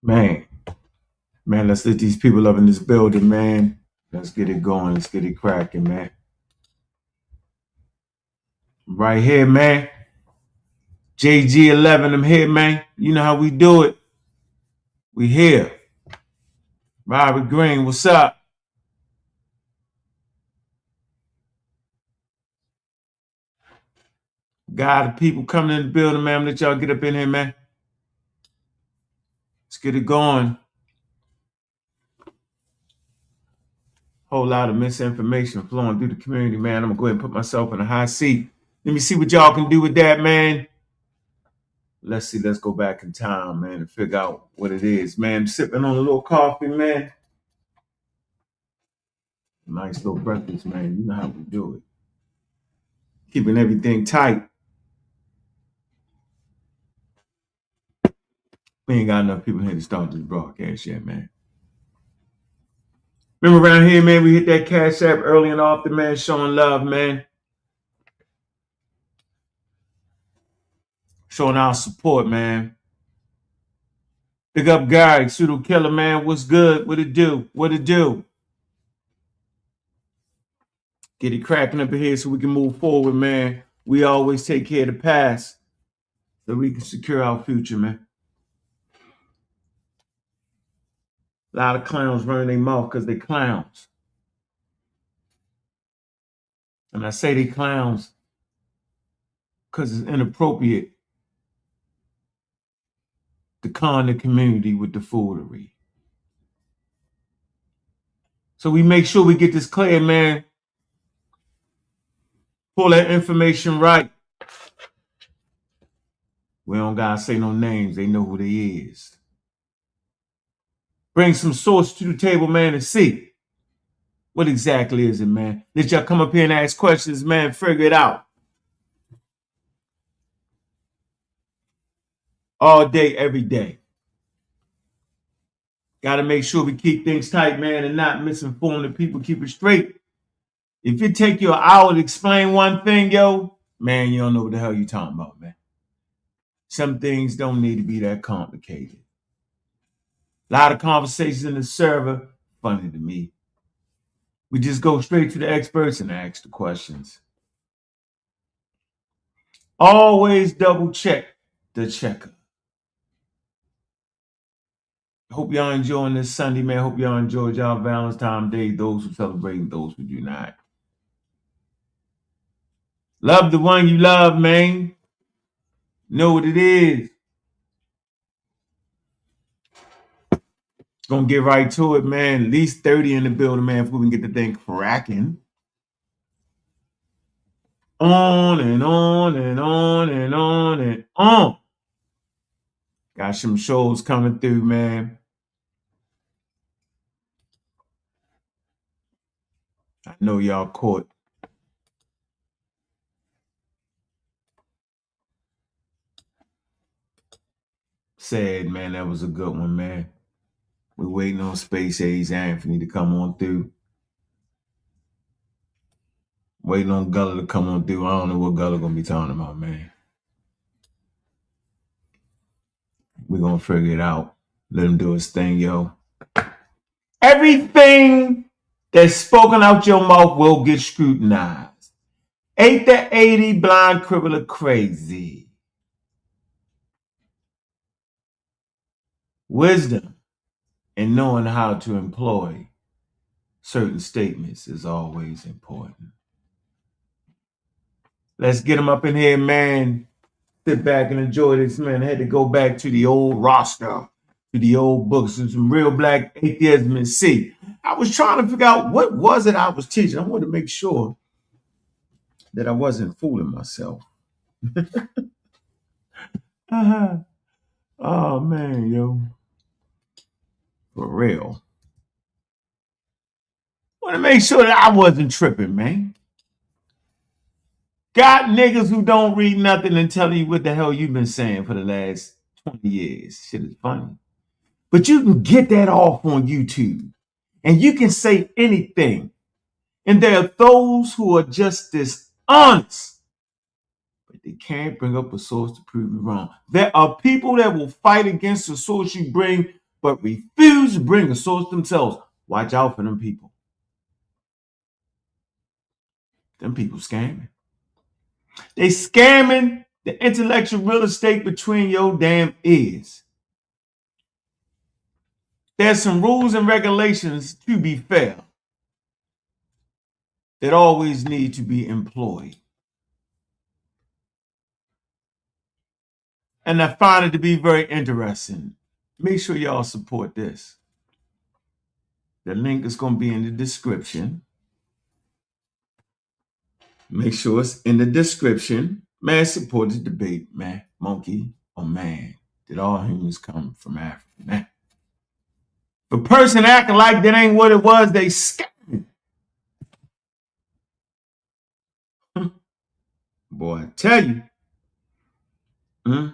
Man, let's let these people up in this building, man. Let's get it going. Let's get it cracking, man. Right here, man. JG11, I'm here, man. You know how we do it. We here. Robert Green, what's up? God, the people coming in the building, man. Let y'all get up in here, man. Let's get it going. Whole lot of misinformation flowing through the community, man. I'm gonna go ahead and put myself in a high seat. Let me see what y'all can do with that, man. Let's see. Let's go back in time, man, and figure out what it is, man. I'm sipping on a little coffee, man. Nice little breakfast, man. You know how we do it. Keeping everything tight. We ain't got enough people here to start this broadcast yet, man. Remember around here, man, we hit that Cash App early and often, man, showing love, man. Showing our support, man. Big up Guy, Pseudo Killer, man. What's good? What it do? What it do? Get it cracking up in here so we can move forward, man. We always take care of the past so we can secure our future, man. A lot of clowns running their mouth because they clowns. And I say they clowns because it's inappropriate to con the community with the foolery. So we make sure we get this clear, man. Pull that information right. We don't gotta say no names. They know who they is. Bring some source to the table, man, and see what exactly is it, man. Let y'all come up here and ask questions, man. Figure it out. All day, every day. Got to make sure we keep things tight, man, and not misinform the people. Keep it straight. If it take you an hour to explain one thing, yo, man, you don't know what the hell you talking about, man. Some things don't need to be that complicated. A lot of conversations in the server, funny to me. We just go straight to the experts and ask the questions. Always double check the checker. Hope y'all enjoying this Sunday, man. Hope y'all enjoyed y'all Valentine's Day. Those who celebrate, those who do not. Love the one you love, man. Know what it is. Gonna get right to it, man. At least 30 in the building, man, if we can get the thing cracking. On and on and on and on and on. Got some shows coming through, man. I know y'all caught. Sad, man. That was a good one, man. We're waiting on Space Age Anthony to come on through. Waiting on Gullah to come on through. I don't know what Gullah gonna be talking about, man. We're gonna figure it out. Let him do his thing, yo. Everything that's spoken out your mouth will get scrutinized. 8 to 80, blind, cripple, or crazy. Wisdom and knowing how to employ certain statements is always important. Let's get them up in here, man. Sit back and enjoy this, man. I had to go back to the old roster, to the old books, and some Real Black Atheism and see. I was trying to figure out what was it I was teaching. I wanted to make sure that I wasn't fooling myself. Oh, man, yo. For real. I want to make sure that I wasn't tripping, man. Got niggas who don't read nothing and tell you what the hell you've been saying for the last 20 years. Shit is funny. But you can get that off on YouTube. And you can say anything. And there are those who are just dishonest. But they can't bring up a source to prove you wrong. There are people that will fight against the source you bring but refuse to bring a source themselves. Watch out for them people. Them people scamming. They scamming the intellectual real estate between your damn ears. There's some rules and regulations, to be fair, that always need to be employed. And I find it to be very interesting. Make sure y'all support this. The link is going to be in the description. Make sure it's in the description. Man, support the debate, man. Monkey or man. Did all humans come from Africa, man? If a person acting like that ain't what it was, they scamming. Boy, I tell you. Mm,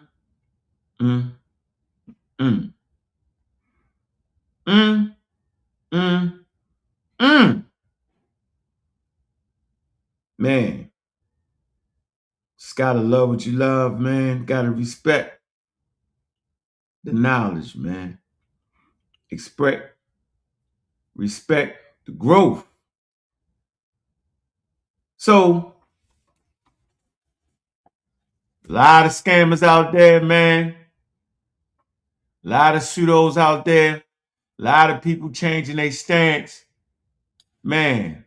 mm, mm. Mm, mm, mm. Man, just gotta love what you love, man. Gotta respect the knowledge, man. Respect the growth. So, a lot of scammers out there, man. A lot of pseudos out there. A lot of people changing their stance. Man,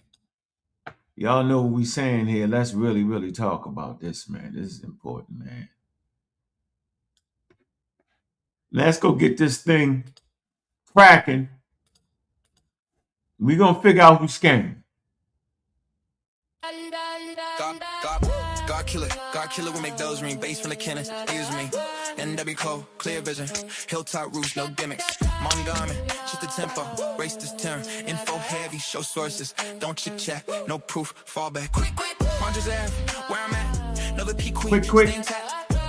y'all know what we saying here. Let's really, really talk about this, man. This is important, man. Let's go get this thing cracking. We're going to figure out who's scamming. God killer will make those ring bass from the Kenneth. Use me. NW Cole, clear vision. Hilltop roofs, no gimmicks. Mom garment, just the tempo. Race this turn. Info heavy, show sources. Don't chit chat, no proof. Fall back. Quick. Rogers Ave, where I'm at. Another P Queen. Quick.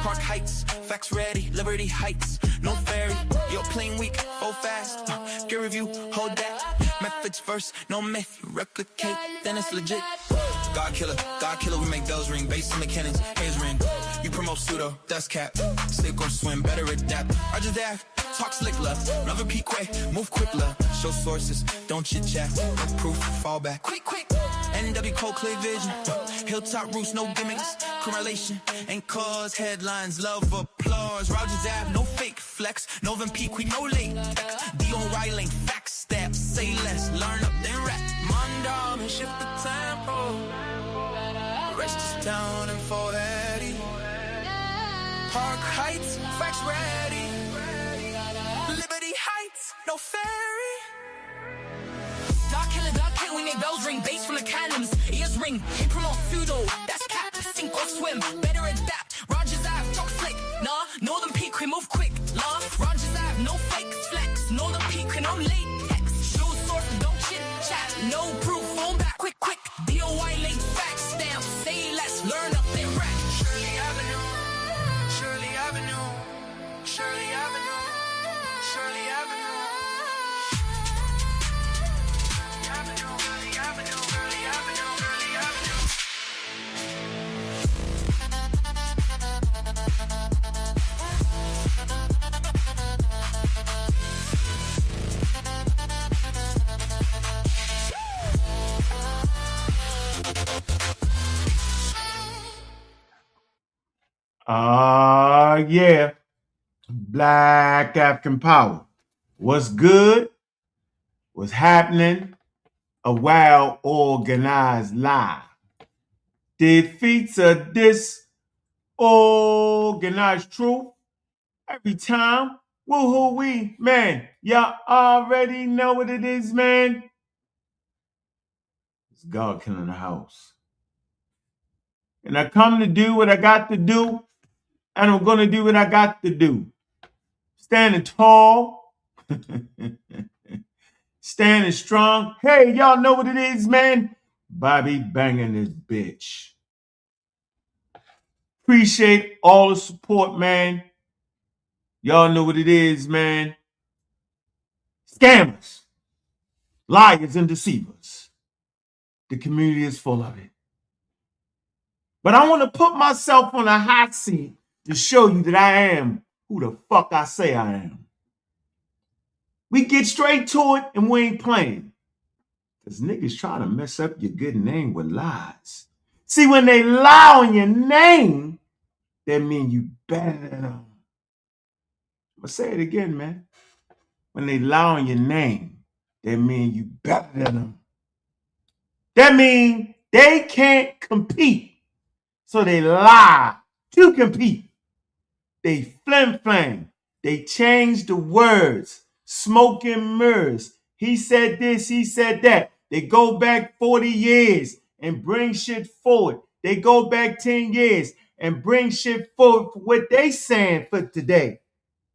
Park Heights, facts ready. Liberty Heights, no ferry. Yo, playing weak, go fast. Gear review, hold that. Methods first, no myth. You replicate, then it's legit. God killer, we make bells ring. Bass in the cannons, haze ring. You promote pseudo, that's cap. Sink or swim, better adapt. Roger that, talk slick left. Another P quick, move quick left. Show sources, don't chit chat. No proof, fall back. Quick. NW Cole, clear vision. Hilltop roofs, no gimmicks. Correlation ain't cause headlines, love applause. Rogers Ave, no fake flex. Novin P Queen, no late. Dion Riley, facts, steps, say less. Learn up, then rap. Mondom and shift the tempo. Rest is down and foreheady. Park Heights, facts ready. Liberty Heights, no ferry. Dark killer, we make bells ring. Bass from the cannons, ears ring. We promote pseudo, that's cap. Sink or swim, better adapt. Rogers Ave, talk slick, nah. Northern Peak, we move quick, nah. Rogers Ave, no fake flex. Northern Peak, we no latex. Show source, don't chit chat. No proof, phone back, quick. DOI link, facts, stamp. Say less, learn up, then rack. Shirley Avenue. Yeah. Black African power. What's good? What's happening? A well-organized lie defeats a disorganized truth every time. Woo-hoo-wee, man. Y'all already know what it is, man. It's God killing the house. And I come to do what I got to do, and I'm going to do what I got to do. Standing tall. Standing strong. Hey, y'all know what it is, man. Bobby banging this bitch. Appreciate all the support, man. Y'all know what it is, man. Scammers. Liars and deceivers. The community is full of it. But I want to put myself on a hot seat to show you that I am who the fuck I say I am. We get straight to it and we ain't playing. Because niggas try to mess up your good name with lies. See, when they lie on your name, that means you better than them. I'm going to say it again, man. When they lie on your name, that means you better than them. That means they can't compete. So they lie to compete. They flim-flam. They change the words. Smoke and mirrors. He said this, he said that. They go back 40 years and bring shit forward. They go back 10 years and bring shit forward for what they saying for today.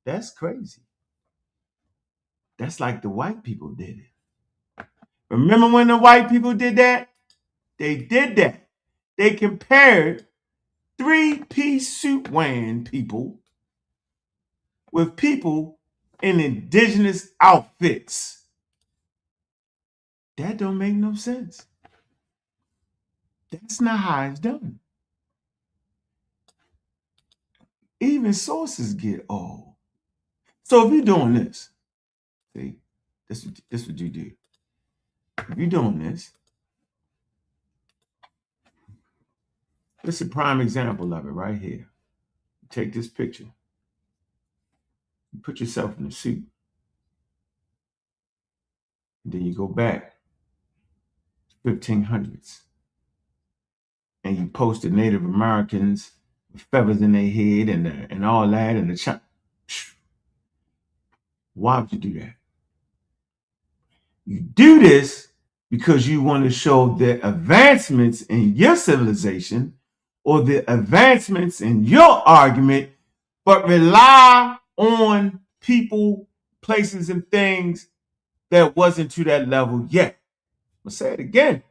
That's crazy. That's like the white people did it. Remember when the white people did that? They did that. They compared three-piece suit wearing people with people in indigenous outfits. That don't make no sense. That's not how it's done. Even sources get old. So if you're doing this, see, this what you do. If you're doing this, this is a prime example of it right here. Take this picture. You put yourself in a suit. And then you go back 1500s. And you post the Native Americans with feathers in their head and all that and the why would you do that? You do this because you want to show the advancements in your civilization or the advancements in your argument, but rely on people, places, and things that wasn't to that level yet. I'll say it again.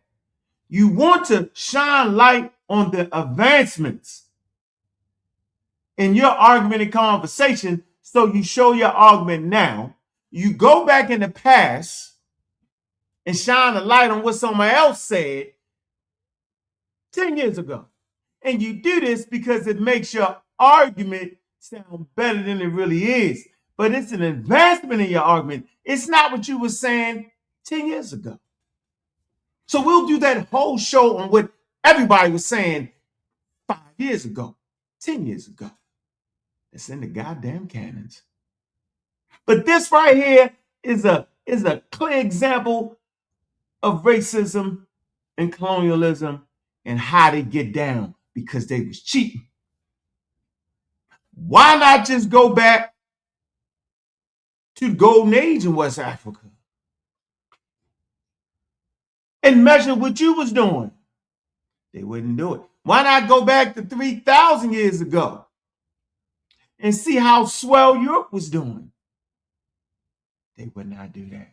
You want to shine light on the advancements in your argument and conversation, so you show your argument now. You go back in the past and shine a light on what somebody else said 10 years ago. And you do this because it makes your argument sound better than it really is. But it's an advancement in your argument. It's not what you were saying 10 years ago. So we'll do that whole show on what everybody was saying 5 years ago, 10 years ago. It's in the goddamn canons. But this right here is a clear example of racism and colonialism and how they get down because they was cheating. Why not just go back to the golden age in West Africa and measure what you was doing? They wouldn't do it. Why not go back to 3,000 years ago and see how swell Europe was doing? They would not do that.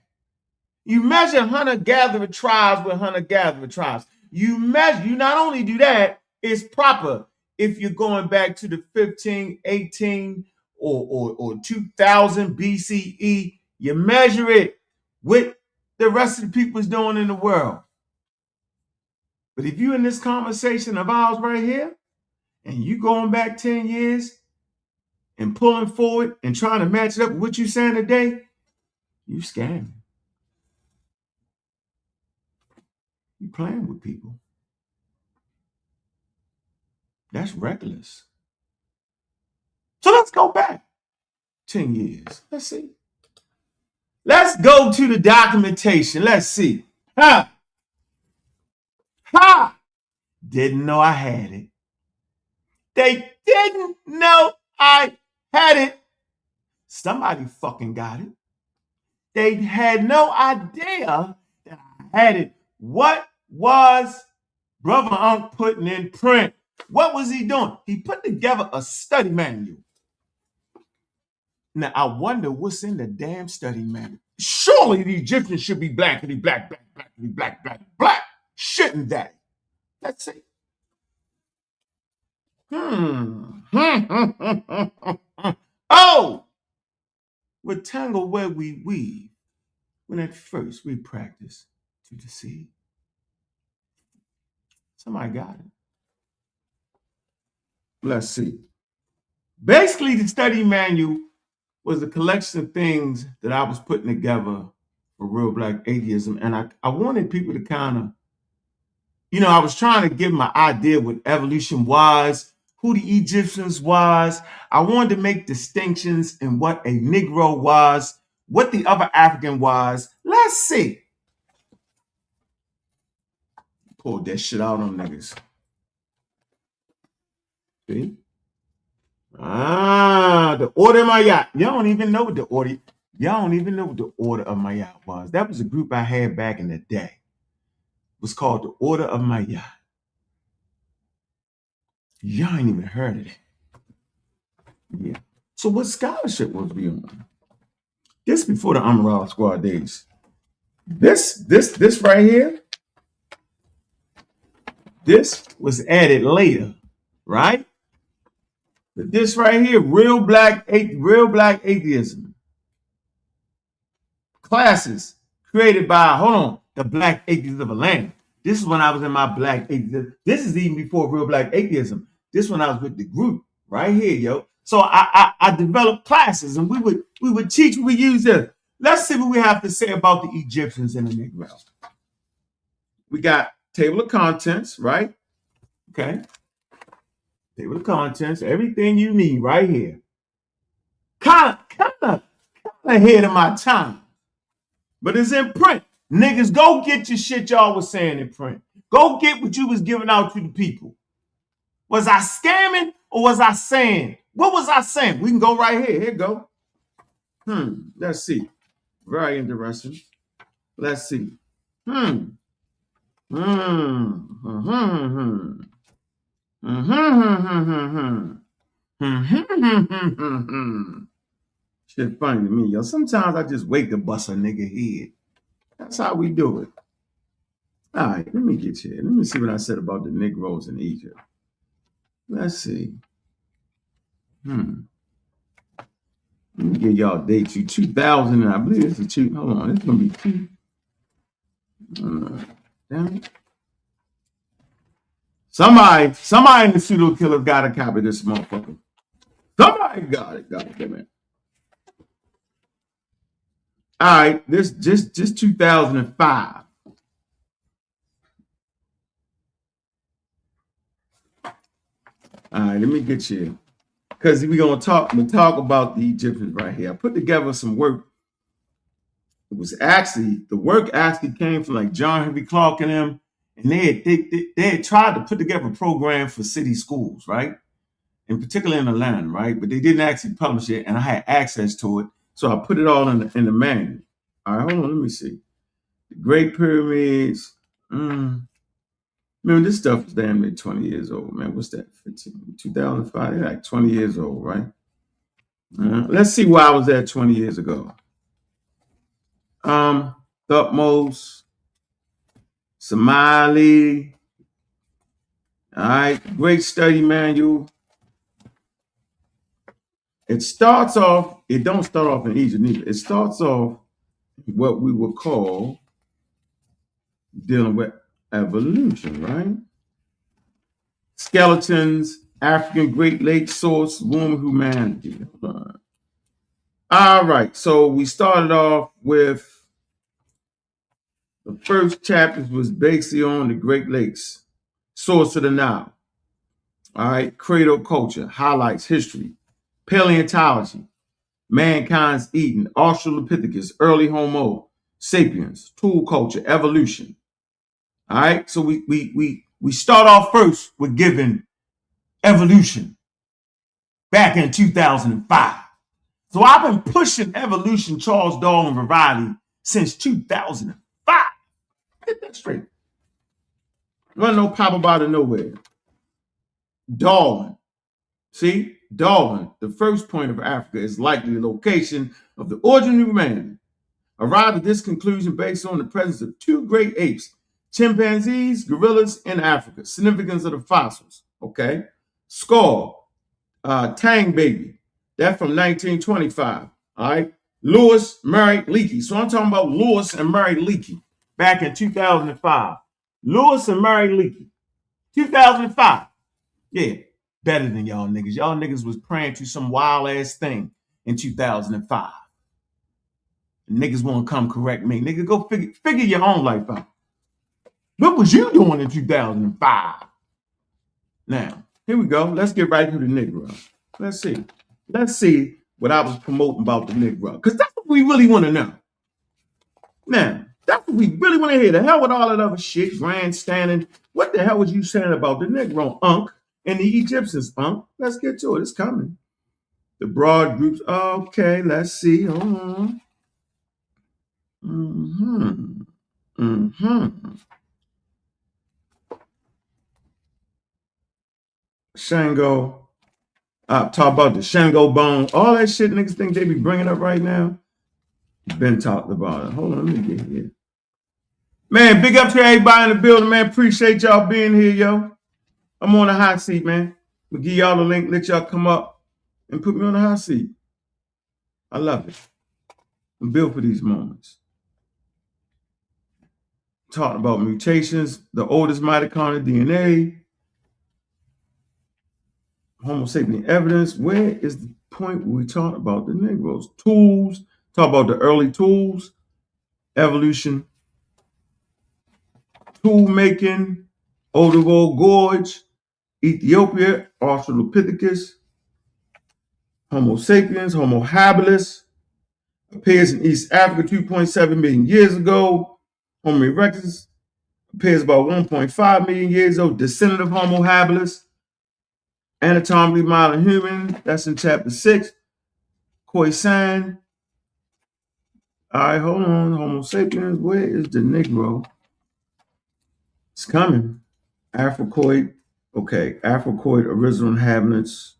You measure hunter-gatherer tribes with hunter-gatherer tribes. You not only do that, it's proper. If you're going back to the 15, 18, or 2000 BCE, you measure it with the rest of the people's doing in the world. But if you're in this conversation of ours right here, and you going back 10 years and pulling forward and trying to match it up with what you're saying today, you scamming. You playing with people. That's reckless. So let's go back 10 years. Let's see. Let's go to the documentation. Let's see. Ha! Ha! Didn't know I had it. They didn't know I had it. Somebody fucking got it. They had no idea that I had it. What was Brother Ankh putting in print? What was he doing? He put together a study manual. Now, I wonder what's in the damn study manual. Surely the Egyptians should be blackity black, black, blackity black, black, black. Shouldn't they? Let's see. Oh! With tangle where we weave, when at first we practice to deceive. Somebody got it. Let's see. Basically, the study manual was a collection of things that I was putting together for Real Black Atheism. And I wanted people to kind of, I was trying to give my idea what evolution was, who the Egyptians was. I wanted to make distinctions in what a Negro was, what the other African was. Let's see. Pulled that shit out on niggas. See? The Order of Mayat. Y'all don't even know what the order. Y'all don't even know what the Order of Mayat was. That was a group I had back in the day. It was called the Order of Mayat. Y'all ain't even heard of it. Yeah. So what scholarship was we on? This before the Amaral Squad days. This right here. This was added later, right? But this right here, Real Black Atheism. Classes created by, the Black Atheists of Atlanta. This is when I was in my Black Atheism. This is even before Real Black Atheism. This when I was with the group right here, yo. So I developed classes, and we would teach. We use this. Let's see what we have to say about the Egyptians and the Negro. We got table of contents, right? Okay. Table of contents, everything you need right here. Kind of ahead of my time, but it's in print. Niggas, go get your shit y'all was saying in print. Go get what you was giving out to the people. Was I scamming or was I saying? What was I saying? We can go right here. Here go. Let's see. Very interesting. Let's see. Shit funny to me, yo. Sometimes I just wake to bust a nigga head. That's how we do it. All right, let me get you. Let me see what I said about the Negroes in Egypt. Let's see. Let me give y'all dates. 2000, and I believe this is two. Hold on, it's gonna be two. Damn it. Somebody in the pseudo killer got a copy of this motherfucker. Somebody got it. Damn it. All right, this just 2005. All right, let me get you, because we're gonna talk about the Egyptians right here. I put together some work. It was actually the work came from like John Henry Clark and them, and they had tried to put together a program for city schools, right? In particular in Atlanta, right? But they didn't actually publish it, and I had access to it, so I put it all in the manual. All right, hold on, let me see. The Great Pyramids. Man, this stuff is damn near 20 years old, man. What's that? 2005, they're like 20 years old, right? Let's see where I was at 20 years ago. Thutmose, Somali. All right, great study manual. It starts off, it don't start off in Egypt either. It starts off what we would call dealing with evolution, right? Skeletons, African Great Lakes source, womb of humanity. All right, so we started off with the first chapters was basically on the Great Lakes, source of the Nile. All right, cradle culture, highlights history, paleontology, mankind's Eden, Australopithecus, early Homo sapiens, tool culture, evolution. All right, so we start off first with giving evolution back in 2005. So I've been pushing evolution, Charles Darwin variety since 2005. Get that straight. Wasn't no pop up out of nowhere. Darwin. See, Darwin, the first point of Africa is likely the location of the origin of humanity. Arrived at this conclusion based on the presence of two great apes, chimpanzees, gorillas in Africa. Significance of the fossils. Okay. Skull, Tang baby. That's from 1925. All right. Lewis Murray Leakey. So I'm talking about Lewis and Murray Leakey back in 2005. Lewis and Murray Leakey. 2005. Yeah. Better than y'all niggas. Y'all niggas was praying to some wild ass thing in 2005. Niggas want to come correct me. Nigga, go figure your own life out. What was you doing in 2005? Now, here we go. Let's get right to the Negro. Let's see. Let's see what I was promoting about the Negro. Because that's what we really want to know. Now, that's what we really want to hear. The hell with all that other shit, grandstanding. What the hell was you saying about the Negro, Ankh, and the Egyptians, Ankh? Let's get to it. It's coming. The broad groups. Okay, let's see. Hold on. Shango. Talk about the Shango bone. All that shit niggas think they be bringing up right now. Been talked about it. Hold on, let me get here. Man, big up to everybody in the building, man. Appreciate y'all being here, yo. I'm on the hot seat, man. We'll give y'all the link, let y'all come up and put me on the hot seat. I love it. I'm built for these moments. Talking about mutations, the oldest mitochondrial DNA, Homo sapien evidence. Where is the point where we talk about the Negroes? Tools, talk about the early tools, evolution, tool making, Olduvai Gorge, Ethiopia, Australopithecus, Homo sapiens, Homo habilis, appears in East Africa 2.7 million years ago. Homo erectus appears about 1.5 million years old, descendant of Homo habilis. Anatomically modern human, that's in chapter 6. Khoisan. All right, hold on. Homo sapiens, where is the Negro? It's coming. Afrocoid, okay. Afrocoid original inhabitants,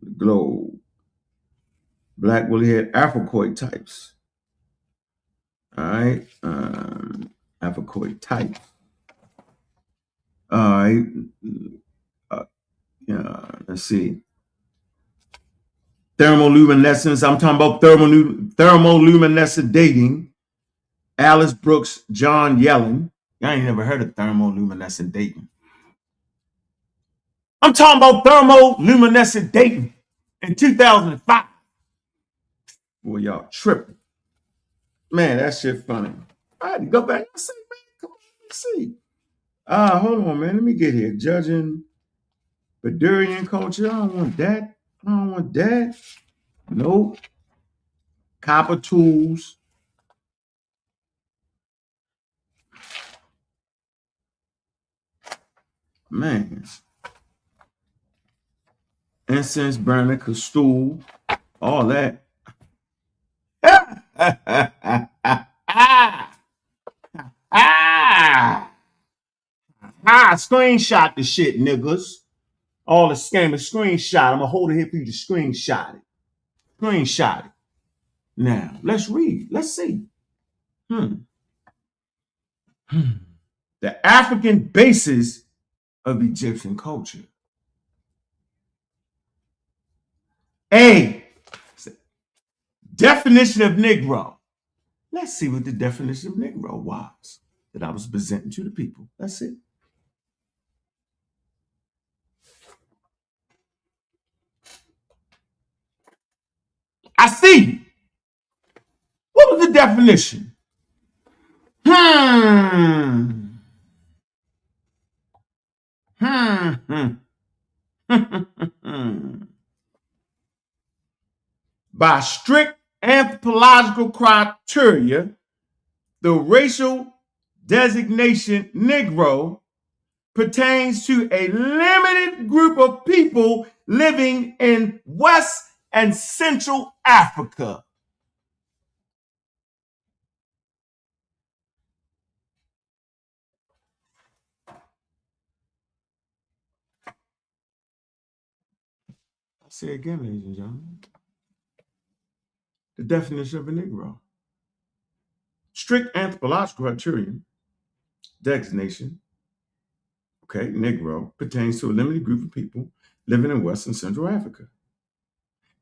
the globe. Black woolly-head Afrocoid types. All right. Afrocoid types. All right. Let's see. Thermoluminescence. I'm talking about thermoluminescent dating. Alice Brooks, John Yellen. I ain't never heard of thermoluminescent dating. I'm talking about thermoluminescent dating in 2005. Boy, y'all tripping. Man, that shit funny. I had to go back and say, man, come on, let's see. Hold on, man. Let me get here. Judging Badurian culture. I don't want that. Nope. Copper tools. Man. Incense burner, stool, all that. Screenshot the shit, niggas. All the scam is screenshot. I'm gonna hold it here for you to screenshot it. Screenshot it. Now, let's read. Let's see. The African basis of Egyptian culture. A. Definition of Negro. Let's see what the definition of Negro was that I was presenting to the people. Let's see. I see. What was the definition? By strict anthropological criteria, the racial designation Negro pertains to a limited group of people living in West and Central Africa. I'll say it again, ladies and gentlemen. The definition of a Negro. Strict anthropological criterion, designation, okay, Negro, pertains to a limited group of people living in West and Central Africa.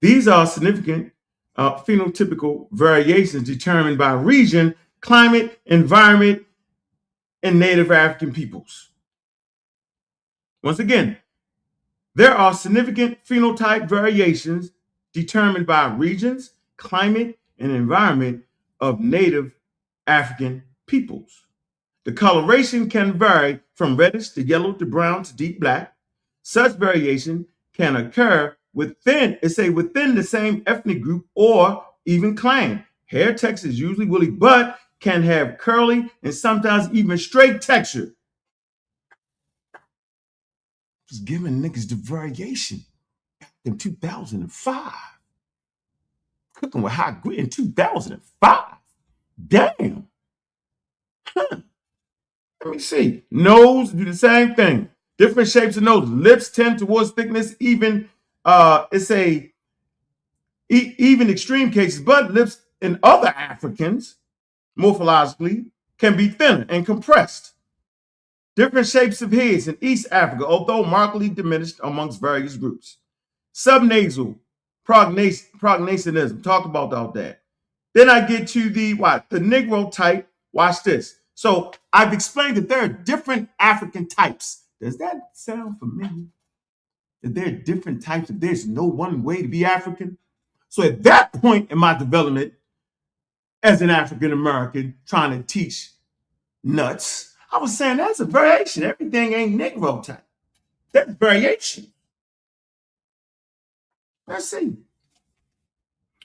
These are significant phenotypical variations determined by region, climate, environment, and Native African peoples. Once again, there are significant phenotype variations determined by regions, climate, and environment of native African peoples. The coloration can vary from reddish to yellow to brown to deep black. Such variation can occur within the same ethnic group or even clan. Hair texture is usually woolly, but can have curly and sometimes even straight texture. Just giving niggas the variation in 2005. Cooking with hot grit in 2005. Damn. Huh. Let me see. Nose do the same thing. Different shapes of nose. Lips tend towards thickness, even even extreme cases, but lips in other Africans, morphologically, can be thinner and compressed. Different shapes of heads in East Africa, although markedly diminished amongst various groups. Subnasal prognasionism. Talk about all that. Then I get to the Negro type. Watch this. So I've explained that there are different African types. Does that sound familiar? That there are different types, that there's no one way to be African? So at that point in my development as an African American trying to teach nuts, I was saying that's a variation. Everything ain't Negro type. That's variation. Let's see.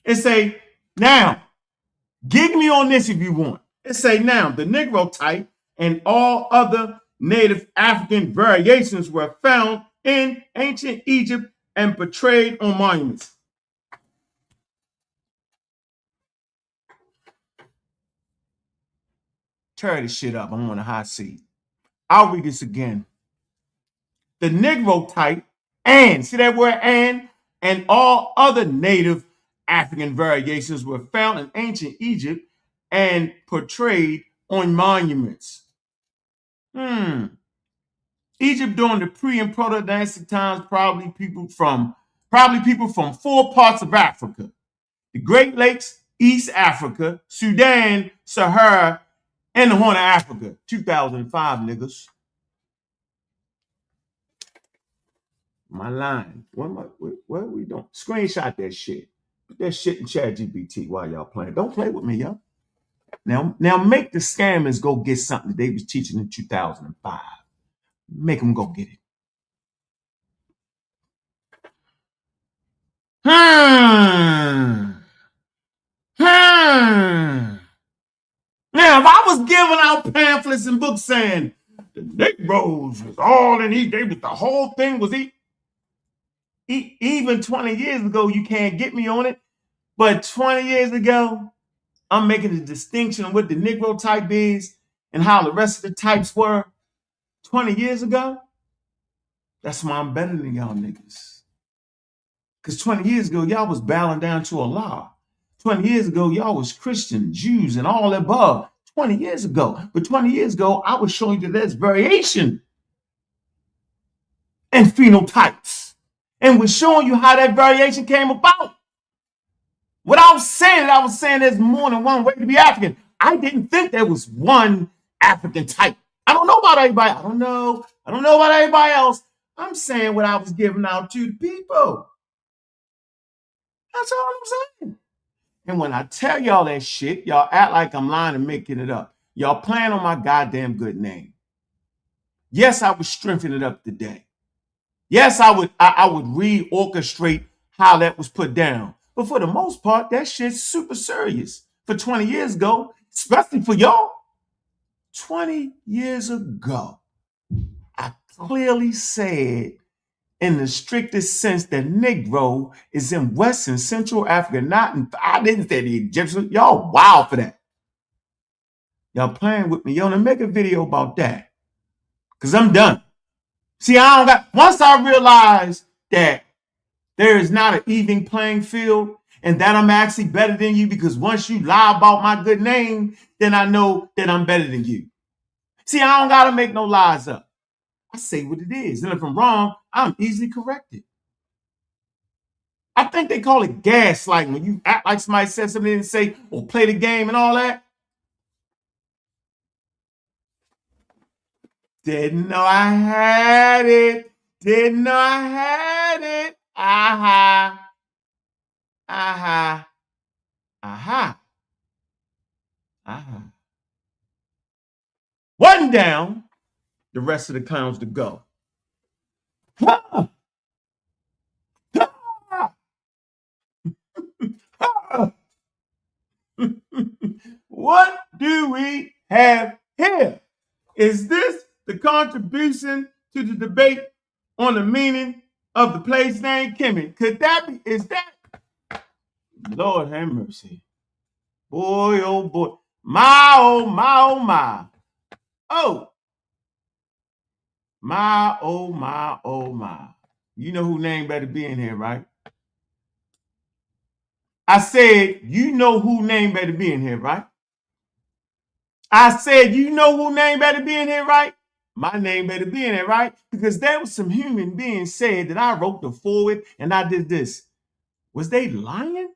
And say, now, gig me on this if you want. And say, now, the Negro type and all other native African variations were found in ancient Egypt and portrayed on monuments. Tear this shit up. I'm on a hot seat. I'll read this again. The Negro type and, see that word and all other native African variations were found in ancient Egypt and portrayed on monuments. Egypt during the pre and proto-dynastic times, probably people from 4 parts of Africa: the Great Lakes, East Africa, Sudan, Sahara, and the Horn of Africa. 2005, niggas. My line. What are we doing? Screenshot that shit. Put that shit in ChatGPT while y'all playing. Don't play with me, y'all. Now make the scammers go get something that they was teaching in 2005. Make them go get it. Now, if I was giving out pamphlets and books saying the Negroes was all in Egypt, the whole thing was even 20 years ago, you can't get me on it. But 20 years ago, I'm making a distinction of what the Negro type is and how the rest of the types were 20 years ago. That's why I'm better than y'all niggas. Because 20 years ago, y'all was bowing down to Allah. 20 years ago, y'all was Christian, Jews, and all above. 20 years ago. But 20 years ago, I was showing you that there's variation in phenotypes. And was showing you how that variation came about. Without saying it, I was saying there's more than one way to be African. I didn't think there was one African type. I don't know about everybody. I don't know about everybody else. I'm saying what I was giving out to the people. That's all I'm saying. And when I tell y'all that shit, y'all act like I'm lying and making it up. Y'all playing on my goddamn good name. Yes, I would strengthen it up today. Yes, I would reorchestrate how that was put down. But for the most part, that shit's super serious. For 20 years ago, especially for y'all, 20 years ago, I clearly said in the strictest sense that Negro is in West and Central Africa. I didn't say the Egyptians. Y'all wild for that. Y'all playing with me. Y'all to make a video about that. Because I'm done. See, once I realized that there is not an even playing field and that I'm actually better than you, because once you lie about my good name, then I know that I'm better than you. See, I don't got to make no lies up. I say what it is. And if I'm wrong, I'm easily corrected. I think they call it gaslighting when you act like somebody said something and say, or play the game and all that. Didn't know I had it. Didn't know I had it. Aha. Aha. Aha. Aha. One down, the rest of the clowns to go. Ha! Ha! Ha! What do we have here? Is this the contribution to the debate on the meaning of the place name Kimmy? Could that be? Is that? Lord have mercy. Boy, oh boy. My, oh, my, oh, my. Oh. My, oh, my, oh, my. You know who name better be in here, right? I said, you know who name better be in here, right? I said, you know who name better be in here, right? My name better be in there, right? Because there was some human beings said that I wrote the forward and I did this. Was they lying?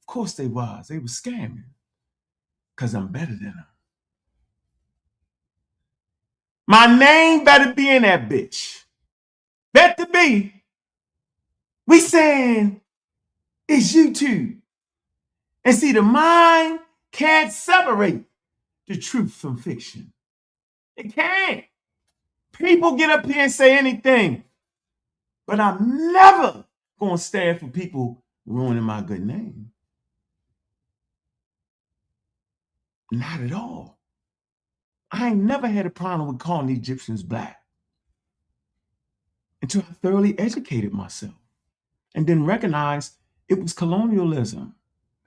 Of course they was. They was scamming. Because I'm better than them. My name better be in that bitch. Better be. We saying it's YouTube. And see, the mind can't separate the truth from fiction. It can't. People get up here and say anything. But I'm never going to stand for people ruining my good name. Not at all. I ain't never had a problem with calling the Egyptians black until I thoroughly educated myself and then recognized it was colonialism.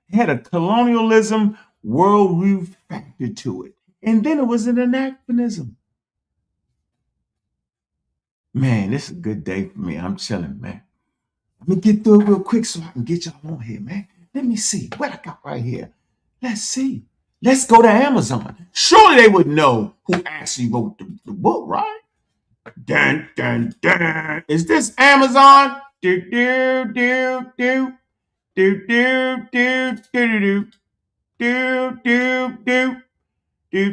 It had a colonialism worldview factor to it. And then it was an anachronism. Man, this is a good day for me. I'm chilling, man. Let me get through it real quick so I can get y'all on here, man. Let me see what I got right here. Let's see. Let's go to Amazon. Surely they would know who actually wrote the book, right? Dun, dun, dun. Is this Amazon? Do, do, do, do. Do, do, do, do, do, do, do, do, do,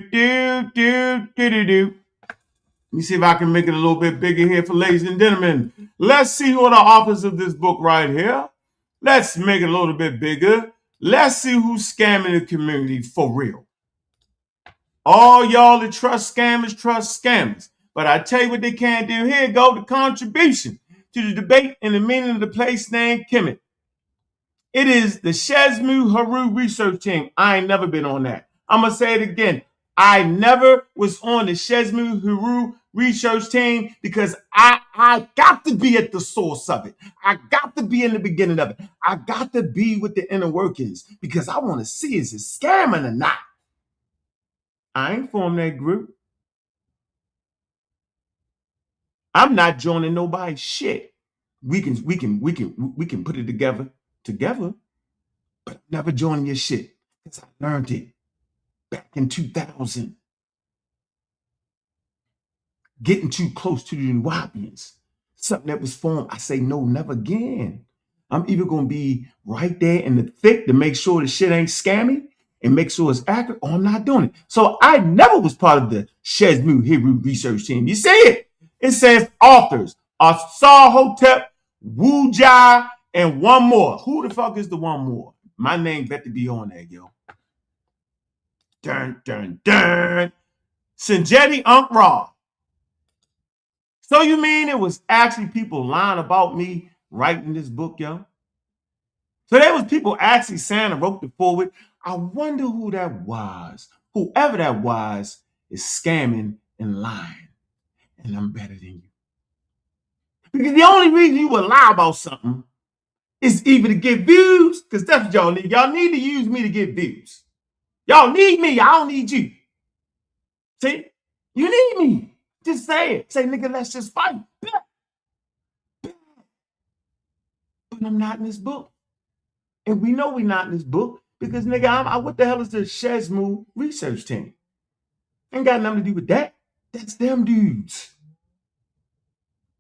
do, do, do, do. Let me see if I can make it a little bit bigger here for ladies and gentlemen. Let's see who are the authors of this book right here. Let's make it a little bit bigger. Let's see who's scamming the community for real. All y'all that trust scammers. But I tell you what they can't do. Here go the contribution to the debate in the meaning of the place named Kemet. It is the Shesmu Haru research team. I ain't never been on that. I'm going to say it again. I never was on the Shesmu Haru research team because I got to be at the source of it. I got to be in the beginning of it. I got to be with the inner workings because I want to see is it scamming or not. I ain't formed that group. I'm not joining nobody's shit. We can put it together, but I'm never joining your shit because I learned it back in 2000. Getting too close to the Nubians. Something that was formed. I say no, never again. I'm either going to be right there in the thick to make sure the shit ain't scammy and make sure it's accurate, or I'm not doing it. So I never was part of the Shesmu Hebrew research team. You see it? It says authors, Asar Hotep, Wujai, and one more. Who the fuck is the one more? My name better be on there, yo. Dun, dun, dun. Sinjeti Ankh Ra. So you mean it was actually people lying about me writing this book, yo? So there was people actually saying I wrote the forward. I wonder who that was. Whoever that was is scamming and lying. And I'm better than you. Because the only reason you would lie about something is either to get views, because that's what y'all need. Y'all need to use me to get views. Y'all need me. I don't need you. See? You need me. Just say it. Say, nigga, let's just fight. But I'm not in this book. And we know we're not in this book because, nigga, what the hell is the Shesmu research team? Ain't got nothing to do with that. That's them dudes.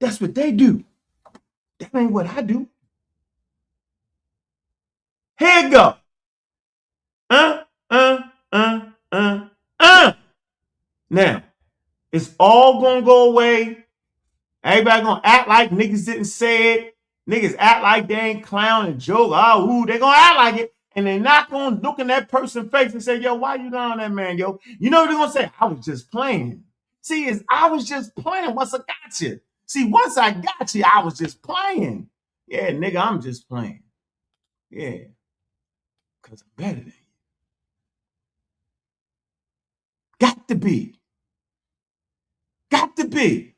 That's what they do. That ain't what I do. Here you go. Now, it's all gonna go away. Everybody gonna act like niggas didn't say it. Niggas act like they ain't clown and joke. Oh, ooh, they gonna act like it. And they're not gonna look in that person's face and say, yo, why you down on that man, yo? You know what they're gonna say? I was just playing. See, I was just playing once I got you. See, once I got you, I was just playing. Yeah, nigga, I'm just playing. Yeah. Because I'm better than you. Got to be. Got to be.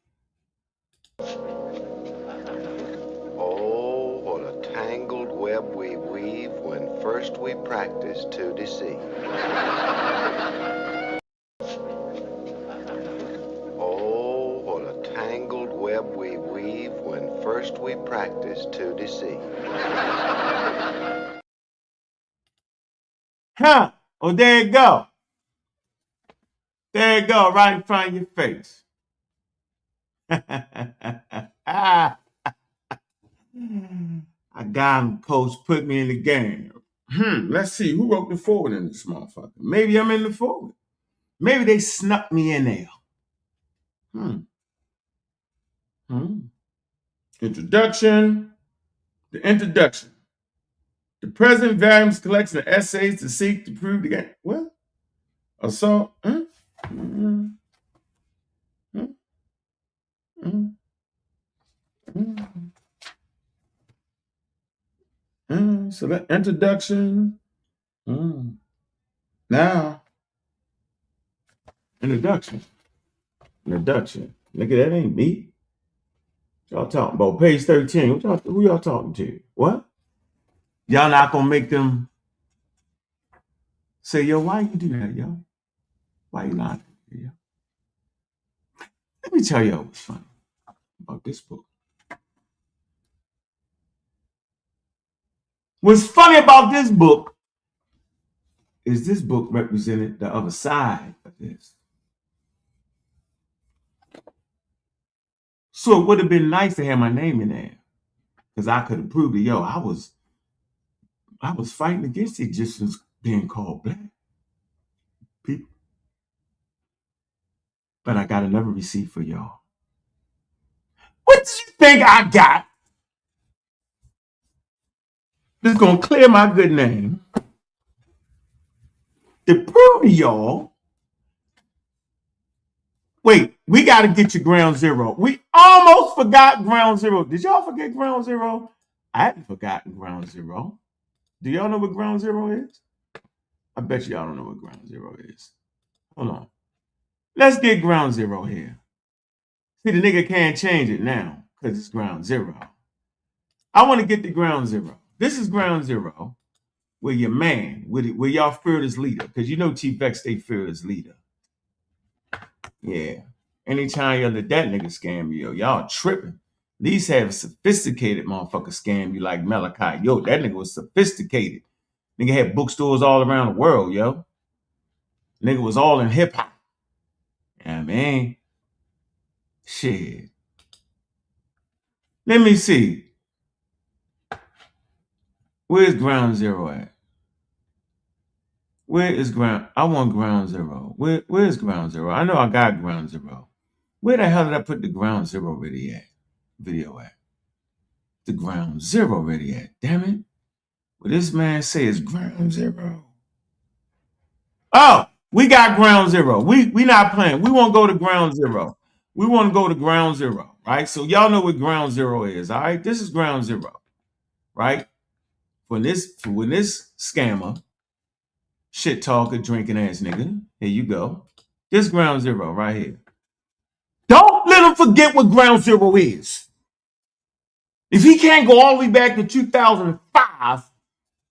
Oh, what a tangled web we weave when first we practice to deceive. Oh, what a tangled web we weave when first we practice to deceive. Huh. Oh, there you go. There you go, right in front of your face. I got him, coach, put me in the game. Let's see, who wrote the forward in this motherfucker? Maybe I'm in the forward. Maybe they snuck me in there. Introduction. The introduction. The present volume's collection of essays to seek to prove the game. What? Assault. So that introduction. Now, introduction. Nigga, that ain't me. Y'all talking about page 13. Who y'all talking to? What? Y'all not gonna make them say, yo, why you do that, yo? Why you not? Yo? Let me tell y'all what's funny about this book. What's funny about this book is this book represented the other side of this. So it would have been nice to have my name in there, because I could have proved it. Yo, I was fighting against the Egyptians being called black people. But I got another receipt for y'all. What do you think I got? This is gonna clear my good name to prove to y'all. Wait, we got to get you ground zero. We almost forgot ground zero. Did y'all forget ground zero? I haven't forgotten ground zero. Do y'all know what ground zero is? I bet y'all don't know what ground zero is. Hold on. Let's get ground zero here. See, the nigga can't change it now because it's ground zero. I want to get to ground zero. This is ground zero where your man, where y'all fearless leader, because you know Chief X stay fearless leader. Yeah. Anytime you let that nigga scam you, yo, y'all tripping. At least have a sophisticated motherfucker scam you like Malachi. Yo, that nigga was sophisticated. Nigga had bookstores all around the world, yo. Nigga was all in hip hop. Yeah, man. Shit. Let me see. Where's ground zero at? Where is ground? I want ground zero. Where's ground zero? I know I got ground zero. Where the hell did I put the ground zero video at? The ground zero ready at. Damn it. What this man say is ground zero. Oh, we got ground zero. We not playing. We want to go to ground zero. We want to go to ground zero, right? So y'all know what ground zero is, all right? This is ground zero, right? When this scammer, shit talker, drinking ass nigga, here you go. This ground zero right here. Don't let him forget what ground zero is. If he can't go all the way back to 2005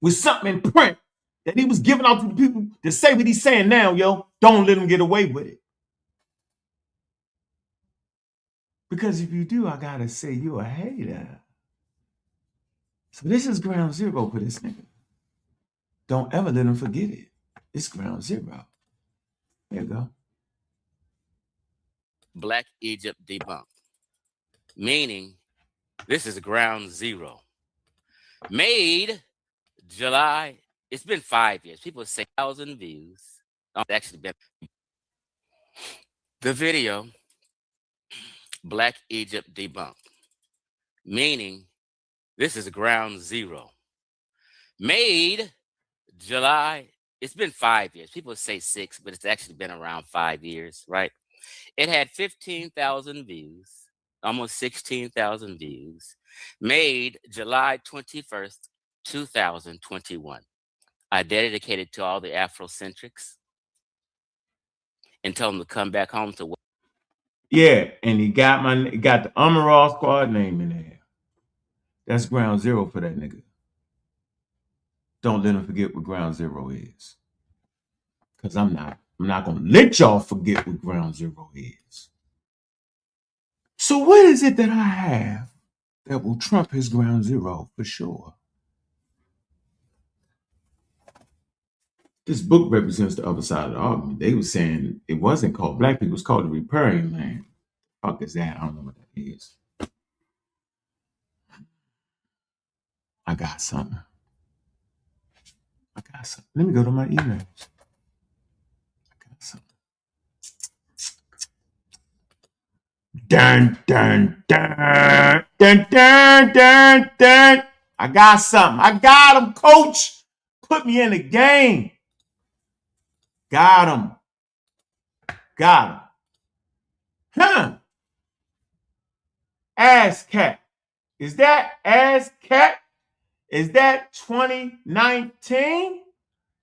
with something in print that he was giving out to the people to say what he's saying now, yo, don't let him get away with it. Because if you do, I gotta say you're a hater. So this is ground zero for this nigga. Don't ever let him forget it. It's ground zero. There you go. Black Egypt debunked. Meaning, this is ground zero. Made July. It's been 5 years. People say 1,000 views. Oh, it's actually been the video. Black Egypt debunked. Meaning, This is ground zero. Made July, it's been 5 years. People say 6, but it's actually been around 5 years, right? It had 15,000 views, almost 16,000 views, made July 21st, 2021. I dedicated to all the Afrocentrics and told them to come back home to. Yeah, and he got the Amaral Squad name in there. That's ground zero for that nigga. Don't let him forget what ground zero is. Because I'm not gonna let y'all forget what ground zero is. So what is it that I have that will trump his ground zero for sure? This book represents the other side of the argument. They were saying it wasn't called black people, it was called the riparian land. Fuck is that? I don't know what that is. I got something. Let me go to my emails. I got something. Dun, dun, dun, dun, dun, dun, dun. I got something. I got him, coach. Put me in the game. Got him. Got him. Huh. ASCAP. Is that ASCAP? Is that 2019?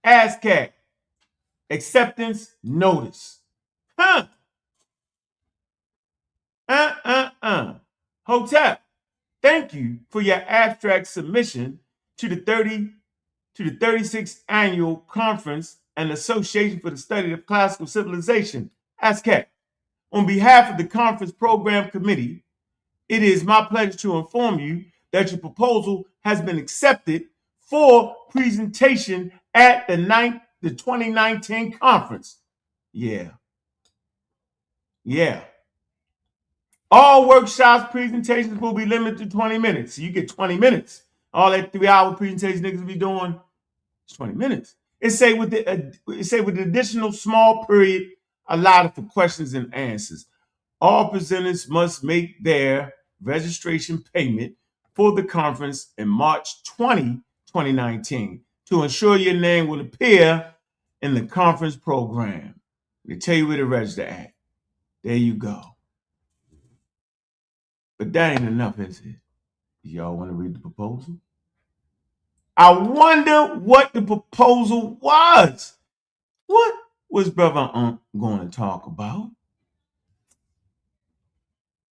ASCAP. Acceptance notice. Huh. Hotel. Thank you for your abstract submission to the 36th Annual Conference and Association for the Study of Classical Civilization, ASCAP. On behalf of the Conference Program Committee, it is my pleasure to inform you that your proposal has been accepted for presentation at the 2019 conference. Yeah. All workshops, presentations will be limited to 20 minutes. So you get 20 minutes. All that 3-hour presentation niggas be doing, it's 20 minutes. It say with the additional small period allotted for questions and answers. All presenters must make their registration payment for the conference in March 20, 2019 to ensure your name will appear in the conference program. They tell you where to register at. There you go. But that ain't enough, is it? Y'all want to read the proposal? I wonder what the proposal was. What was Brother Ankh going to talk about?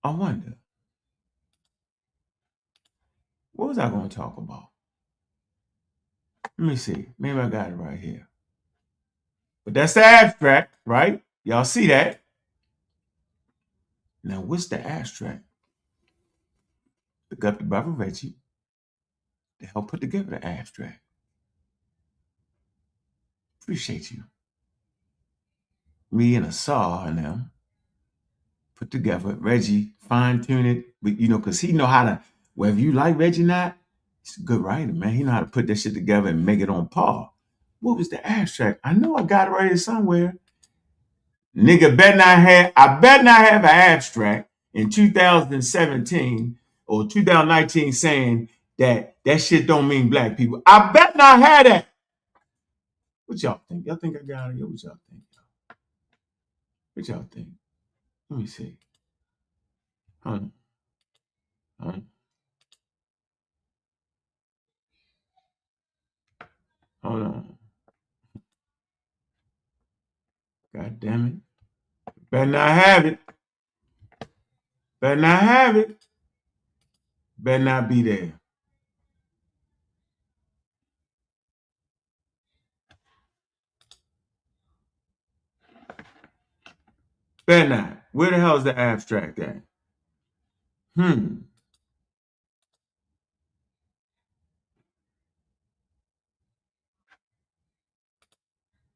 I wonder. What was I going to talk about? Let me see. Maybe I got it right here. But that's the abstract, right? Y'all see that? Now, what's the abstract? Look up to Brother Reggie to help put together the abstract. Appreciate you. Me and Asar and them put together. Reggie fine-tune it, but because he know how to, whether you like Reggie or not, he's a good writer, man. He know how to put that shit together and make it on par. What was the abstract? I know I got it right here somewhere. Nigga, I bet not have an abstract in 2017 or 2019 saying that shit don't mean black people. I bet not have that. What y'all think? Y'all think I got it? What y'all think? What y'all think? Let me see. Hold on. Hold on. God damn it. Better not have it. Better not have it. Better not be there. Better not. Where the hell is the abstract at? Let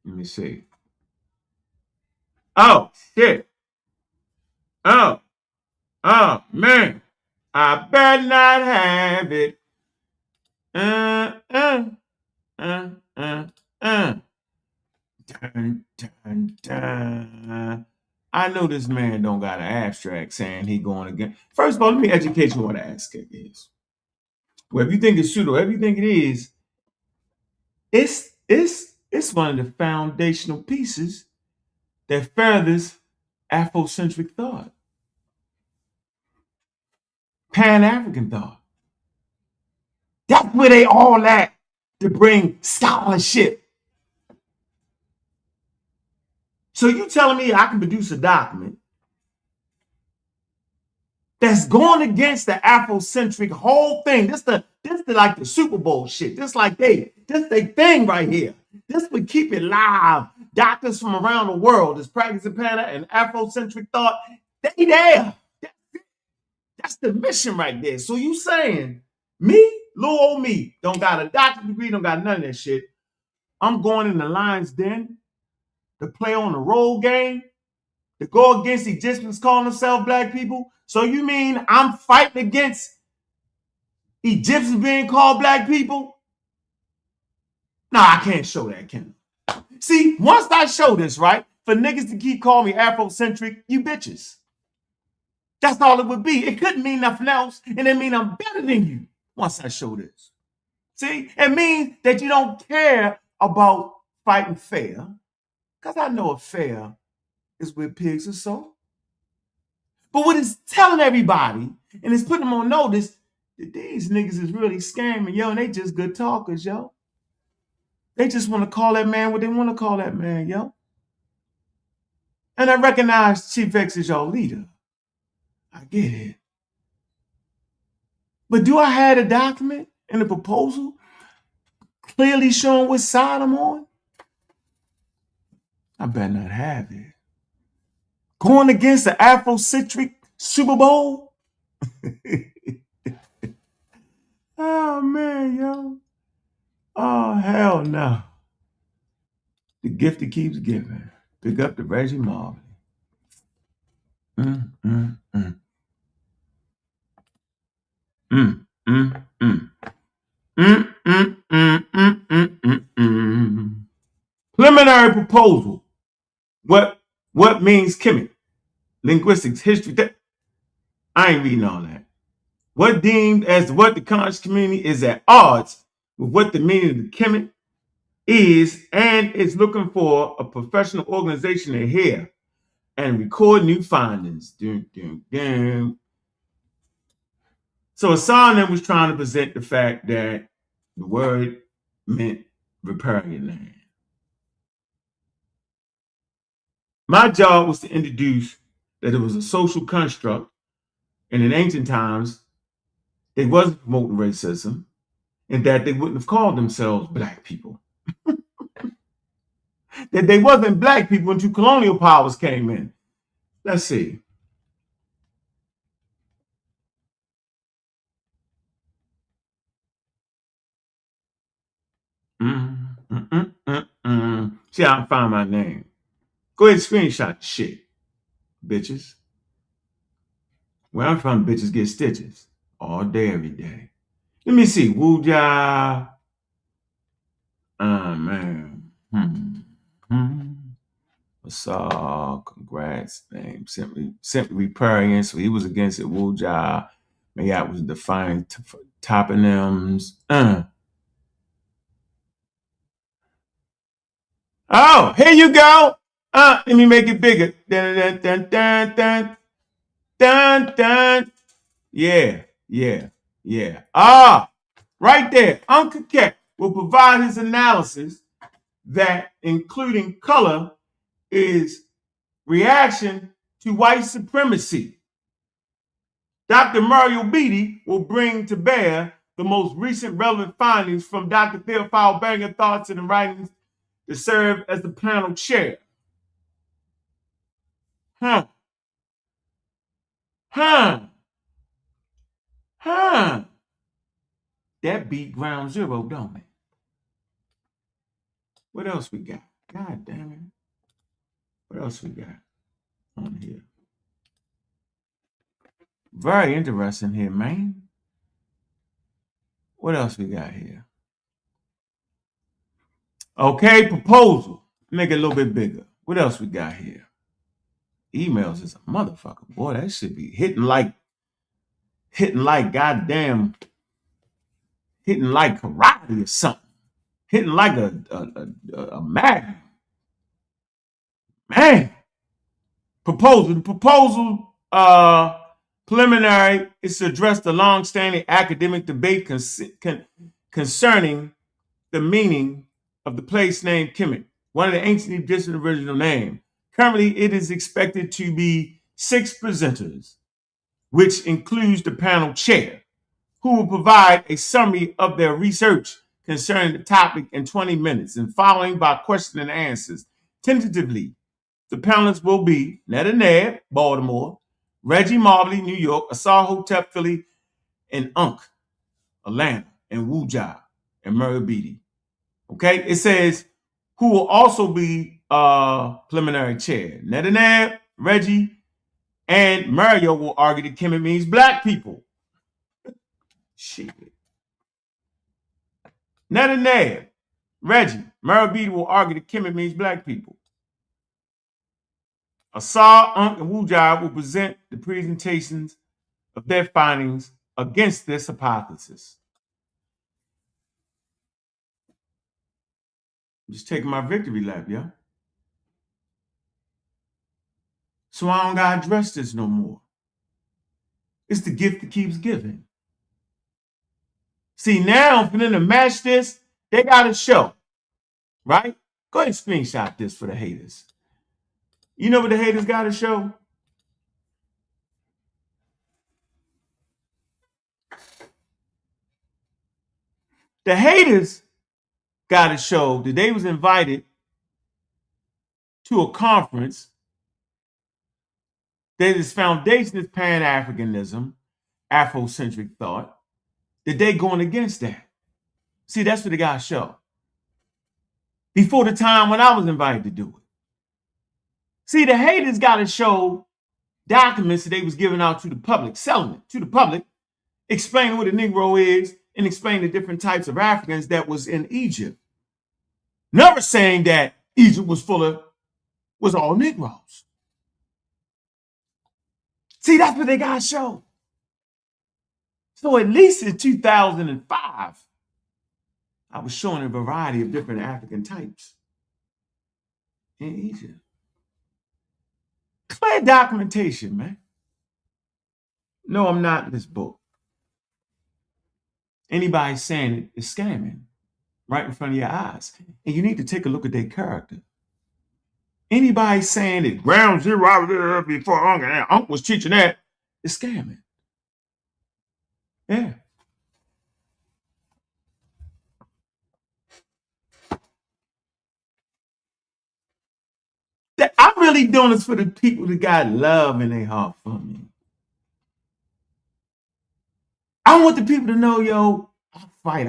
me see. Oh, shit. Oh, man. I better not have it. Dun, dun, dun. I know this man don't got an abstract saying he going again. First of all, let me educate you on what an abstract is. whatever you think is pseudo, whatever you think it is, it's one of the foundational pieces that furthers Afrocentric thought, Pan-African thought. That's where they all at to bring scholarship. So you telling me I can produce a document that's going against the Afrocentric whole thing? This the like the Super Bowl shit. This they thing right here. This would keep it live. Doctors from around the world is practicing Pan and Afrocentric thought. They there. That's the mission right there. So you saying me, little old me, don't got a doctorate degree, don't got none of that shit. I'm going in the lion's den to play on the road game, to go against Egyptians calling themselves black people. So you mean I'm fighting against Egyptians being called black people? No, I can't show that, can I? See, once I show this, right, for niggas to keep calling me Afrocentric, you bitches. That's all it would be. It couldn't mean nothing else, and it mean I'm better than you once I show this. See, it means that you don't care about fighting fair, because I know a fair is where pigs are sold. But what it's telling everybody, and it's putting them on notice, that these niggas is really scamming, yo, and they just good talkers, yo. They just want to call that man what they want to call that man, yo. And I recognize Chief X is your leader. I get it. But do I have a document and a proposal clearly showing what side I'm on? I better not have it. Going against the Afrocentric Super Bowl? Oh, man, yo. Oh, hell no. The gift that keeps giving. Pick up the Reggie Marley. Mm, mm, mm. Mm, mm, mm. Mm, mm, mm, mm, mm, mm, mm. Preliminary proposal. What means Kemet? Linguistics, history. I ain't reading all that. What deemed as what the conscious community is at odds with what the meaning of the Kemet is, and is looking for a professional organization to hear and record new findings. Dun, dun, dun. So Asana was trying to present the fact that the word meant riparian land. My job was to introduce that it was a social construct, and in ancient times, they wasn't promoting racism, and that they wouldn't have called themselves black people. That they wasn't black people until colonial powers came in. Let's see. See, I can find my name. Go ahead and screenshot the shit, bitches. Where I'm from, bitches get stitches all day, every day. Let me see. Wuja. Oh, man. Asal, congrats. Name simply riparian. So he was against it. Wuja. Mayat was defining toponyms. Oh, here you go. Let me make it bigger. Dun, dun, dun, dun, dun, dun, dun. Yeah. Right there. Uncle Keck will provide his analysis that, including color, is reaction to white supremacy. Dr. Mario Beatty will bring to bear the most recent relevant findings from Dr. Theophile Banger thoughts and writings to serve as the panel chair. That beat ground zero, don't it? What else we got? God damn it. What else we got on here? Very interesting here, man. What else we got here? Okay, proposal. Make it a little bit bigger. What else we got here? Emails is a motherfucker. Boy, that should be hitting like goddamn hitting like karate or something, hitting like a mag. Man, the proposal preliminary is to address the long-standing academic debate concerning the meaning of the place name Kemet, one of the ancient Egyptian original name. Currently, it is expected to be 6 presenters, which includes the panel chair, who will provide a summary of their research concerning the topic in 20 minutes and following by question and answers. Tentatively, the panelists will be Netta Ned, Baltimore, Reggie Marbley, New York, Asar Hotep, Philly, and Ankh, Atlanta, and Wuja, and Murray Beatty. Okay, it says who will also be preliminary chair. Netta Ned, Reggie, and Mario will argue that Kemet means black people. Shit. Netta Ned, Reggie, Murray Beatty will argue that Kemet means black people. Asar, Ankh, and Wuja will present the presentations of their findings against this hypothesis. I'm just taking my victory lap, yeah? So I don't gotta address this no more. It's the gift that keeps giving. See, now for them to match this, they gotta show, right? Go ahead and screenshot this for the haters. You know what the haters gotta show? The haters gotta show that they was invited to a conference that its foundation is Pan-Africanism, Afrocentric thought, that they going against that. See, that's what they gotta show. Before the time when I was invited to do it. See, the haters gotta show documents that they was giving out to the public, selling it to the public, explaining what a Negro is, and explaining the different types of Africans that was in Egypt. Never saying that Egypt was all Negroes. See, that's what they gotta show. So at least in 2005, I was showing a variety of different African types in Egypt. Clear documentation, man. No, I'm not in this book. Anybody saying it is scamming right in front of your eyes. And you need to take a look at their character. Anybody saying that ground zero out there before Uncle was teaching that is scamming. Yeah. I'm really doing this for the people that got love in their heart for me. I want the people to know, yo, I'll fight.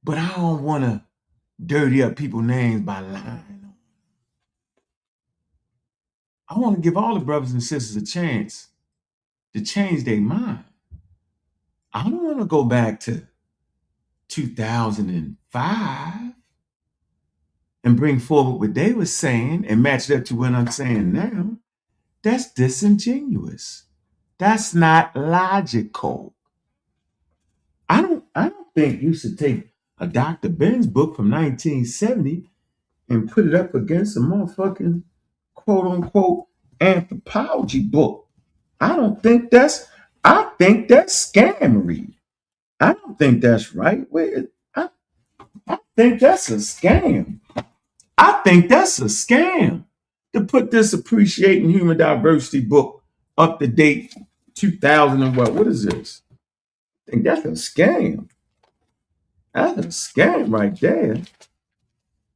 But I don't want to dirty up people's names by lying. I want to give all the brothers and sisters a chance to change their mind. I don't want to go back to 2005 and bring forward what they were saying and match it up to what I'm saying now. That's disingenuous. That's not logical. I don't think you should take a Dr. Ben's book from 1970 and put it up against a motherfucking quote unquote anthropology book. I think that's scammery. I don't think that's right. I think that's a scam. I think that's a scam to put this Appreciating Human Diversity book up to date 2000 and what is this? I think that's a scam. That's a scam right there.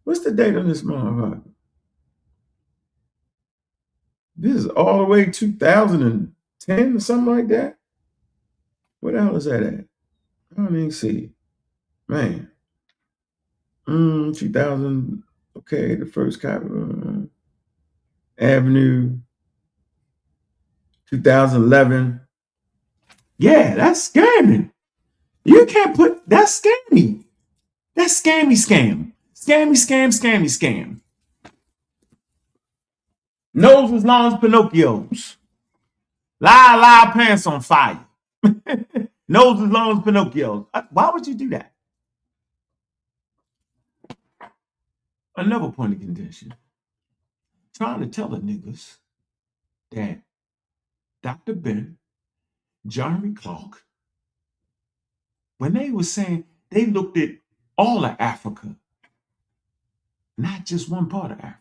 What's the date on this motherfucker? This is all the way 2010 or something like that. What the hell is that at? I don't even see. Man. 2000. Okay, the first copy. Avenue. 2011. Yeah, that's scamming. You can't put that's scammy. That's scam. Scam. Nose as long as Pinocchio's. Lie, pants on fire. Nose as long as Pinocchio's. Why would you do that? Another point of contention. Trying to tell the niggas that Dr. Ben, Jeremy Clark, when they were saying they looked at all of Africa, not just one part of Africa.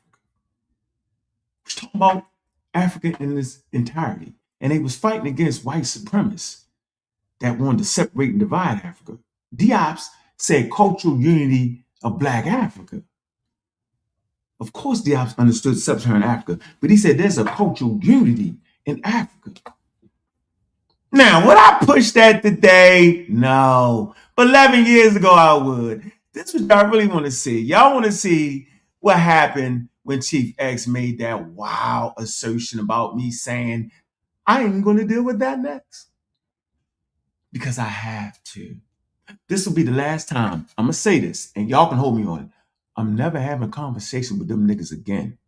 We're talking about Africa in its entirety. And they was fighting against white supremacists that wanted to separate and divide Africa. Diop's said cultural unity of Black Africa. Of course, Diop's understood sub-Saharan Africa, but he said there's a cultural unity in Africa. Now, would I push that today? No. But 11 years ago, I would. This is what y'all really want to see. Y'all want to see what happened when Chief X made that wild assertion about me saying, I ain't going to deal with that next. Because I have to. This will be the last time I'm going to say this, and y'all can hold me on it. I'm never having a conversation with them niggas again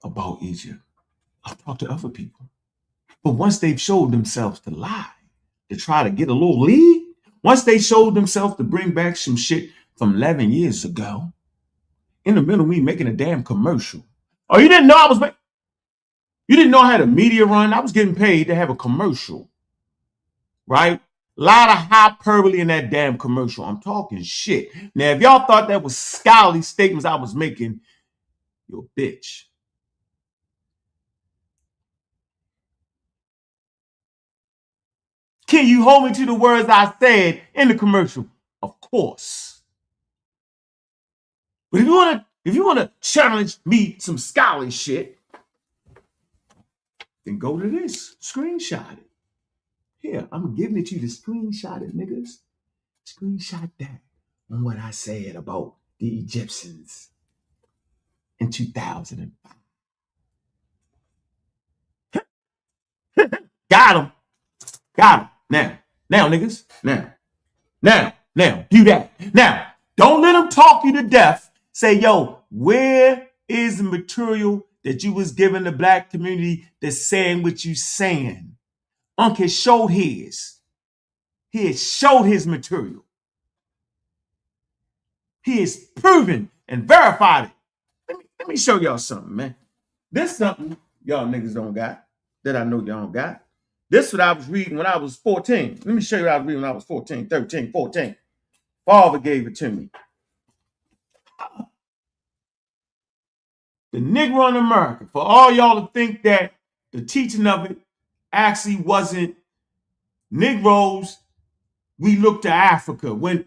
about Egypt. I'll talk to other people. But once they've showed themselves to lie, to try to get a little lead, once they showed themselves to bring back some shit from 11 years ago, in the middle of me making a damn commercial. Oh, you didn't know I was making... You didn't know I had a media run? I was getting paid to have a commercial, right? A lot of hyperbole in that damn commercial. I'm talking shit. Now, if y'all thought that was scholarly statements I was making, you're a bitch. Can you hold me to the words I said in the commercial? Of course. But if you want to challenge me some scholarly shit, then go to this. Screenshot it. Here, I'm giving it to you to screenshot it, niggas. Screenshot that on what I said about the Egyptians in 2005. Got him. Got him. Now, niggas. Now, do that. Now, don't let them talk you to death. Say, yo, where is the material that you was giving the Black community that's saying what you saying? Ankh has showed his. He has showed his material. He has proven and verified it. Let me show y'all something, man. This something y'all niggas don't got that I know y'all don't got. This is what I was reading when I was 14. Let me show you what I was reading when I was 14, 13, 14. Father gave it to me. The Negro in America. For all y'all to think that the teaching of it actually wasn't Negroes, we look to Africa. When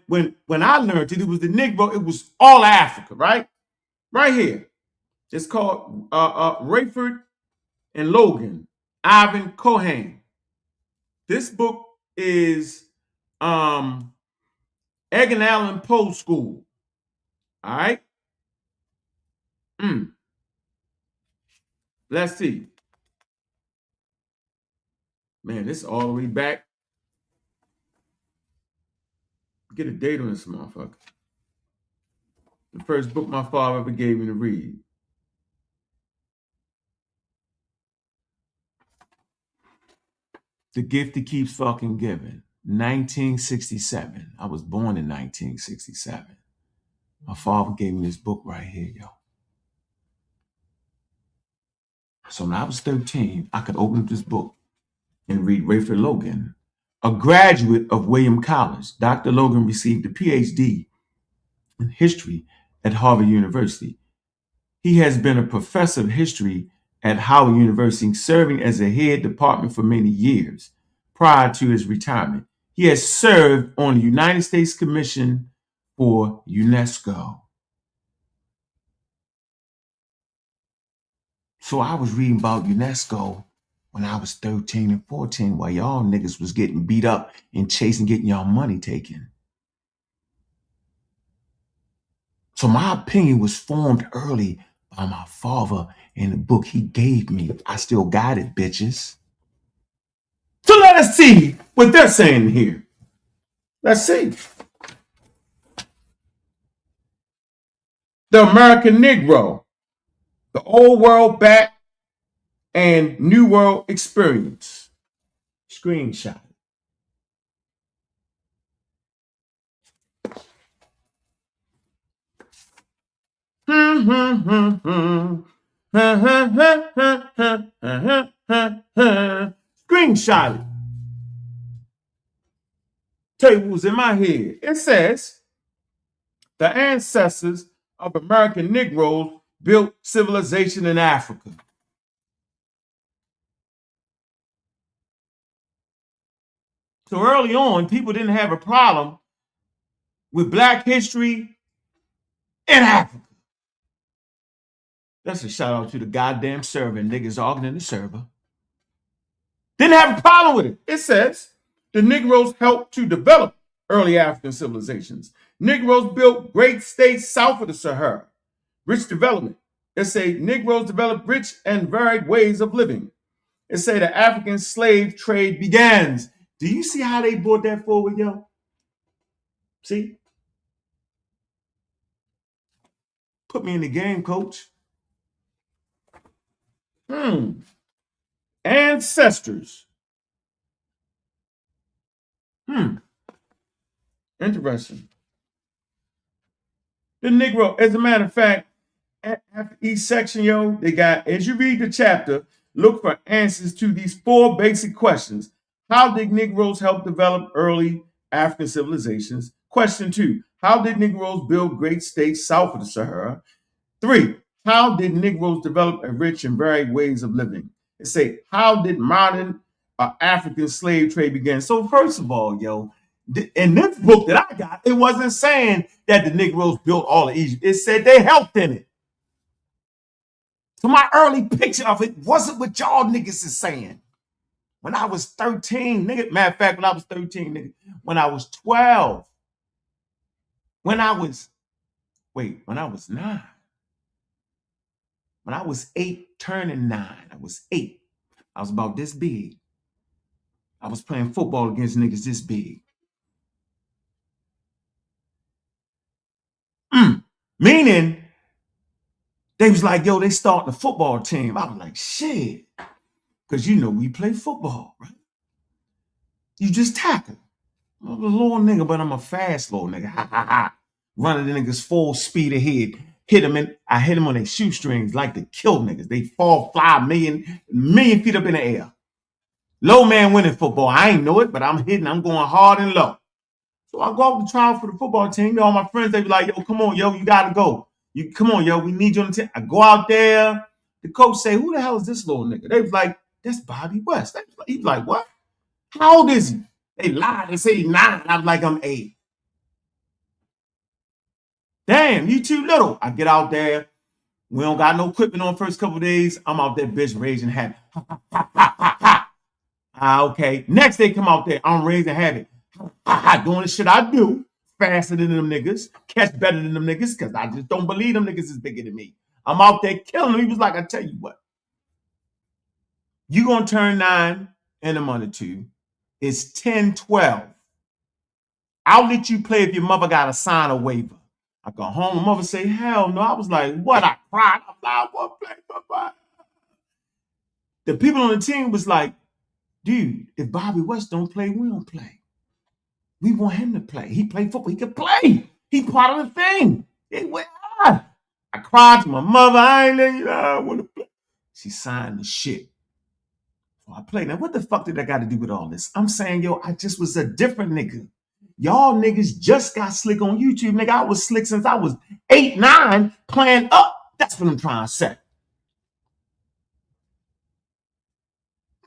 I learned it, it was the Negro, it was all Africa, right? Right here. It's called Rayford and Logan, Ivan Cohen. This book is Edgar Allan Poe School. All right. Let's see. Man, this is all the way back. Get a date on this motherfucker. The first book my father ever gave me to read. The Gift That Keeps Fucking Giving. 1967. I was born in 1967. My father gave me this book right here, yo. So when I was 13, I could open up this book and read Rayford Logan, a graduate of William College. Dr. Logan received a PhD in history at Harvard University. He has been a professor of history at Howard University, serving as a head department for many years. Prior to his retirement, he has served on the United States Commission for UNESCO. So I was reading about UNESCO when I was 13 and 14 while y'all niggas was getting beat up and chasing, getting y'all money taken. So my opinion was formed early by my father in the book he gave me. I still got it, bitches. So let us see what they're saying here. Let's see. The American Negro, the old world back and new world experience. Screenshot. Screenshot it. Tell you what was in my head. It says the ancestors of American Negroes built civilization in Africa. So early on, people didn't have a problem with Black history in Africa. That's a shout out to the goddamn server and niggas arguing in the server. Didn't have a problem with it. It says the Negroes helped to develop early African civilizations. Negroes built great states south of the Sahara. Rich development. It say Negroes developed rich and varied ways of living. It say the African slave trade begins. Do you see how they brought that forward, yo? See? Put me in the game, coach. Ancestors. Interesting. The Negro, as a matter of fact, after each section, yo, they got, as you read the chapter, look for answers to these 4 basic questions. How did Negroes help develop early African civilizations? Question 2, how did Negroes build great states south of the Sahara? 3, how did Negroes develop a rich and varied ways of living? It say, how did modern African slave trade begin? So first of all, yo, in this book that I got, it wasn't saying that the Negroes built all of Egypt. It said they helped in it. So my early picture of it wasn't what y'all niggas is saying. When I was 13, nigga, matter of fact, when I was 13, nigga, when I was 12, when I was 9, when I was 8 turning 9, I was 8. I was about this big. I was playing football against niggas this big. Meaning, they was like, yo, they starting a football team. I was like, shit. Because you know we play football, right? You just tackle. I'm a little nigga, but I'm a fast little nigga. Ha ha ha. Running the niggas full speed ahead. I hit them on their shoestrings like to kill niggas. They fly a million feet up in the air. Low man winning football. I ain't know it, but I'm hitting. I'm going hard and low. So I go out to trial for the football team. All my friends, they be like, yo, come on, yo, you gotta go. Come on, yo, we need you on the team. I go out there. The coach say, who the hell is this little nigga? They was like, that's Bobby West. He was like, what? How old is he? They lied. They say he's 9. I was like, I'm 8. Damn, you too little. I get out there. We don't got no equipment on the first couple of days. I'm out there, bitch, raising habit. Okay. Next day, come out there. I'm raising habit. Doing the shit I do faster than them niggas, catch better than them niggas, because I just don't believe them niggas is bigger than me. I'm out there killing them. He was like, I tell you what, you gonna turn 9 in a month or 2. It's 10, 12. I'll let you play if your mother got to sign a waiver. I go home, my mother say, hell no. I was like, what? I cried. I'm like, I want to play football. The people on the team was like, dude, if Bobby West don't play, we don't play. We want him to play. He played football. He could play. He part of the thing. I cried to my mother. I ain't letting you know. I want to play. She signed the shit. So I played. Now, what the fuck did that got to do with all this? I'm saying, yo, I just was a different nigga. Y'all niggas just got slick on YouTube. Nigga, I was slick since I was 8, 9, playing up. That's what I'm trying to say.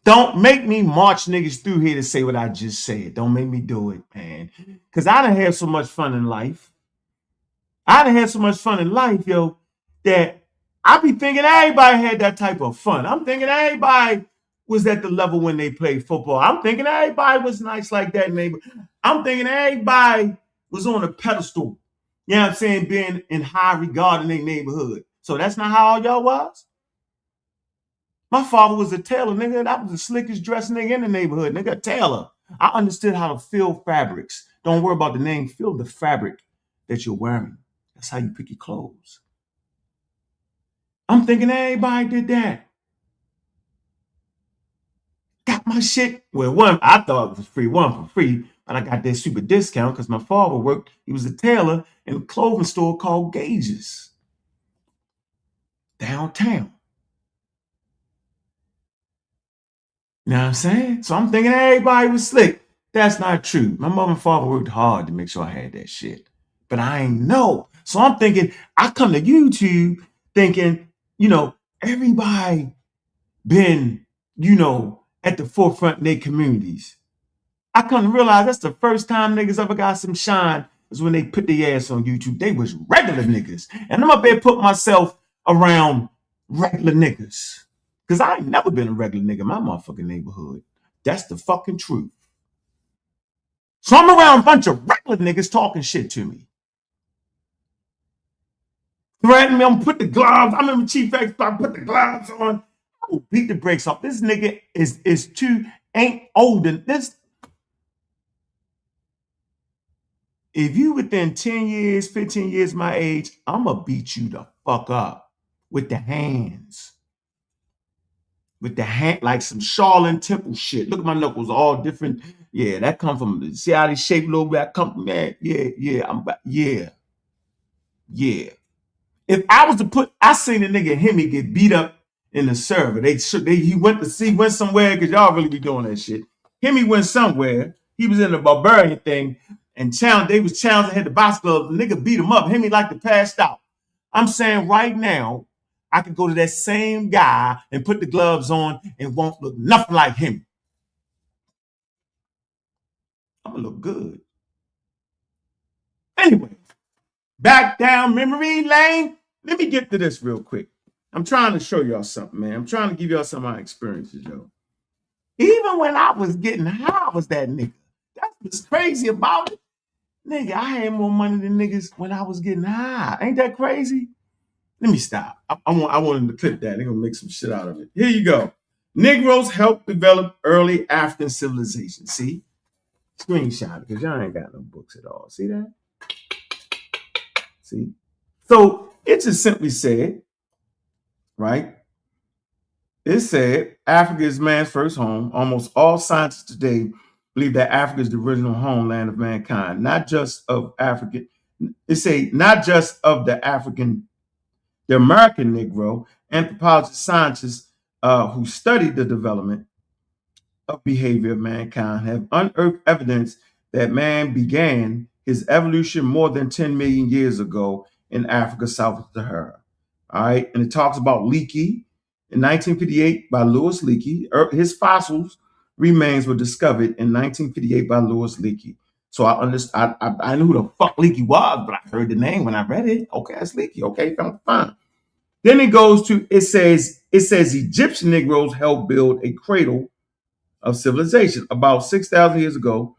Don't make me march niggas through here to say what I just said. Don't make me do it, man. Because I done had so much fun in life. Yo, that I be thinking everybody had that type of fun. I'm thinking everybody was at the level when they played football. I'm thinking everybody was nice like that, neighbor. I'm thinking everybody was on a pedestal. You know what I'm saying? Being in high regard in their neighborhood. So that's not how all y'all was? My father was a tailor, nigga. I was the slickest dressed nigga in the neighborhood, nigga. A tailor. I understood how to fill fabrics. Don't worry about the name. Fill the fabric that you're wearing. That's how you pick your clothes. I'm thinking everybody did that. my shit. Well, one, I thought it was free, one for free, but I got that super discount because my father worked, he was a tailor in a clothing store called Gauges downtown. You know what I'm saying? So I'm thinking everybody was slick. That's not true. My mother and father worked hard to make sure I had that shit. But I ain't know. So I'm thinking, I come to YouTube thinking, everybody been, at the forefront in their communities. I come to realize that's the first time niggas ever got some shine is when they put their ass on YouTube. They was regular niggas. And I'm up there put myself around regular niggas. Because I ain't never been a regular nigga in my motherfucking neighborhood. That's the fucking truth. So I'm around a bunch of regular niggas talking shit to me. Threatening me, I'm gonna put the gloves. I remember Chief X put the gloves on. I will beat the brakes off. This nigga ain't old than this. If you within 10 years, 15 years my age, I'm gonna beat you the fuck up with the hands. With the hand, like some Shaolin Temple shit. Look at my knuckles, all different. Yeah, that come from, see how they shape a little bit? That come from, man. Yeah. If I was to I seen a nigga Hemi get beat up in the server. He went somewhere, because y'all really be doing that shit. Hemi went somewhere. He was in the barbarian thing, and they was challenging, had the box gloves. The nigga beat him up. Hemi like to passed out. I'm saying right now, I could go to that same guy and put the gloves on and won't look nothing like him. I'm gonna look good. Anyway, back down memory lane. Let me get to this real quick. I'm trying to show y'all something, man. I'm trying to give y'all some of my experiences, yo. Even when I was getting high, I was that nigga. That's what's crazy about it. Nigga, I had more money than niggas when I was getting high. Ain't that crazy? Let me stop. I want him to clip that. They're going to make some shit out of it. Here you go. Negroes helped develop early African civilization. See? Screenshot it, because y'all ain't got no books at all. See that? See? So it just simply said, right? It said Africa is man's first home. Almost all scientists today believe that Africa is the original homeland of mankind, not just of African. It say not just of the American Negro. Anthropologists, scientists who studied the development of behavior of mankind have unearthed evidence that man began his evolution more than 10 million years ago in Africa south of the Sahara. All right, and it talks about Leakey. In 1958 by Louis Leakey. His fossils remains were discovered in 1958 by Louis Leakey. So I understand. I knew who the fuck Leakey was, but I heard the name when I read it. Okay, that's Leakey. Okay, fine. Then it goes to, it says Egyptian Negroes helped build a cradle of civilization about 6,000 years ago.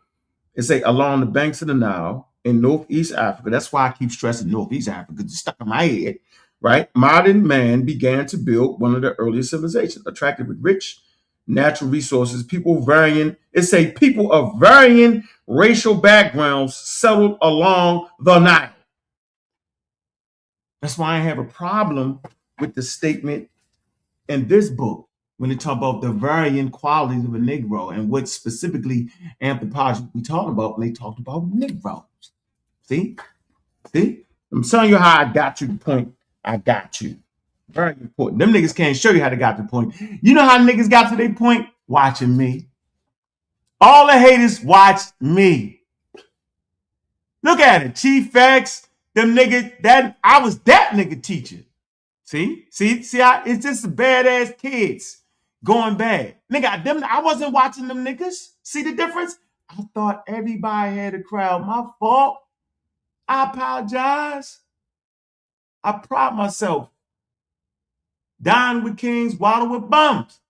It say along the banks of the Nile in Northeast Africa. That's why I keep stressing Northeast Africa. It's stuck in my head, right? Modern man began to build one of the earliest civilizations, attracted with rich natural resources. People of varying racial backgrounds settled along the Nile. That's why I have a problem with the statement in this book when they talk about the varying qualities of a Negro and what specifically anthropology we talk about when they talked about Negroes. See? I'm telling you how I got to the point I got to. Very important. Them niggas can't show you how they got to the point. You know how niggas got to their point? Watching me. All the haters watch me. Look at it. Chief X, them niggas, I was that nigga teacher. See, it's just badass kids going bad. Nigga, I wasn't watching them niggas. See the difference? I thought everybody had a crowd. My fault. I apologize. I pride myself. Dine with kings, waddle with bums.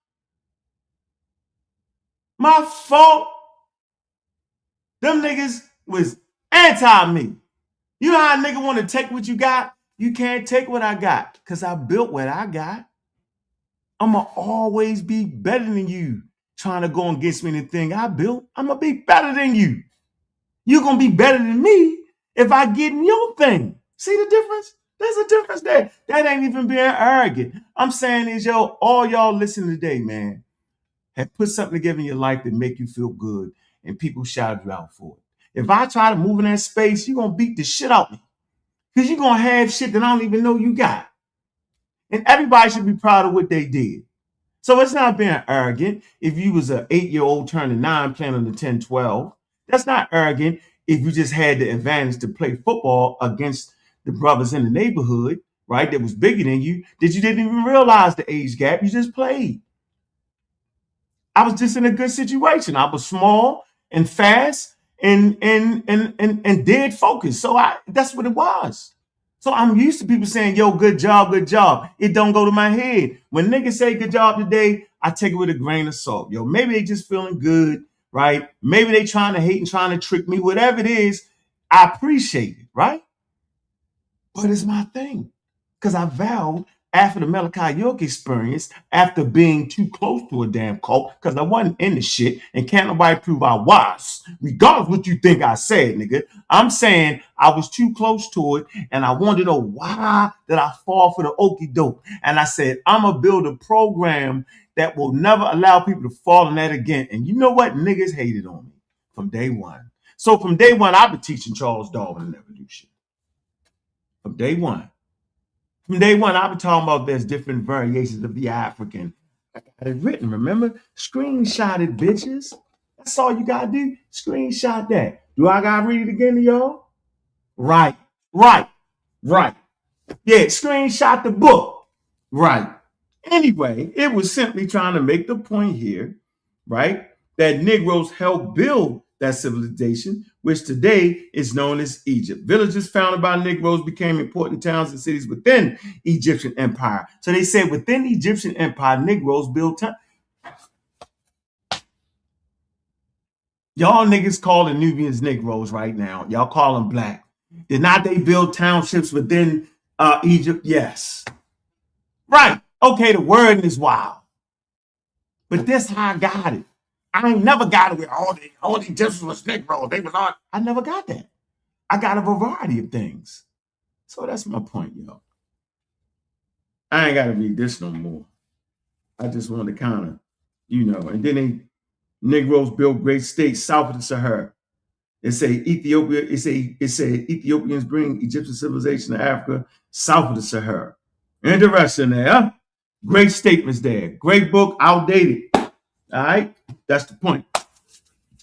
My fault. Them niggas was anti-me. You know how a nigga want to take what you got? You can't take what I got because I built what I got. I'm going to always be better than you trying to go against me in the thing I built. I'm going to be better than you. You're going to be better than me if I get in your thing. See the difference? There's a difference there. That ain't even being arrogant. I'm saying is, all y'all listen today, man. have put something together in your life that make you feel good and people shout you out for it. If I try to move in that space, you're going to beat the shit out of me because you're going to have shit that I don't even know you got. And everybody should be proud of what they did. So it's not being arrogant if you was an 8-year-old turning 9 playing on the 10-12. That's not arrogant if you just had the advantage to play football against the brothers in the neighborhood, right, that was bigger than you, that you didn't even realize the age gap. You just played. I was just in a good situation. I was small and fast and dead focused. So that's what it was. So I'm used to people saying, yo, good job, good job. It don't go to my head. When niggas say good job today, I take it with a grain of salt. Yo, maybe they just feeling good, right? Maybe they trying to hate and trying to trick me. Whatever it is, I appreciate it, right? But it's my thing. Because I vowed after the Malachi York experience, after being too close to a damn cult, because I wasn't in the shit and can't nobody prove I was, regardless what you think I said, nigga. I'm saying I was too close to it and I wanted to know why did I fall for the okie doke. And I said, I'm going to build a program that will never allow people to fall in that again. And you know what? Niggas hated on me from day one. So from day one, I've been teaching Charles Darwin and evolution. From day one. From day one, I've been talking about there's different variations of the African. I got it written, remember? Screenshot it, bitches. That's all you gotta do. Screenshot that. Do I gotta read it again to y'all? Right. Yeah, screenshot the book. Right. Anyway, it was simply trying to make the point here, right, that Negroes helped build that civilization, which today is known as Egypt. Villages founded by Negroes became important towns and cities within Egyptian empire. So they said within the Egyptian empire, Negroes built towns. Y'all niggas call the Nubians Negroes right now. Y'all call them black. Did not they build townships within Egypt? Yes. Right. Okay, the wording is wild. But this how I got it. I ain't never got it with all the Egyptians was Negroes. They was all. I never got that. I got a variety of things. So that's my point, yo. I ain't got to read this no more. I just want to kind of, and then Negroes built great states south of the Sahara. It say Ethiopia, it say Ethiopians bring Egyptian civilization to Africa south of the Sahara. Interesting there, huh? Great statements there. Great book, outdated. All right, that's the point.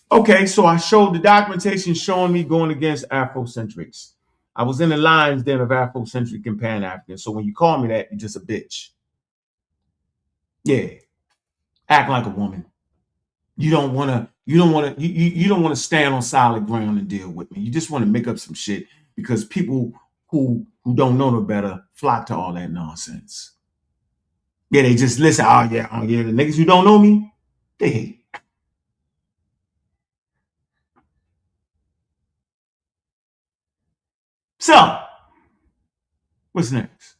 Okay, so I showed the documentation showing me going against Afrocentrics. I was in the lines then of Afrocentric and Pan-African. So when you call me that, you're just a bitch. Yeah, act like a woman. You don't want to stand on solid ground and deal with me. You just want to make up some shit because people who don't know no better flock to all that nonsense. Yeah, they just listen. Oh yeah. The niggas who don't know me, they hate. So, what's next?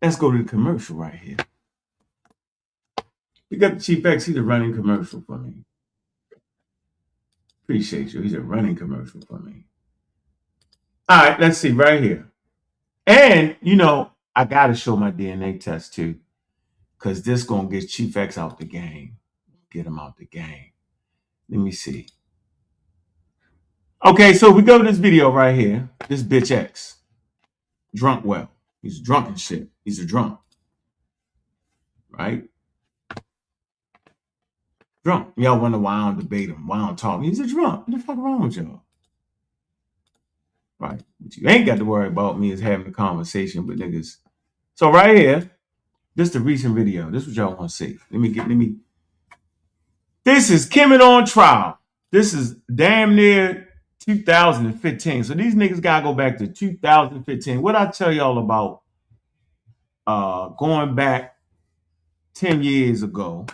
Let's go to the commercial right here. We got the Chief X. He's a running commercial for me. Appreciate you. He's a running commercial for me. All right, let's see right here. And, I got to show my DNA test too, because this going to get Chief X out the game. Get him out the game. Let me see. Okay, so we go to this video right here. This bitch X. Drunk well. He's drunk and shit. He's a drunk. Right? Drunk. Y'all wonder why I don't debate him, why I don't talk. He's a drunk. What the fuck wrong with y'all? Right. What you ain't got to worry about me is having a conversation with niggas. So right here, this is the recent video. This is what y'all want to see. This is Kemet on trial. This is damn near 2015. So these niggas gotta go back to 2015. What I tell y'all about going back 10 years ago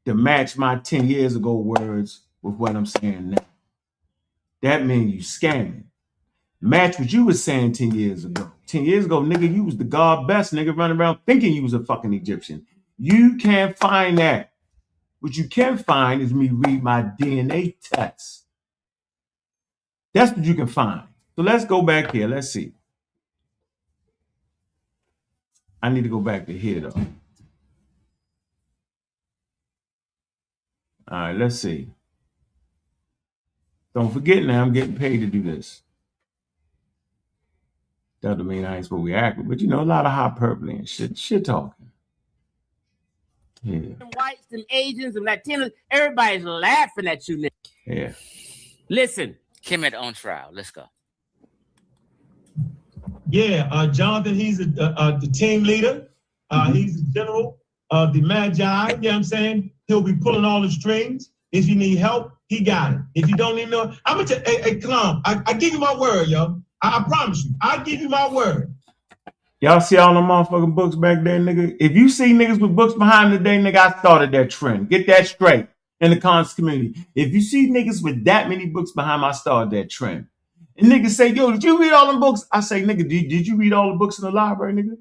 to match my 10 years ago words with what I'm saying now. That means you scamming. Match what you was saying 10 years ago. 10 years ago, nigga, you was the God best nigga running around thinking you was a fucking Egyptian. You can't find that. What you can find is me read my DNA test. That's what you can find. So let's go back here. Let's see. I need to go back to here though. All right, let's see. Don't forget now, I'm getting paid to do this. Doesn't mean I ain't supposed to be accurate, but you know, a lot of hyperbole and shit talking. Yeah. Them whites, them Asians, them Latinos, everybody's laughing at you, nigga. Yeah. Listen, Kemet on trial. Let's go. Yeah, Jonathan, he's the team leader. He's the general of the Magi. You know what I'm saying? He'll be pulling all the strings. If you need help, he got it. If you don't need no, I'm gonna tell hey, Kalam, I give you my word, yo. I promise you, I give you my word. Y'all see all them motherfucking books back there, nigga? If you see niggas with books behind the day, nigga, I started that trend. Get that straight in the conscious community. If you see niggas with that many books behind them, I started that trend. And niggas say, yo, did you read all them books? I say, nigga, did you read all the books in the library, nigga?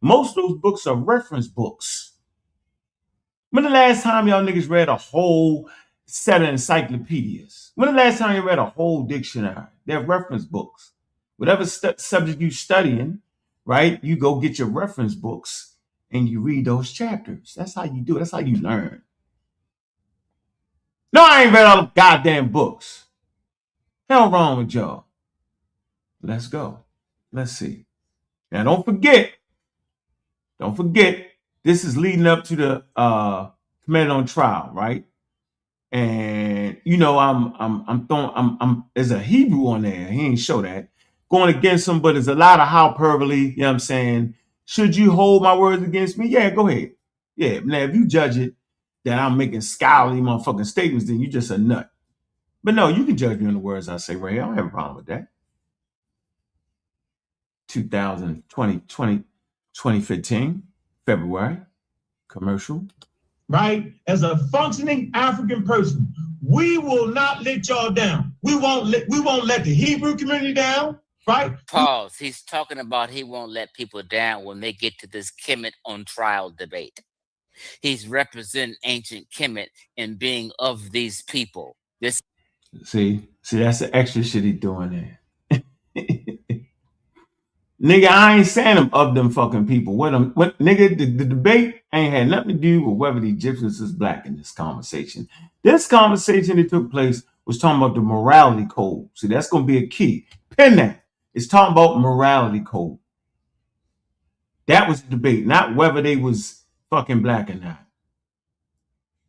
Most of those books are reference books. When the last time y'all niggas read a whole set of encyclopedias? When the last time you read a whole dictionary? They're reference books. Whatever subject you studying, right? You go get your reference books and you read those chapters. That's how you do it. That's how you learn. No, I ain't read all the goddamn books. Hell wrong with y'all. Let's go. Let's see. Now don't forget, this is leading up to the Command on Trial, right? And you know, I'm there's a Hebrew on there. He ain't show that. Going against him, but there's a lot of hyperbole, you know what I'm saying? Should you hold my words against me? Yeah, go ahead. Yeah. Now if you judge it that I'm making scholarly motherfucking statements, then you just a nut. But no, you can judge me on the words I say right here. I don't have a problem with that. 2015, February, commercial. Right? As a functioning African person, we will not let y'all down. We won't let the Hebrew community down, right? Pause. He's talking about he won't let people down when they get to this Kemet on trial debate. He's representing ancient Kemet and being of these people. This See, that's the extra shit he doing there. Nigga, I ain't saying I'm of them fucking people. Nigga, the debate ain't had nothing to do with whether the Egyptians is black in this conversation. This conversation that took place was talking about the morality code. See, that's going to be a key. Pin that. It's talking about morality code. That was the debate, not whether they was fucking black or not.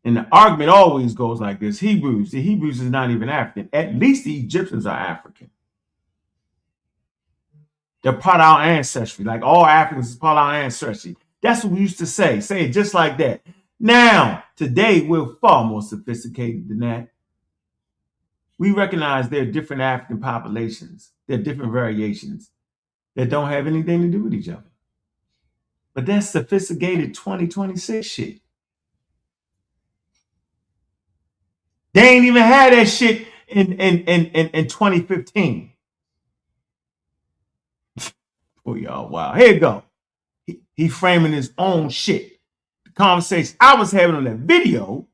And the argument always goes like this. The Hebrews is not even African. At least the Egyptians are African. They're part of our ancestry. Like all Africans is part of our ancestry. That's what we used to say. Say it just like that. Now, today, we're far more sophisticated than that. We recognize there are different African populations. There are different variations that don't have anything to do with each other. But that's sophisticated 2026 shit. They ain't even had that shit in 2015. Oh, y'all, wow. Here you go. He framing his own shit. The conversation I was having on that video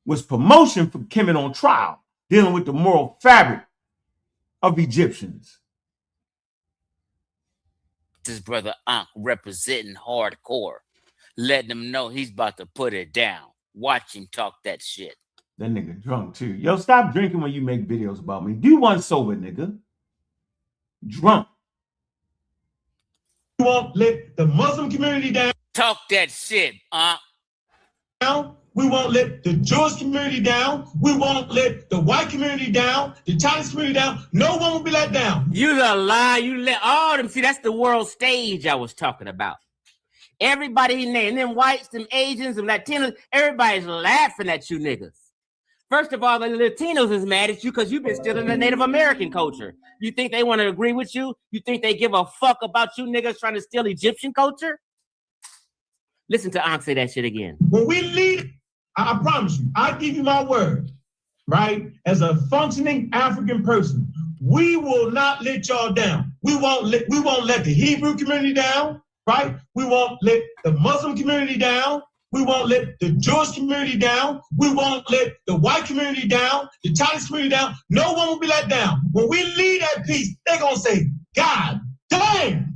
was promotion for Kemet on Trial, dealing with the moral fabric of Egyptians. His brother Ankh representing hardcore, letting him know he's about to put it down. Watch him talk that shit. That nigga drunk too. Yo, stop drinking when you make videos about me. Do one sober, nigga. Drunk. We won't let the Muslim community down. Talk that shit, We won't let the Jewish community down. We won't let the white community down, the Chinese community down. No one will be let down. You a lie. You let all them. See, that's the world stage I was talking about. Everybody he named, them whites, them Asians, them Latinos, everybody's laughing at you niggas. First of all, the Latinos is mad at you because you've been stealing the Native American culture. You think they want to agree with you? You think they give a fuck about you niggas trying to steal Egyptian culture? Listen to Ankh say that shit again. When we lead, I promise you, I give you my word, right? As a functioning African person, we will not let y'all down. We won't let the Hebrew community down, right? We won't let the Muslim community down. We won't let the Jewish community down. We won't let the white community down, the Chinese community down. No one will be let down. When we lead that peace, they're going to say, God damn,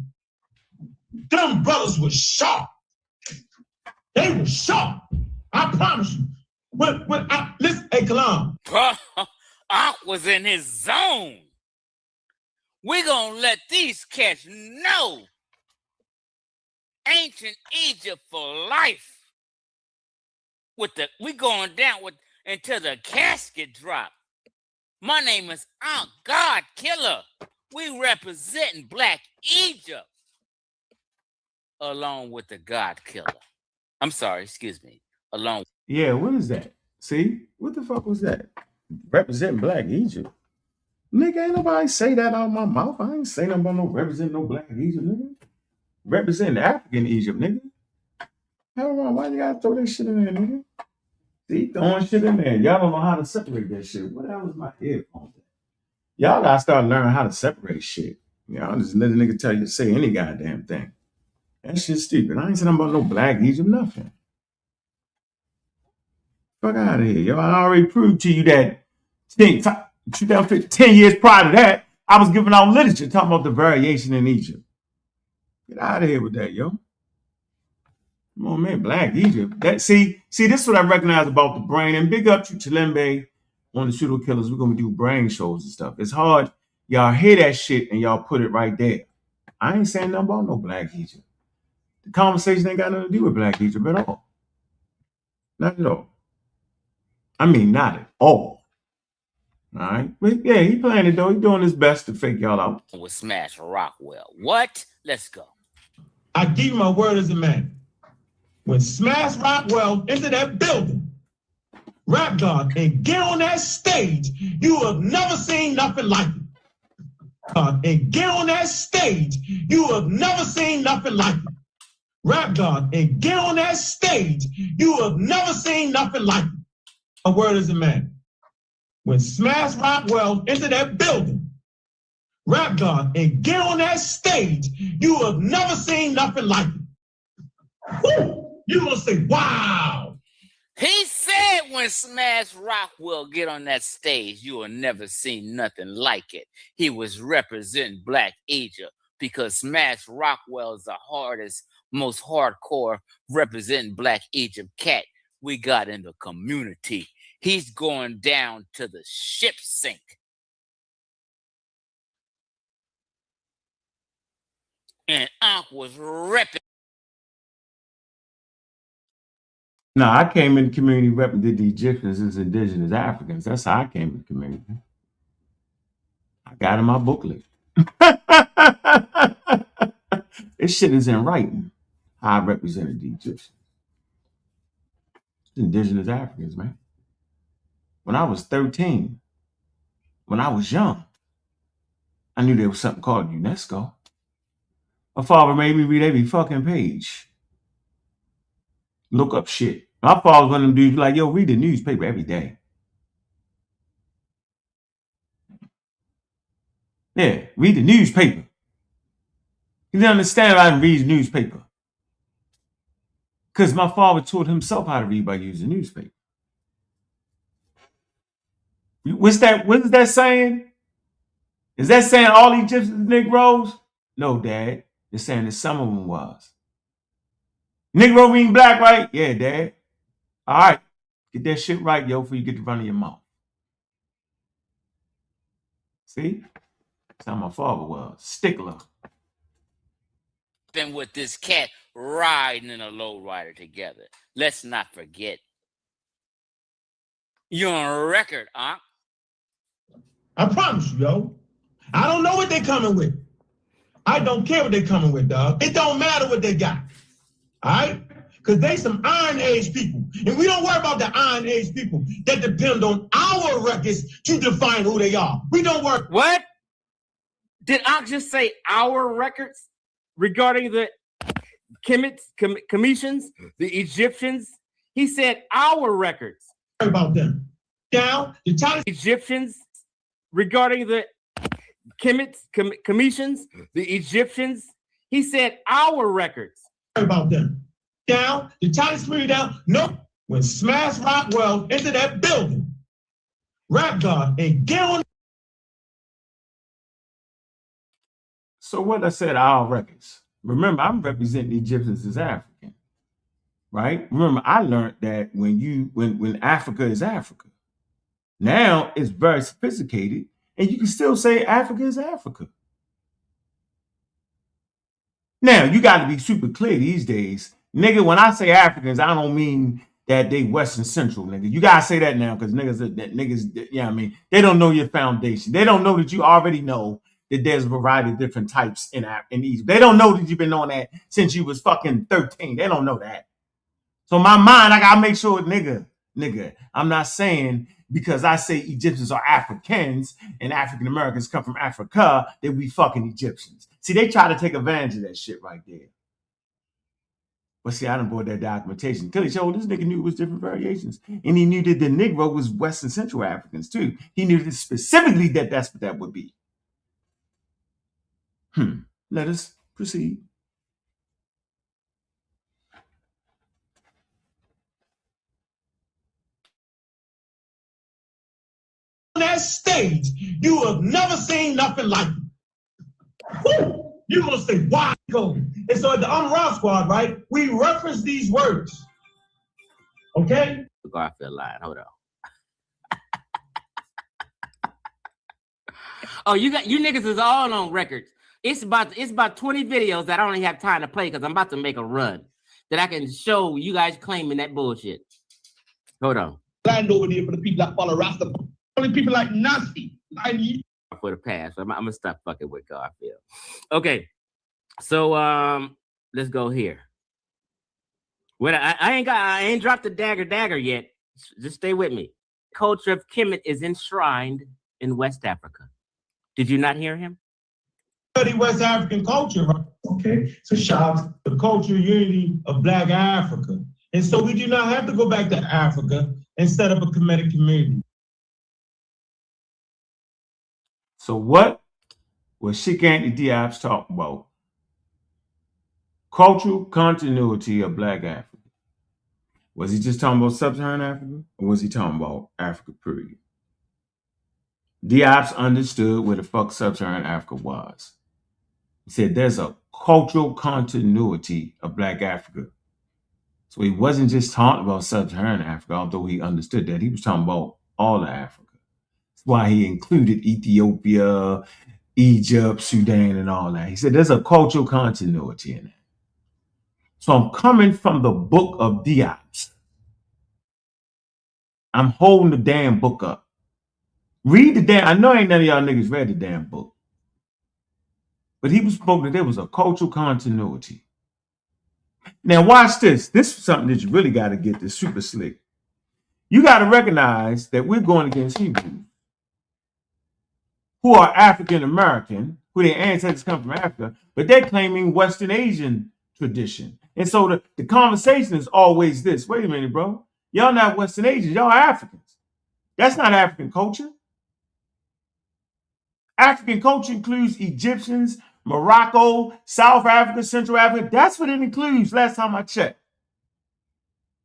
them brothers were sharp. They were sharp. I promise you. Listen, hey, Kalam. Ankh was in his zone. We're gonna let these cats know ancient Egypt for life. We going down until the casket drop. My name is Ankh, God Killer. We representing Black Egypt along with the God Killer. I'm sorry, excuse me. Along. Yeah, what is that? See, what the fuck was that? Representing Black Egypt. Nigga, ain't nobody say that out of my mouth. I ain't say nothing about no represent no Black Egypt, nigga. Represent African Egypt, nigga. Hell on, why you gotta throw that shit in there, nigga? See, throwing shit in there. Y'all don't know how to separate that shit. What the hell is my headphones? Y'all gotta start learning how to separate shit. Y'all just let a nigga tell you to say any goddamn thing. That shit's stupid. I ain't saying about no Black Egypt, nothing. Fuck out of here, yo. I already proved to you that 10 years prior to that, I was giving out literature talking about the variation in Egypt. Get out of here with that, yo. Come on, man, Black Egypt. See, this is what I recognize about the brain. And big up to Chilembe on the pseudo killers. We're gonna do brain shows and stuff. It's hard. Y'all hear that shit and y'all put it right there. I ain't saying nothing about no Black Egypt. The conversation ain't got nothing to do with Black Egypt at all. Not at all. I mean, not at all. All right. But yeah, he playing it though. He doing his best to fake y'all out. With Smash Rockwell. What? Let's go. I give you my word as a man. When Smash Rockwell entered that building, Rap God, and get on that stage, you have never seen nothing like it. And get on that stage, you have never seen nothing like it. Rap God, and get on that stage, you have never seen nothing like it. A word as a man. When Smash Rockwell entered that building, Rap God, and get on that stage, you have never seen nothing like it. Woo! You're gonna say, wow. He said when Smash Rockwell get on that stage, you will never see nothing like it. He was representing Black Egypt because Smash Rockwell is the hardest, most hardcore representing Black Egypt cat we got in the community. He's going down to the ship sink. And Ankh was repping. No, I came in the community representing the Egyptians as indigenous Africans. That's how I came in the community. I got in my booklet. This shit is in writing. How I represented the Egyptians. Indigenous Africans, man. When I was 13, when I was young, I knew there was something called UNESCO. My father made me read every fucking page. Look up shit. My father was one of them dudes like, yo, read the newspaper every day. Yeah, read the newspaper. He didn't understand I didn't read the newspaper. Because my father taught himself how to read by using newspaper. What is that saying? Is that saying all Egyptians Negroes? No, Dad. It's saying that some of them was. Negro mean black, right? Yeah, Dad. All right. Get that shit right, yo, before you get to running your mouth. See? That's how my father was. Stickler. Then with this cat riding in a lowrider together. Let's not forget. You're on record, Ankh. I promise you, yo. I don't know what they're coming with. I don't care what they're coming with, dog. It don't matter what they got. All right? Because they some Iron Age people. And we don't worry about the Iron Age people that depend on our records to define who they are. We don't worry. What? Did Ankh just say our records regarding the Commissions, the Egyptians? He said our records. About them. Now, the Chinese Egyptians regarding the Commissions, the Egyptians. He said our records. About them. Down, the Chinese community down. Nope. When Smash Rockwell entered that building, Rap God and get on. So what I said, our records. Remember, I'm representing the Egyptians as African. right? Remember, I learned that when Africa is Africa. Now it's very sophisticated, and you can still say Africa is Africa. Now, you got to be super clear these days. Nigga, when I say Africans, I don't mean that they Western Central, nigga. You got to say that now because niggas, yeah, I mean, they don't know your foundation. They don't know that you already know that there's a variety of different types in Egypt. They don't know that you've been knowing that since you was fucking 13. They don't know that. So my mind, I got to make sure, nigga, I'm not saying because I say Egyptians are Africans and African Americans come from Africa that we fucking Egyptians. See, they try to take advantage of that shit right there. But see, I done bought that documentation. Clearly showed this nigga knew it was different variations. And he knew that the Negro was Western Central Africans too. He knew that specifically that that's what that would be. Let us proceed. On that stage, you have never seen nothing like it. You're gonna say, why go? And so at the Raw Squad, right, we reference these words. Okay? Garfield line. Hold on. Oh, you niggas is all on records. It's about 20 videos that I don't even have time to play because I'm about to make a run that I can show you guys claiming that bullshit. Hold on. Land over there for the people that follow Rasta. Only people like Nazi. For the past. I'm gonna stop fucking with Garfield. Okay. So let's go here. When I ain't dropped the dagger yet. Just stay with me. Culture of Kemet is enshrined in West Africa. Did you not hear him? Study West African culture, right? Okay. So shout the culture unity of Black Africa. And so we do not have to go back to Africa and set up a Kemetic community. So what was Sheikh Anthony Diop's talking about? Cultural continuity of Black Africa. Was he just talking about Sub-Saharan Africa, or was he talking about Africa period? Diop's understood where the fuck Sub-Saharan Africa was. He said there's a cultural continuity of Black Africa. So he wasn't just talking about Sub-Saharan Africa, although he understood that. He was talking about all of Africa. That's why he included Ethiopia, Egypt, Sudan, and all that. He said there's a cultural continuity in that. So I'm coming from the book of Diop's. I'm holding the damn book up. Read the damn, I know ain't none of y'all niggas read the damn book. But he was spoken that there was a cultural continuity. Now watch this. This is something that you really got to get this super slick. You got to recognize that we're going against Hebrews who are African American, who their ancestors come from Africa, but they're claiming Western Asian tradition. And so the conversation is always this. Wait a minute, bro. Y'all not Western Asians. Y'all are Africans. That's not African culture. African culture includes Egyptians, Morocco, South Africa, Central Africa. That's what it includes last time I checked.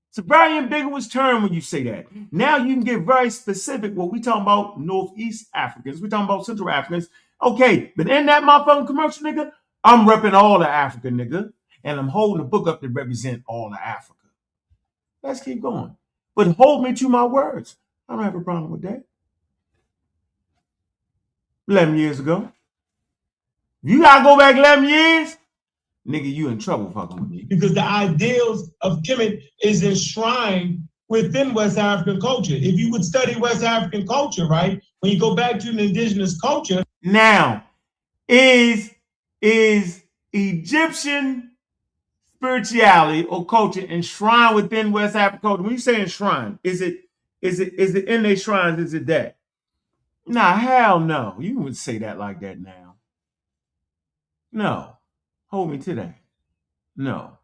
It's a very ambiguous term when you say that. Now you can get very specific. Well, we talking about Northeast Africans. We talking about Central Africans. Okay, but in that motherfucking commercial, nigga, I'm repping all of Africa, nigga. And I'm holding a book up to represent all of Africa. Let's keep going. But hold me to my words. I don't have a problem with that. 11 years ago. You gotta go back 11 years, nigga, you in trouble fucking with me. Because the ideals of Kemet is enshrined within West African culture. If you would study West African culture, right, when you go back to an indigenous culture. Now, is Egyptian spirituality or culture enshrined within West African culture? When you say enshrined, is it in their shrines? Is it that? Nah, hell no. You wouldn't say that like that now. No. Hold me to that. No.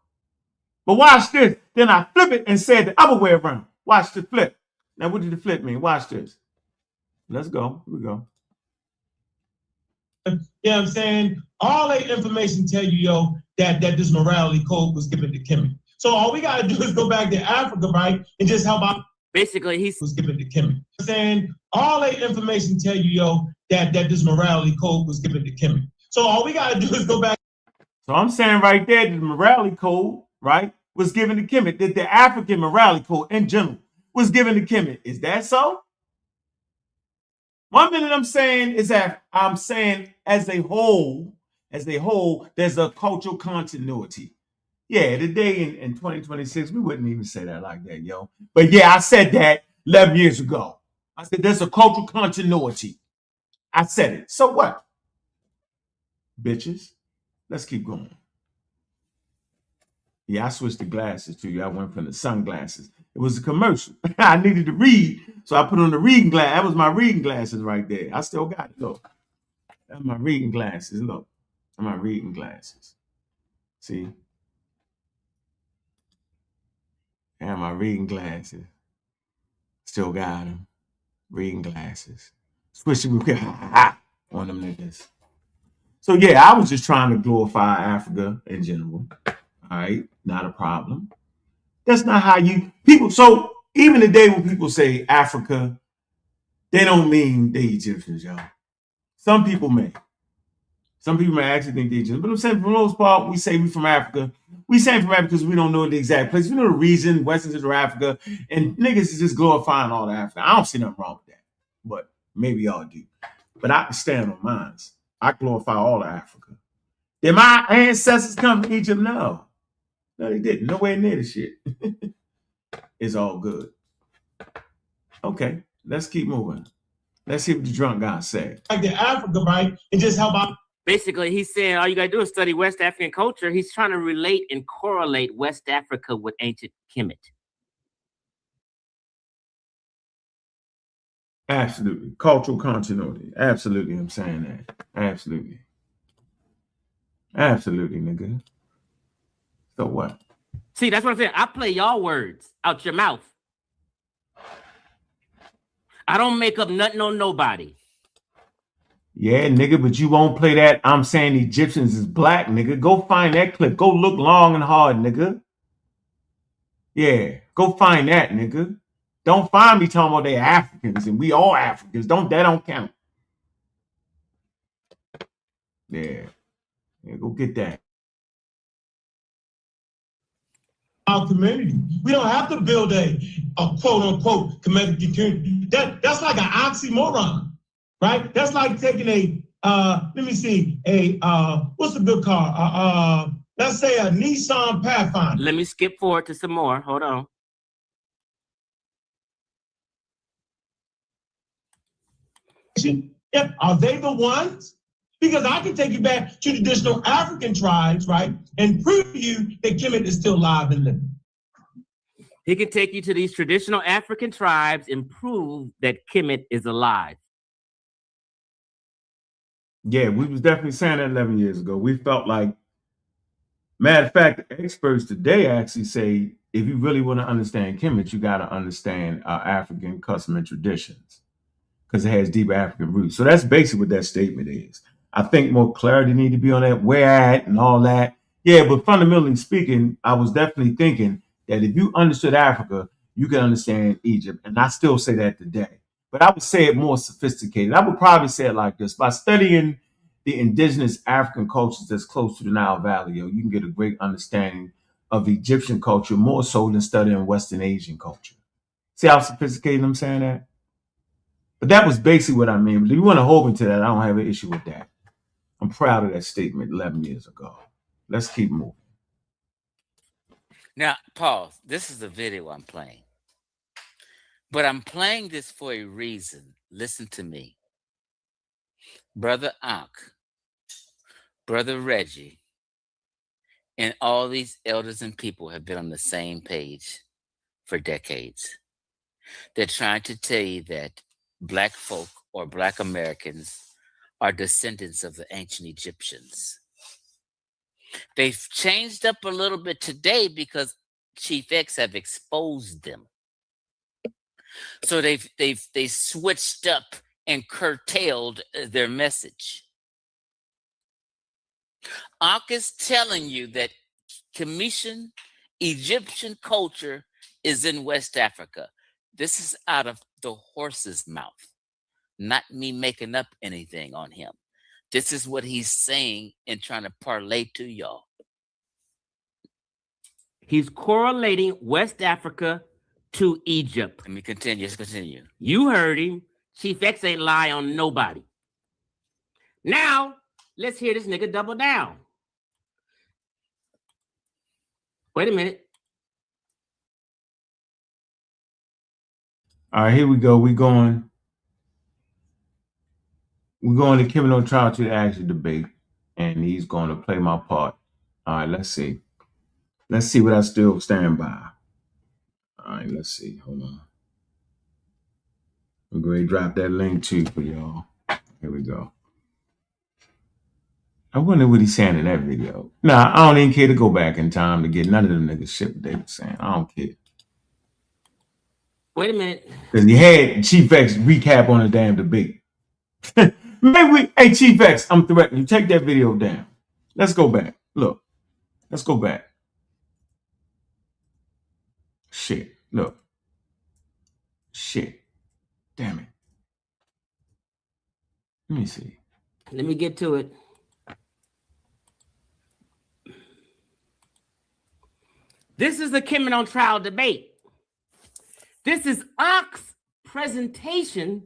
But watch this. Then I flip it and said the other way around. Watch the flip. Now, what did the flip mean? Watch this. Let's go. Here we go. You know what I'm saying? All that information tell you, yo, that this morality code was given to Kemet. So all we got to do is go back to Africa, right, and just help out. Basically, he was given to Kemet. Saying all that information tell you, yo, that this morality code was given to Kemet. So all we got to do is go back. So I'm saying right there, the morality code, right, was given to Kemet, that the African morality code in general was given to Kemet. Is that so? 1 minute I'm saying is that I'm saying as a whole, there's a cultural continuity. Yeah, today in 2026, we wouldn't even say that like that, yo. But yeah, I said that 11 years ago. I said there's a cultural continuity. I said it. So what? Bitches, let's keep going. Yeah, I switched the glasses to you. I went from the sunglasses. It was a commercial. I needed to read, so I put on the reading glass. That was my reading glasses right there. I still got it. Look, that's my reading glasses. Look, my reading glasses. See, I have my reading glasses. Still got them. Reading glasses. Switching with on them niggas. So yeah, I was just trying to glorify Africa in general. All right, not a problem. That's not how you people. So even today, when people say Africa, they don't mean the Egyptians, y'all. Some people may. Some people may actually think the Egyptians, but I'm saying for the most part, we say we from Africa. We say from Africa because we don't know the exact place. We know the region, Western Central Africa, and niggas is just glorifying all the Africa. I don't see nothing wrong with that, but maybe y'all do. But I can stand on mine. I glorify all of Africa. Did my ancestors come from Egypt? No. No, they didn't. Nowhere near the shit. It's all good. Okay, let's keep moving. Let's see what the drunk guy said. Like the Africa, right? And just help out. Basically, he's saying all you gotta do is study West African culture. He's trying to relate and correlate West Africa with ancient Kemet. Absolutely. Cultural continuity. Absolutely, I'm saying that. Absolutely. Absolutely, nigga. So what? See, that's what I'm saying. I play y'all words out your mouth. I don't make up nothing on nobody. Yeah, nigga, but you won't play that I'm saying Egyptians is black, nigga. Go find that clip. Go look long and hard, nigga. Yeah, go find that, nigga. Don't find me talking about they Africans and we all Africans. That don't count. Yeah, go get that. Our community. We don't have to build a quote unquote community. That's like an oxymoron, right? That's like taking let me see, what's the good car? Let's say a Nissan Pathfinder. Let me skip forward to some more. Hold on. Yep. Are they the ones? Because I can take you back to traditional African tribes, right, and prove to you that Kemet is still alive and living. He can take you to these traditional African tribes and prove that Kemet is alive. Yeah, we was definitely saying that 11 years ago. We felt like, matter of fact, experts today actually say, if you really want to understand Kemet, you got to understand African custom and traditions because it has deep African roots. So that's basically what that statement is. I think more clarity need to be on that, where at and all that. Yeah, but fundamentally speaking, I was definitely thinking that if you understood Africa, you can understand Egypt. And I still say that today. But I would say it more sophisticated. I would probably say it like this. By studying the indigenous African cultures that's close to the Nile Valley, you can get a great understanding of Egyptian culture more so than studying Western Asian culture. See how sophisticated I'm saying that? But that was basically what I mean. But if you want to hold me to that, I don't have an issue with that. I'm proud of that statement 11 years ago. Let's keep moving. Now, pause. This is the video I'm playing. But I'm playing this for a reason. Listen to me. Brother Ankh, Brother Reggie, and all these elders and people have been on the same page for decades. They're trying to tell you that Black folk or Black Americans are descendants of the ancient Egyptians. They've changed up a little bit today because Chief X have exposed them. So they switched up and curtailed their message. Ankh is telling you that Commission Egyptian culture is in West Africa. This is out of the horse's mouth, not me making up anything on him. This is what he's saying and trying to parlay to y'all. He's correlating West Africa to Egypt. Let me continue. Let's continue. You heard him. Chief X ain't lie on nobody. Now, let's hear this nigga double down. Wait a minute. All right, here we go. We're going to criminal trial to the actual debate, and he's going to play my part. All right, let's see. Let's see what I still stand by. All right, let's see. Hold on. I'm going to drop that link too for y'all. Here we go. I wonder what he's saying in that video. Nah, I don't even care to go back in time to get none of them niggas shit what they were saying. I don't care. Wait a minute. Because he had Chief X recap on the damn debate. Hey, Chief X, I'm threatening you. Take that video down. Let's go back. Look. Let's go back. Shit. Look. Shit. Damn it. Let me see. Let me get to it. This is the Kim on trial debate. This is Ankh's presentation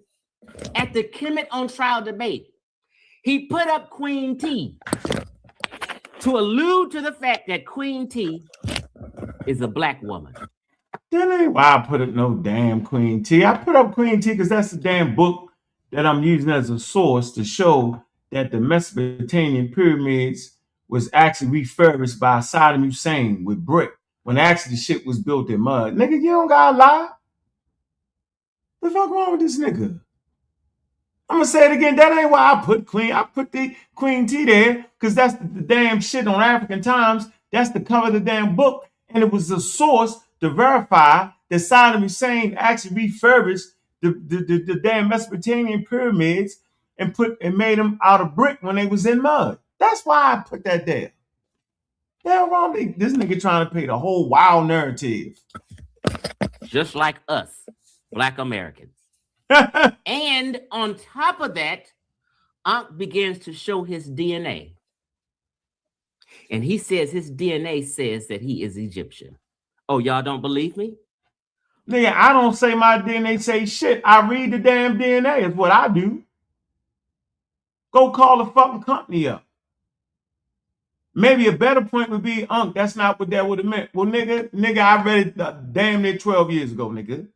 at the Kim on trial debate. He put up Queen T to allude to the fact that Queen T is a black woman. That ain't why I put up no damn Queen T. I put up Queen T because that's the damn book that I'm using as a source to show that the Mesopotamian pyramids was actually refurbished by Saddam Hussein with brick when actually the shit was built in mud. Nigga, you don't gotta lie. The fuck wrong with this nigga? I'm gonna say it again. That ain't why I put the Queen T there, because that's the damn shit on African Times. That's the cover of the damn book, and it was a source to verify that Saddam Hussein actually refurbished the damn Mesopotamian pyramids and made them out of brick when they was in mud. That's why I put that there. Damn wrong. This nigga trying to paint a whole wild narrative. Just like us, black Americans. And on top of that, Ankh begins to show his DNA. And he says his DNA says that he is Egyptian. Oh, y'all don't believe me? Nigga, I don't say my DNA say shit. I read the damn DNA is what I do. Go call the fucking company up. Maybe a better point would be, Ankh, that's not what that would have meant. Well, nigga, I read it damn near 12 years ago, nigga.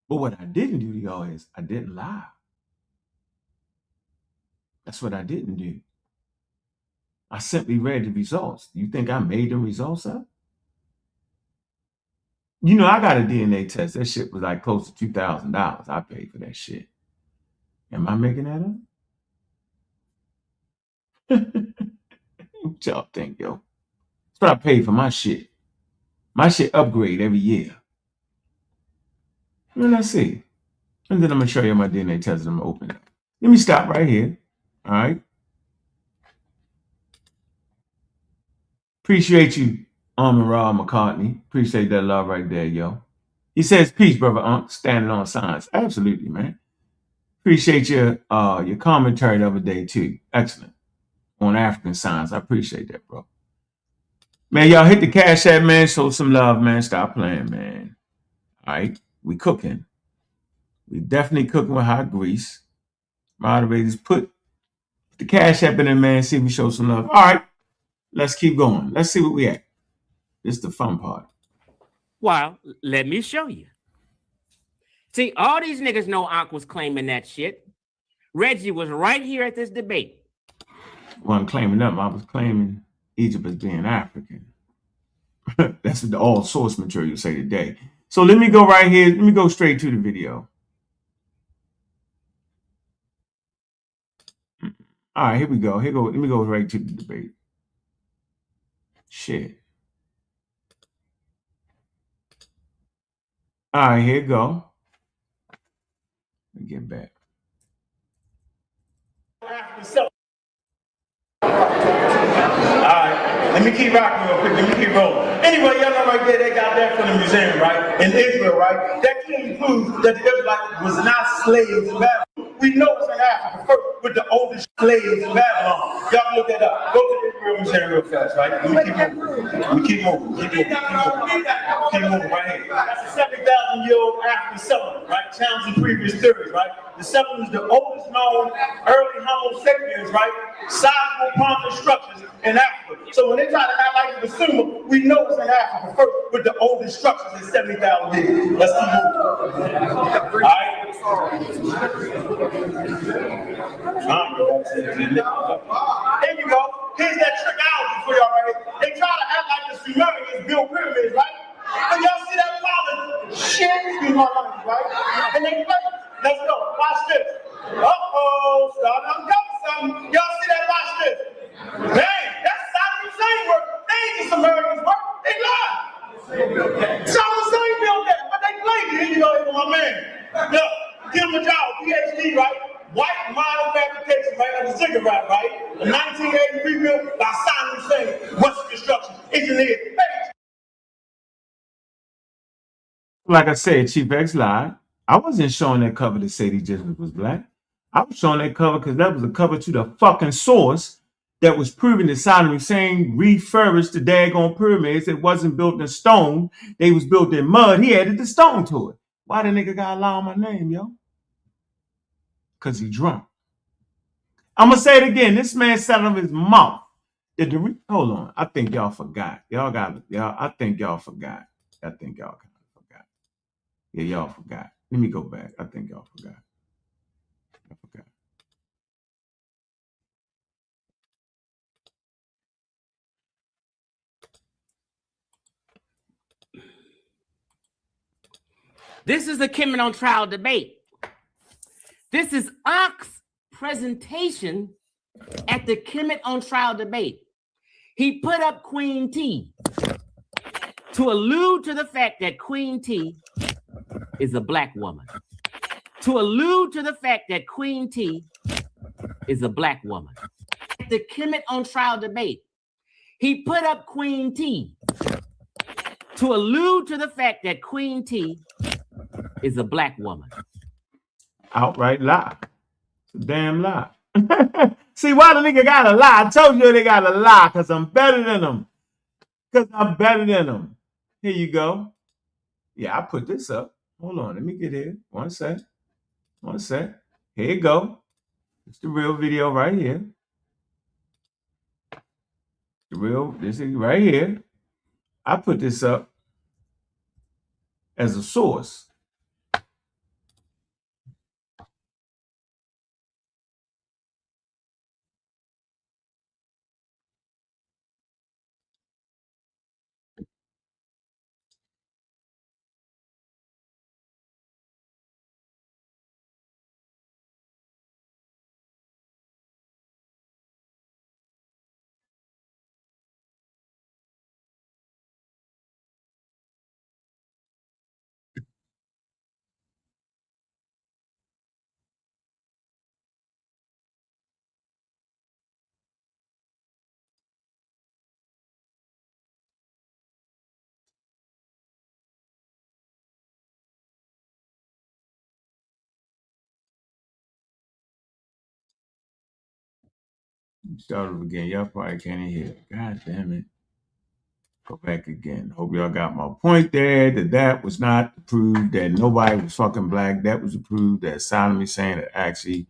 But what I didn't do to y'all is I didn't lie. That's what I didn't do. I simply read the results. You think I made the results up? You know, I got a DNA test. That shit was like close to $2,000. I paid for that shit. Am I making that up? What y'all think, yo? That's what I paid for my shit. My shit upgrade every year. Well, let's see. And then I'm going to show you my DNA test and I'm going to open it. Let me stop right here. All right. Appreciate you, Rob McCartney. Appreciate that love right there, yo. He says, peace, brother Ankh, standing on science. Absolutely, man. Appreciate your commentary the other day, too. Excellent. On African science. I appreciate that, bro. Man, y'all hit the Cash App, man. Show some love, man. Stop playing, man. All right. We cooking. We definitely cooking with hot grease. Moderators, put the Cash App in there, man. See if we show some love. All right. Let's keep going. Let's see what we at. This is the fun part. Well, let me show you. See, all these niggas know Ankh was claiming that shit. Reggie was right here at this debate. Wasn't claiming them. I was claiming Egypt as being African. That's what the all source material say today. So let me go right here. Let me go straight to the video. All right, here we go. Let me go right to the debate. Shit. All right, here we go. Let me get back. Let me keep rocking real quick. Let me keep rolling. Anyway, y'all know right there, they got that from the museum, right? In Israel, right? That clearly proves that the Israelites was not slaves in Babylon. We know it's in Africa first with the oldest slaves in Babylon. Y'all can look that up. Go to Israel Museum real fast, right? We keep moving right here. That's a 70,000-year-old African settlement, right? Challenging previous theories, right? The settlement is the oldest known early Homo sapiens, right? Sizable prominent structures in Africa. So when they try to act like the consumer, we know it's in Africa first with the oldest structures in 70,000 years. Let's keep moving. All right? Here you go. Here's that trickology for y'all right here. They try to act like the Sumerians built pyramids, right? And y'all see that problem? Shit, excuse my language, right? And they play. Let's go. Watch this. Uh-oh, starting to uncover something. Y'all see that? Watch this. Dang, that's Saddam Hussein work. They ain't the Sumerians work. They lied. Saddam Hussein built that, but they played it. Here you go, here my man. Look, Kilimanjaro, PhD, right? White model fabrication, right? Like a cigarette, right? The 1980 rebuilt by Saddam Hussein. Western construction, engineer. Like I said, Chief X lied. I wasn't showing that cover to say he just was black. I was showing that cover because that was a cover to the fucking source that was proving that Saddam Hussein refurbished the daggone pyramids. It wasn't built in stone. They was built in mud. He added the stone to it. Why the nigga got a lie on my name, yo? Because he drunk. I'm going to say it again. This man said out of his mouth. Hold on. I think y'all forgot. I think y'all forgot. I think y'all kind of forgot. Yeah, y'all forgot. Let me go back. I think y'all forgot. I forgot. This is the Kemet on Trial debate. This is Ankh's presentation at the Kemet on Trial debate. He put up Queen T to allude to the fact that Queen T is a black woman. To allude to the fact that Queen T is a black woman. At the Kemet on Trial debate, he put up Queen T to allude to the fact that Queen T is a black woman. Outright lie. It's a damn lie. See, why the nigga gotta lie? I told you they gotta lie because I'm better than them. Because I'm better than them. Here you go. Yeah, I put this up. Hold on, let me get here. One sec. Here you go. It's the real video right here. This is right here. I put this up as a source. Start it again. Y'all probably can't hear it. God damn it. Go back again. Hope y'all got my point there. That was not to prove that nobody was fucking black. That was to prove that Saddam Hussein had actually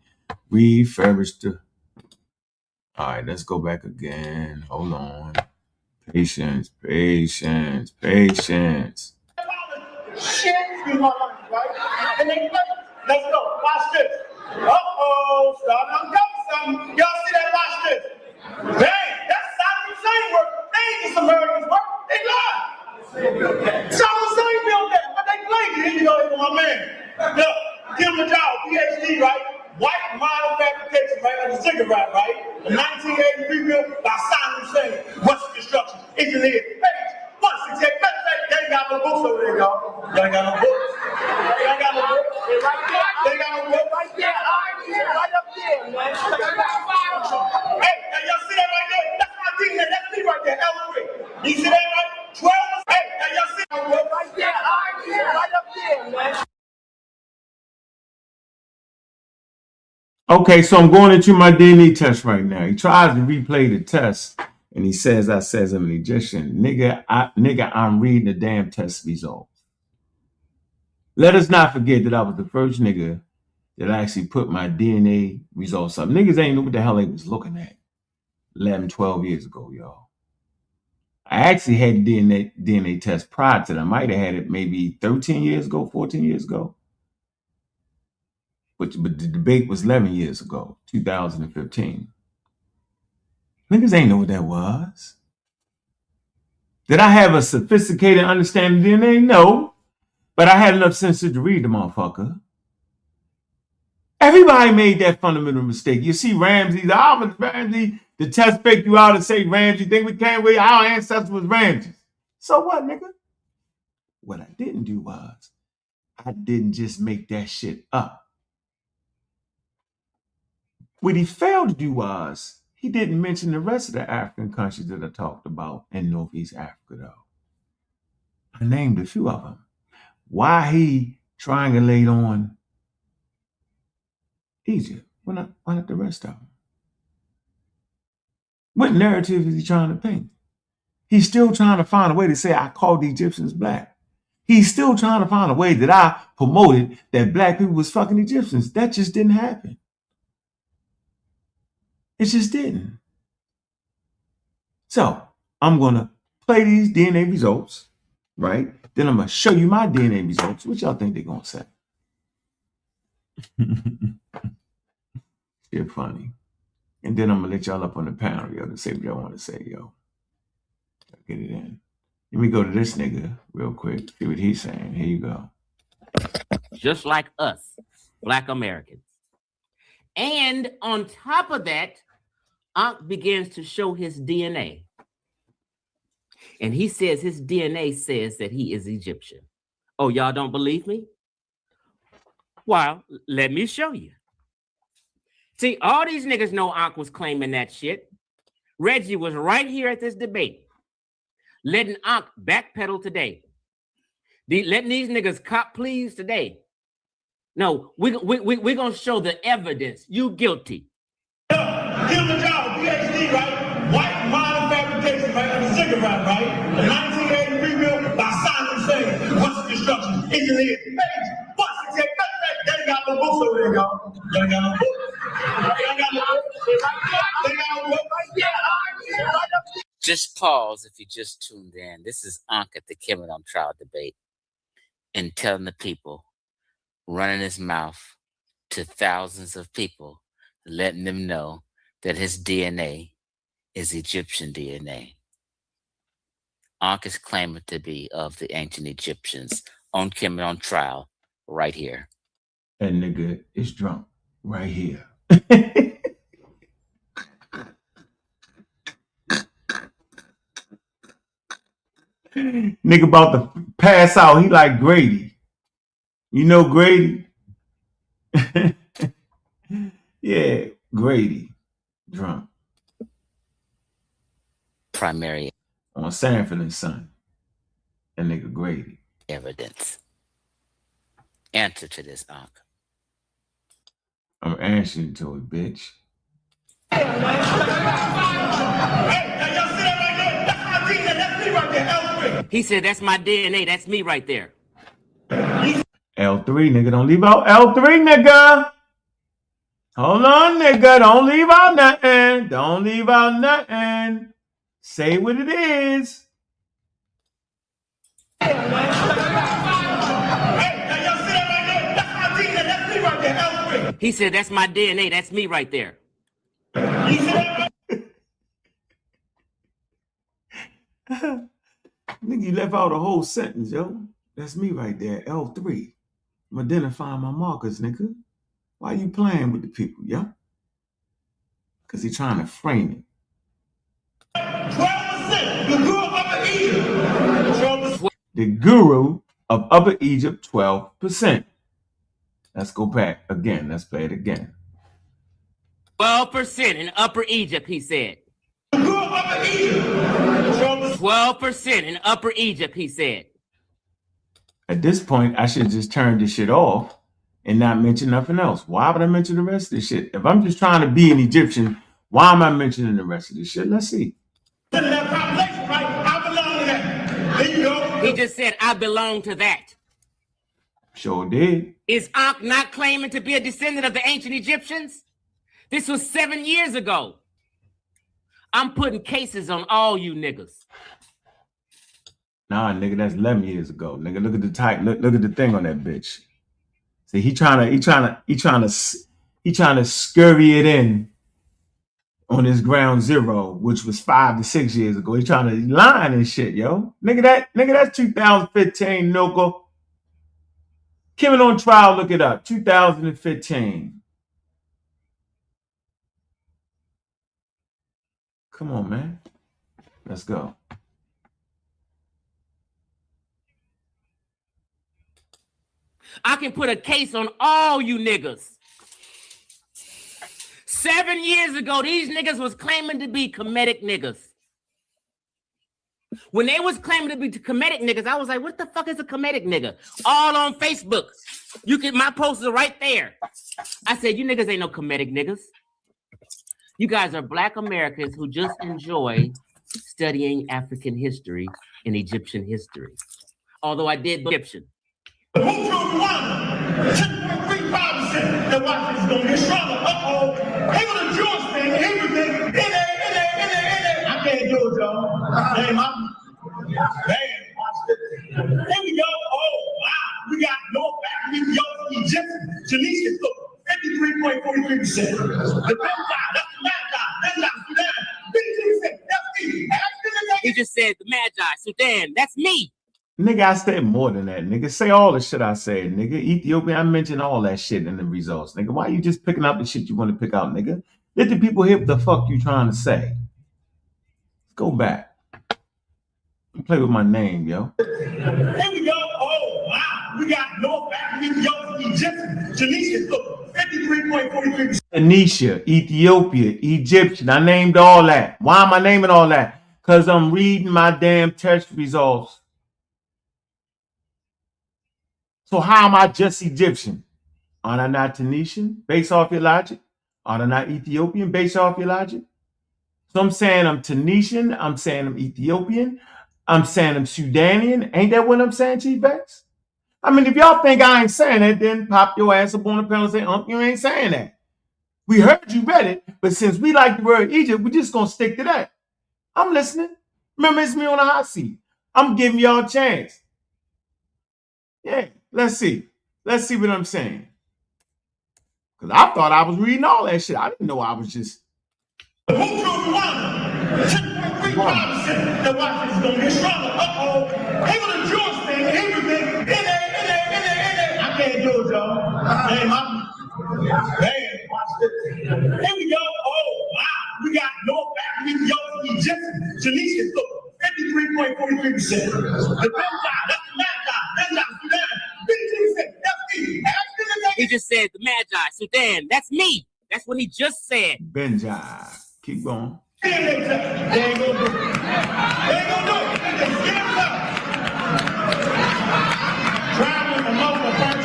refurbished the. All right, let's go back again. Hold on. Patience. Shit, excuse my language, right? And they play. Let's go. Watch this. Uh-oh, starting to uncover something. Y'all see that? Watch this. Dang, that's Saddam Hussein work. They ain't the Sumerians work. They lied. Saddam Hussein built that, but they played it. Here you go, here my man. Look, Kilimanjaro, PhD, right? White model fabrication, right? Like a cigarette, right? The 1980 rebuilt by Saddam Hussein. Western construction, engineer, page 168. They ain't got no books over there, y'all. Y'all ain't got no books. They ain't got no books. They ain't got no books. Right up there, man. Hey, y'all see that right there? That's my team. That's me right there, L3. You see that right? 12. Hey, y'all see that right there? Right up there, man. Okay, so I'm going into my DNA test right now. He tries to replay the test, and he says I says I'm an Egyptian. Nigga, I'm reading the damn test results. Let us not forget that I was the first nigga that actually put my DNA results up. Niggas ain't know what the hell they was looking at 11, 12 years ago, y'all. I actually had DNA test prior to that. I might have had it maybe 13 years ago, 14 years ago. But the debate was 11 years ago, 2015. Niggas ain't know what that was. Did I have a sophisticated understanding of DNA? No. But I had enough sense to read the motherfucker. Everybody made that fundamental mistake. You see Ramsey, the test fake you out and say Ramsey, think we can't wait, our ancestors was Ramsey. So what, nigga? What I didn't do was, I didn't just make that shit up. What he failed to do was, he didn't mention the rest of the African countries that I talked about in Northeast Africa, though. I named a few of them. Why he triangulate on Egypt? Why not the rest of them? What narrative is he trying to paint? He's still trying to find a way to say I called the Egyptians black. He's still trying to find a way that I promoted that black people was fucking Egyptians. That just didn't happen. It just didn't. So I'm going to play these DNA results, right? Then I'm going to show you my DNA results. What y'all think they're going to say? They're funny. And then I'm going to let y'all up on the panel, yo, to say what y'all want to say, yo. Get it in. Let me go to this nigga real quick. See what he's saying. Here you go. Just like us, Black Americans. And on top of that, Ankh begins to show his DNA. And he says his DNA says that he is Egyptian. Oh, y'all don't believe me? Well, let me show you. See, all these niggas know Ankh was claiming that shit. Reggie was right here at this debate, letting Ankh backpedal today. Letting these niggas cop pleas today. No, we're going to show the evidence. You guilty. Here's the job, PhD, right? White modern fabrication, right? And a cigarette, right? The 1983 bill by Simon saying, what's construction? Engineer, what's it? They ain't got no books over there, y'all. They ain't got no books. Just pause if you just tuned in. This is Ankh at the Kemet on Trial debate and telling the people, running his mouth to thousands of people, letting them know that his DNA is Egyptian DNA. Ankh is claiming to be of the ancient Egyptians on Kemet on Trial right here. That nigga is drunk right here. Nigga about to pass out. He like Grady. You know Grady? Yeah, Grady. Drunk. Primary On Sanford and Son. That nigga Grady. evidence. Answer to this, Ankh. I'm answering to it, bitch. He said, that's my DNA. That's me right there. L3, nigga. Don't leave out L3, nigga. Hold on, nigga. Don't leave out nothing. Don't leave out nothing. Say what it is. He said, that's my DNA. That's me right there. Nigga, you left out a whole sentence, yo. That's me right there, L3. I'm identifying my markers, nigga. Why you playing with the people, yo? Because he trying to frame it. 12%. The guru of Upper Egypt. The guru of Upper Egypt, 12%. Let's go back again. Let's play it again. 12% in Upper Egypt, he said. The guru of Upper Egypt. 12% in Upper Egypt, he said. At this point, I should just turn this shit off and not mention nothing else? Why would I mention the rest of this shit? If I'm just trying to be an Egyptian, why am I mentioning the rest of this shit? Let's see. That population, right? I belong to that. There you go. He just said, I belong to that. Sure did. Is Ankh not claiming to be a descendant of the ancient Egyptians? This was 7 years ago. I'm putting cases on all you niggas. Nah, nigga, that's 11 years ago. Nigga, look at the type. Look at the thing on that bitch. See, he trying to scurry it in on his ground zero, which was 5 to 6 years ago. He trying to lie and shit, yo. Nigga, that's 2015, Noko. Kim on trial, look it up. 2015. Come on, man. Let's go. I can put a case on all you niggas. 7 years ago, these niggas was claiming to be comedic niggas. When they was claiming to be comedic niggas, I was like, what the fuck is a comedic nigga? All on Facebook. My posts are right there. I said, you niggas ain't no comedic niggas. You guys are Black Americans who just enjoy studying African history and Egyptian history. Although I did Egyptian. Who chose Rwanda? 10.35%. The watch is gonna get stronger. He was a Jewish thing, everything. I can't do it, y'all. Hey, man. Here we go. Oh, wow. We got North African, Egyptian, Tunisian. Look, 53.43%. The big guy, that's the mad guy. That's not Sudan. 52%. That's me. He just said the Magi, Sudan. That's me. Nigga, I said more than that, nigga. Say all the shit I said, nigga. Ethiopia, I mentioned all that shit in the results, nigga. Why you just picking out the shit you want to pick out, nigga? Let the people hear what the fuck you trying to say. Go back. Play with my name, yo. Here we go. Oh, wow. We got North African, Egyptian, Tunisian. Look, 53.43%. Tunisia, Ethiopia, Egyptian. I named all that. Why am I naming all that? Because I'm reading my damn test results. So how am I just Egyptian? Are I not Tunisian based off your logic? Are I not Ethiopian based off your logic? So I'm saying I'm Tunisian. I'm saying I'm Ethiopian. I'm saying I'm Sudanian. Ain't that what I'm saying, Chief X? I mean, if y'all think I ain't saying that, then pop your ass up on the panel and say, you ain't saying that. We heard you read it, but since we like the word Egypt, we're just going to stick to that. I'm listening. Remember, it's me on the hot seat. I'm giving y'all a chance. Yeah, let's see. Let's see what I'm saying. Because I thought I was reading all that shit. I didn't know I was just... Who chose Rwanda? 10.35%. The watch is going to get stronger. He was a Jewish thing, everything. I can't do it, y'all. Hey, man. Here we go. Oh, wow. We got North African, Egyptian, Tunisian. Look, 53.43%. The big guy, that's the mad guy. That's not Sudan. 52%. That's me. He just said the Magi, Sudan. That's me. That's what he just said. Benjai. Keep going. They ain't gonna do it. They ain't gonna do it. They get it up. Traveling from multiple travel.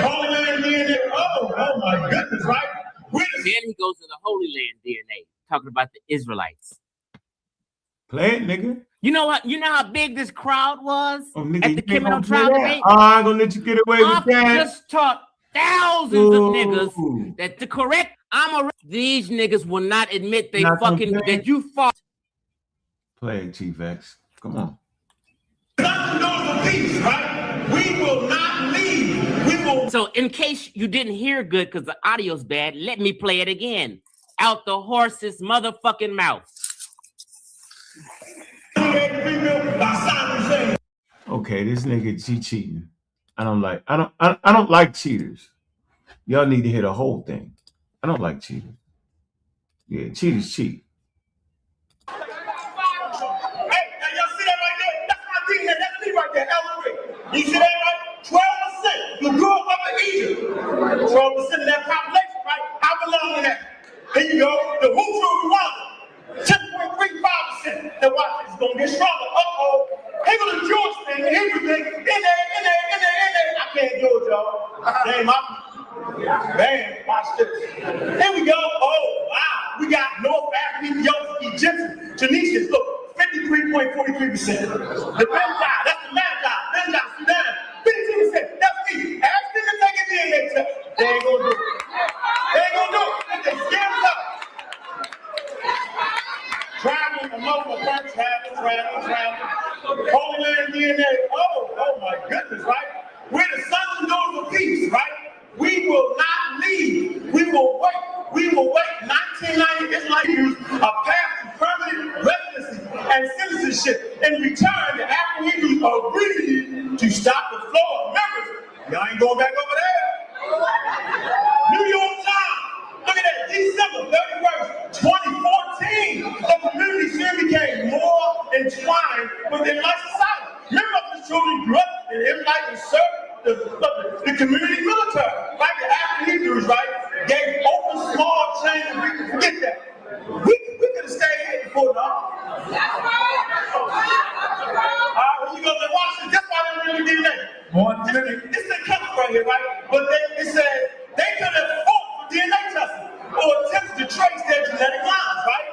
Holy Land DNA. Oh my goodness, right? Then he goes to the Holy Land DNA, talking about the Israelites. Play it, nigga. You know what? You know how big this crowd was nigga, at the criminal trial debate? I ain't gonna let you get away with that. Just taught thousands of niggas that the correct these niggas will not admit they fucking that you fought. Play it, Chief X. Come on. Right? We will not leave. We will. So in case you didn't hear good because the audio's bad, let me play it again. Out the horse's motherfucking mouth. Okay, this nigga cheating. I don't like cheaters. Y'all need to hear the whole thing. I don't like cheaters. Yeah, cheaters cheat. Hey, now y'all see that right there? That's my thing. That's me right there. You see that right? 12%. You grew up in Egypt. 12% of that population, right? I belong in that. Here you go. The who chose Rwanda? 10.35%. The watch is gonna get stronger. He was a Jewish thing, everything. I can't do it, y'all. Damn, man, watch this. Here we go. Oh, wow. We got North African, Egyptian, Tunisians. Look, 53.43%. The Benjai, that's the Magi. Benjai, Sudan, 52%. That's me. Ask them to take a DNA test. They ain't gonna do it. They ain't gonna do it. They scared us up. Traveling, among the first, traveling. Holy Land DNA. Oh my goodness, right? We're the sons and daughters of peace, right? We will not leave. We will wait. We will wait. 1990 Israelite Jews are passed to permanent residency and citizenship. In return, the African Hebrews agreed to stop the flow of members. Y'all ain't going back over there. New York Times. Look at that. December 31st, 2014. The community soon became more entwined with Israelite society. Remember, the children grew up in Israelite and served the community military, like the African Hebrews, right? Gave open small chain of people. Forget that. We could have stayed here before now. When you go to Washington, that's why they really did that. This is the country right here, right? But they said they could have fought for DNA testing or attempted to trace their genetic lines, right?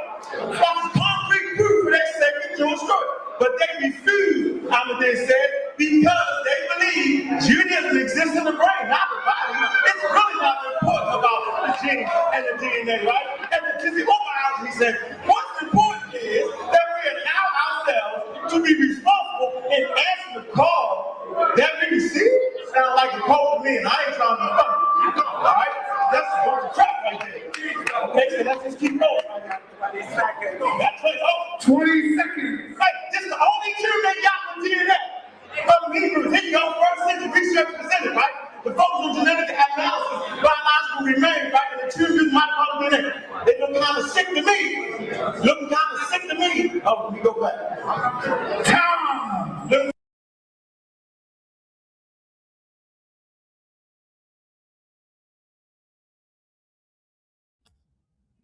That was concrete proof for their sacred Jewish story. But they refused, they said, because they believe Judaism exists in the brain, not the body. It's really not important about the gene and the DNA, right? And the biology said, what's important is that we allow ourselves to be responsible and answer the call that we receive. Sound like a call to me, and I ain't trying to be funny. All right? That's a bunch of crap right there. Okay, so let's just keep going. That's it. 20 seconds. Hey, this is the only two they got from DNA. From the Hebrews, here you go, first century research presented, right? The focus on genetic analysis, biological remains, right? And the two new mitochondrial DNA. They look kind of sick to me. Looking kind of sick to me. Oh, let me go back. Time.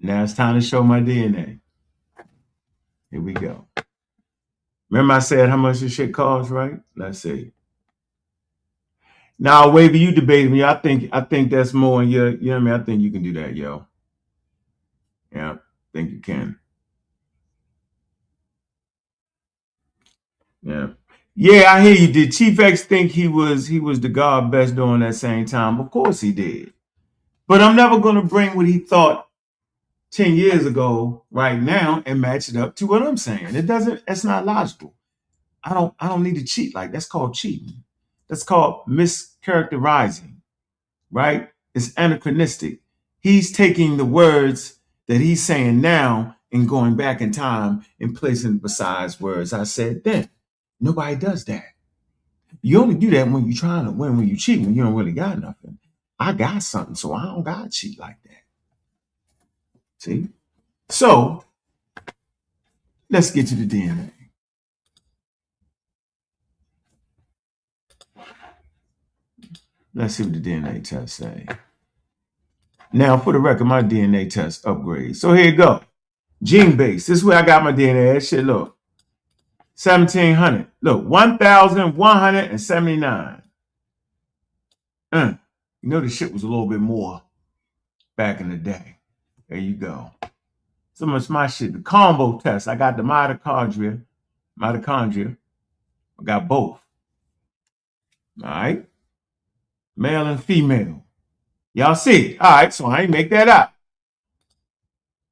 Now it's time to show my DNA. Here we go. Remember I said how much this shit costs, right? Let's see. Now, Wavy, you debated me. I think that's more in your, you know what I mean? I think you can do that, yo. Yeah, I think you can. Yeah. Yeah, I hear you. Did Chief X think he was the God best during that same time? Of course he did. But I'm never gonna bring what he thought 10 years ago right now and match it up to what I'm saying. It's not logical. I don't need to cheat. Like, that's called cheating. That's called mischaracterizing, right? It's anachronistic. He's taking the words that he's saying now and going back in time and placing besides words I said then. Nobody does that. You only do that when you're trying to win, when you're cheating, when you don't really got nothing. I got something, so I don't got to cheat like that. See? So, let's get to the DNA. Let's see what the DNA test say. Now, for the record, my DNA test upgrade. So here you go. Gene base. This is where I got my DNA. That shit, look. 1,700. Look, 1,179. You know the shit was a little bit more back in the day. There you go. So much my shit. The combo test. I got the mitochondria. I got both. All right. Male and female. Y'all see? All right. So I ain't make that up.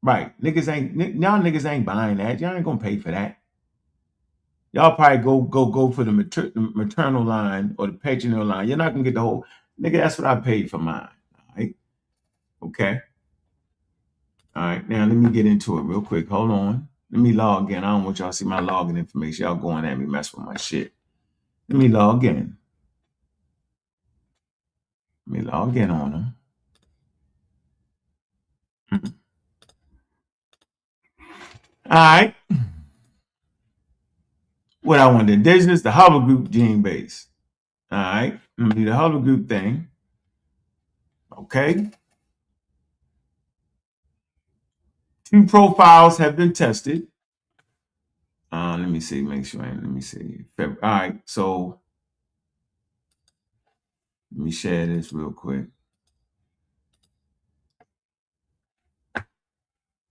Right. Y'all niggas ain't buying that. Y'all ain't gonna pay for that. Y'all probably go for the maternal line or the paternal line. You're not gonna get the whole nigga. That's what I paid for mine. All right. Okay. All right. Now let me get into it real quick. Hold on. Let me log in. I don't want y'all to see my login information. Y'all going at me, mess with my shit. Let me log in. Let me log in on them. All right. What I want, the indigenous, the Hubble group gene base. All right. I'm gonna do the Hubble group thing. Okay. 2 profiles have been tested. Let me see, make sure. Let me see. All right. So Let me share this real quick.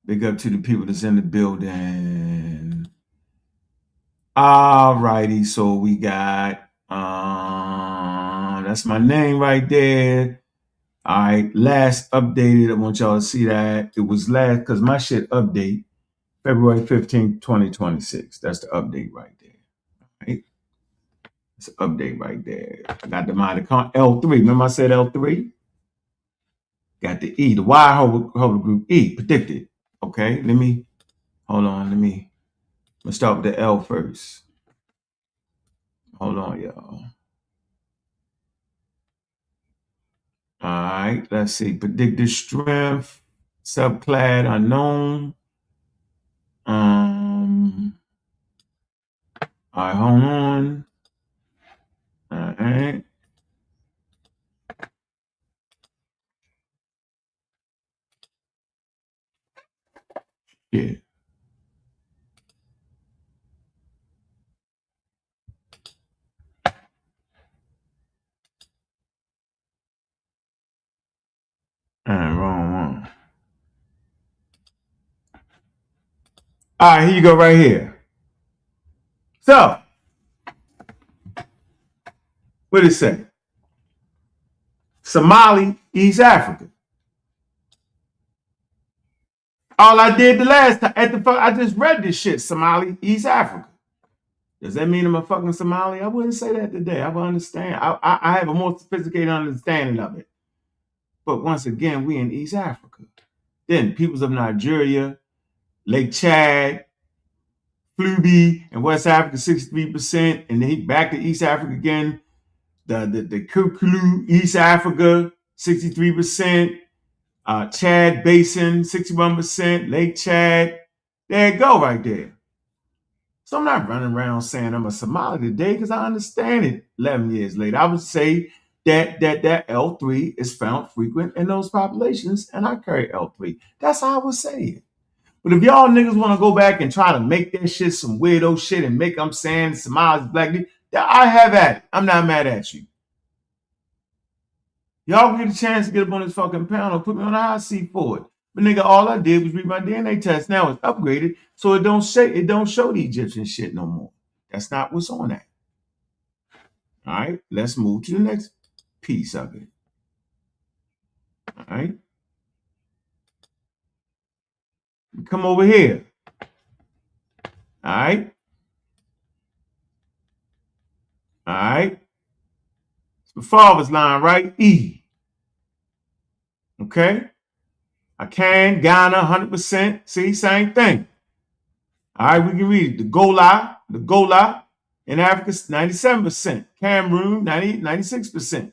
Big up to the people that's in the building. All righty, so we got that's my name right there. All right, last updated. I want y'all to see that. It was last because my shit update February 15th, 2026. That's the update right there. Right? It's an update right there. I got the mitochondria L3. Remember I said L3? Got the E, the Y holder group E, predicted. Okay, hold on, let's start with the L first. Hold on, y'all. All right, let's see. Predicted strength, subclad unknown. All right, hold on. All right. Yeah. All right, wrong one. All right, here you go right here. So, what did it say? Somali, East Africa. All I did the last time, I just read this shit, Somali, East Africa. Does that mean I'm a fucking Somali? I wouldn't say that today. I would understand. I have a more sophisticated understanding of it. But once again, we in East Africa. Then peoples of Nigeria, Lake Chad, Fluby, and West Africa, 63%. And then back to East Africa again. The Kukulu, East Africa, 63%. Chad Basin, 61%. Lake Chad. There you go right there. So I'm not running around saying I'm a Somali today because I understand it 11 years later. I would say that L3 is found frequent in those populations, and I carry L3. That's how I would say it. But if y'all niggas want to go back and try to make that shit some weirdo shit and make I'm saying Somalis black, I have at it. I'm not mad at you. Y'all get a chance to get up on this fucking panel, put me on the hot seat for it. But nigga, all I did was read my DNA test. Now it's upgraded, so it don't show the Egyptian shit no more. That's not what's on that. All right, let's move to the next piece of it. All right, come over here. All right, all right. It's the father's line, right? E. Okay. I can Ghana 100%. See, same thing. All right, we can read it. The Gola in Africa, 97%. Cameroon, 96%.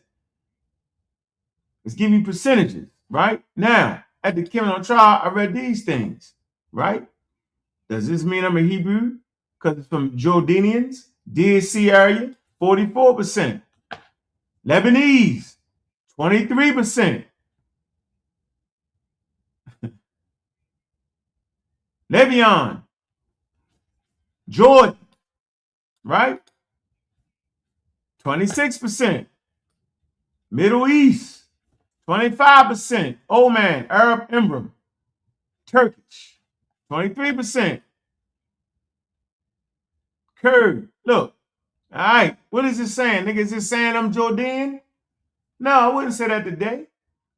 Let's give you percentages, right? Now, at the Kemenon trial, I read these things, right? Does this mean I'm a Hebrew? Because it's from Jordanians, DSC area, 44%. Lebanese, 23%. Lebanon, Jordan, right? 26%. Middle East, 25%. Oman, Arab Emirates, Turkish, 23%. Kurd, look. All right, what is it saying? Nigga, is it saying I'm Jordan? No, I wouldn't say that today.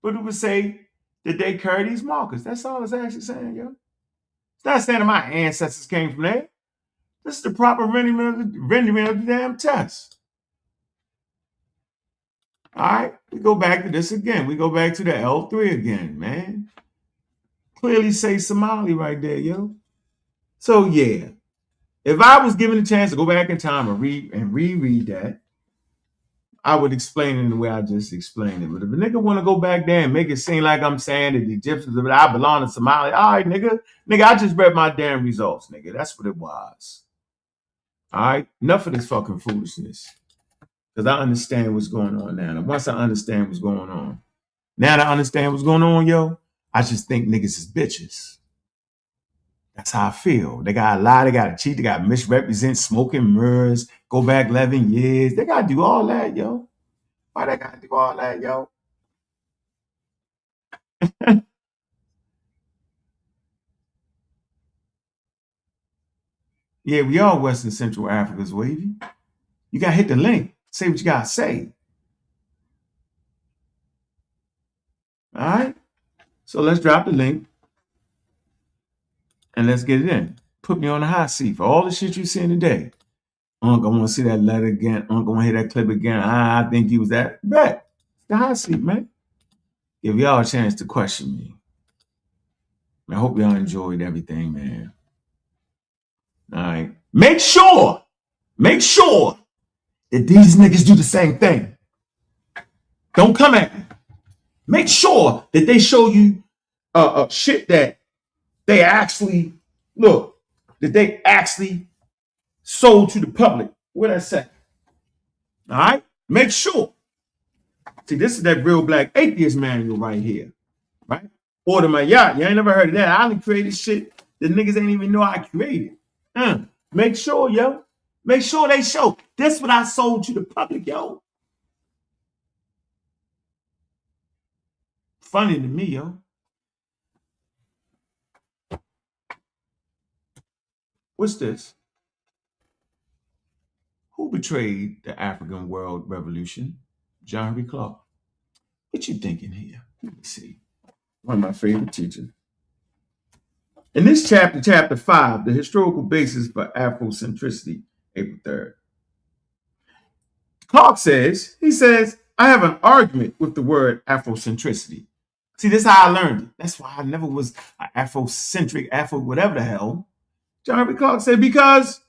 But it would say that they carry these markers. That's all it's actually saying, yo. It's not saying that my ancestors came from there. This is the proper rendering of the damn test. All right, we go back to this again. We go back to the L3 again, man. Clearly say Somali right there, yo. So yeah, if I was given a chance to go back in time and reread that, I would explain it in the way I just explained it. But if a nigga want to go back there and make it seem like I'm saying that the Egyptians, I belong to Somalia, all right, nigga, I just read my damn results, nigga. That's what it was. All right, enough of this fucking foolishness. Because I understand what's going on now. And once I understand what's going on, now that I understand what's going on, yo, I just think niggas is bitches. That's how I feel. They got to lie, they got to cheat, they got to misrepresent, smoking mirrors, go back 11 years. They got to do all that, yo. Why they gotta do all that, yo? Yeah, we are Western Central Africa's wavy. You gotta hit the link. Say what you gotta say. All right. So let's drop the link and let's get it in. Put me on the hot seat for all the shit you seen today. Unc, I want to see that letter again. Unc, I want to hear that clip again. I think he was that. Bet. The hot seat, man. Give y'all a chance to question me. I hope y'all enjoyed everything, man. All right. Make sure that these niggas do the same thing. Don't come at me. Make sure that they show you shit that they actually sold to the public. What that say? All right. Make sure. See, this is that Real Black Atheist manual right here. Right? Order my yacht. You ain't never heard of that. I done created shit that niggas ain't even know I created. Make sure, yo. Make sure they show. This what I sold to the public, yo. Funny to me, yo. What's this? Who betrayed the African world revolution? John Henry Clark. What you thinking here? Let me see. One of my favorite teachers. In this chapter, chapter 5, the historical basis for Afrocentricity, April 3rd. Clark says, I have an argument with the word Afrocentricity. See, this is how I learned it. That's why I never was Afrocentric, Afro whatever the hell. John Henry Clark said, because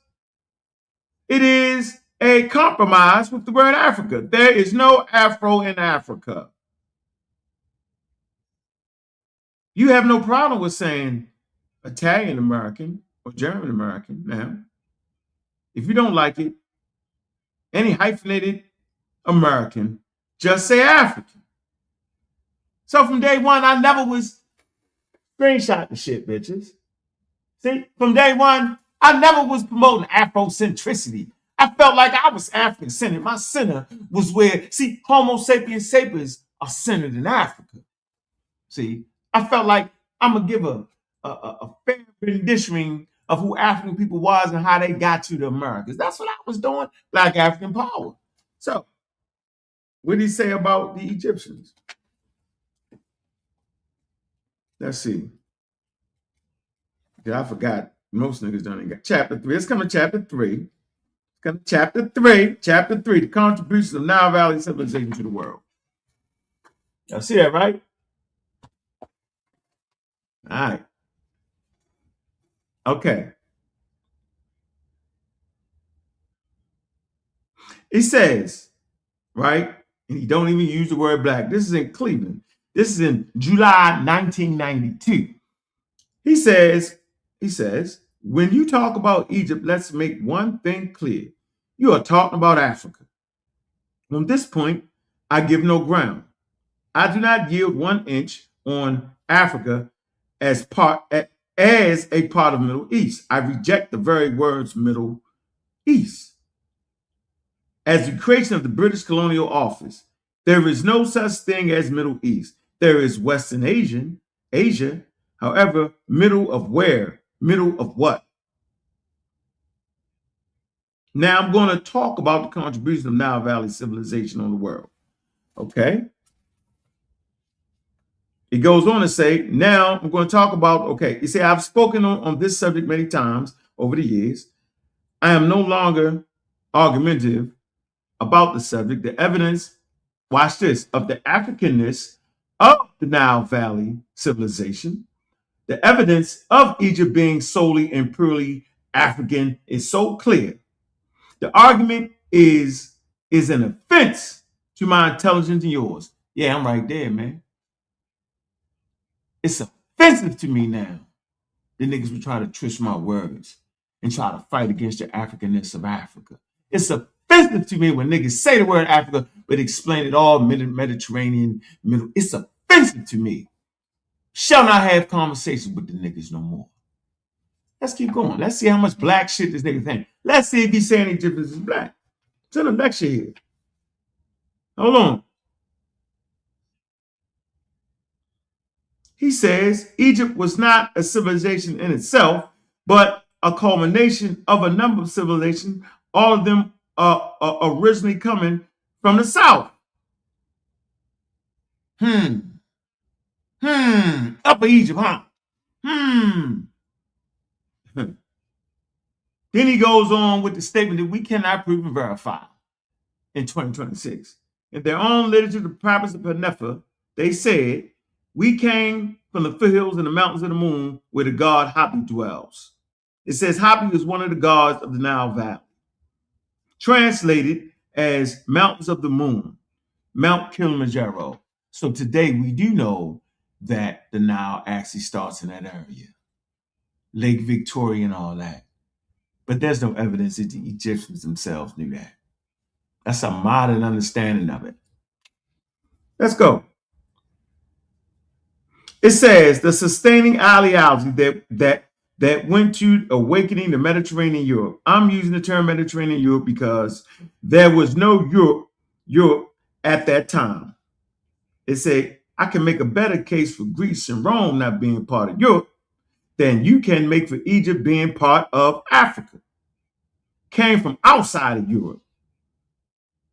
it is a compromise with the word Africa. There is no Afro in Africa. You have no problem with saying Italian American or German American now. If you don't like it, any hyphenated American, just say African. So from day one, I never was screenshot the shit, bitches. See, from day one, I never was promoting Afrocentricity. I felt like I was African-centered. My center was where, see, Homo sapiens sapiens are centered in Africa. See, I felt like I'm going to give a fair rendition of who African people was and how they got to the Americas. That's what I was doing, Black African power. So, what did he say about the Egyptians? Let's see. I forgot. Most niggas don't even got chapter 3. Let's come to chapter 3. Chapter 3, the contributions of Nile Valley civilization to the world. Y'all see that, right? All right. Okay. It says, right? And he don't even use the word black. This is in Cleveland. This is in July 1992. He says, when you talk about Egypt, let's make one thing clear. You are talking about Africa. From this point, I give no ground. I do not yield 1 inch on Africa as a part of Middle East. I reject the very words Middle East. As the creation of the British colonial office, there is no such thing as Middle East. There is Western Asia. However, middle of where? Middle of what? Now I'm going to talk about the contribution of Nile Valley civilization on the world. Okay? It goes on to say, now I'm going to talk about, okay, you say, I've spoken on this subject many times over the years. I am no longer argumentative about the subject. The evidence, watch this, of the Africanness of the Nile Valley civilization, the evidence of Egypt being solely and purely African is so clear. The argument is an offense to my intelligence and yours. Yeah, I'm right there, man. It's offensive to me now. The niggas will try to twist my words and try to fight against the Africanness of Africa. It's offensive to me when niggas say the word Africa, but explain it all Mediterranean, middle. It's offensive to me. Shall not have conversations with the niggas no more. Let's keep going. Let's see how much black shit this nigga think. Let's see if he's saying Egyptians is black. It's in the lecture here. Hold on. He says Egypt was not a civilization in itself, but a culmination of a number of civilizations, all of them originally coming from the south. Upper Egypt, huh? Then he goes on with the statement that we cannot prove and verify in 2026. In their own literature, The Prophets of Nefer, they said, we came from the foothills and the mountains of the moon where the god Hapi dwells. It says Hapi is one of the gods of the Nile Valley, translated as mountains of the moon, Mount Kilimanjaro. So today we do know that the Nile actually starts in that area, Lake Victoria and all that. But there's no evidence that the Egyptians themselves knew that. That's a modern understanding of it. Let's go. It says the sustaining ideology that went to awakening the Mediterranean Europe. I'm using the term Mediterranean Europe because there was no Europe at that time. It said, I can make a better case for Greece and Rome not being part of Europe than you can make for Egypt being part of Africa. Came from outside of Europe.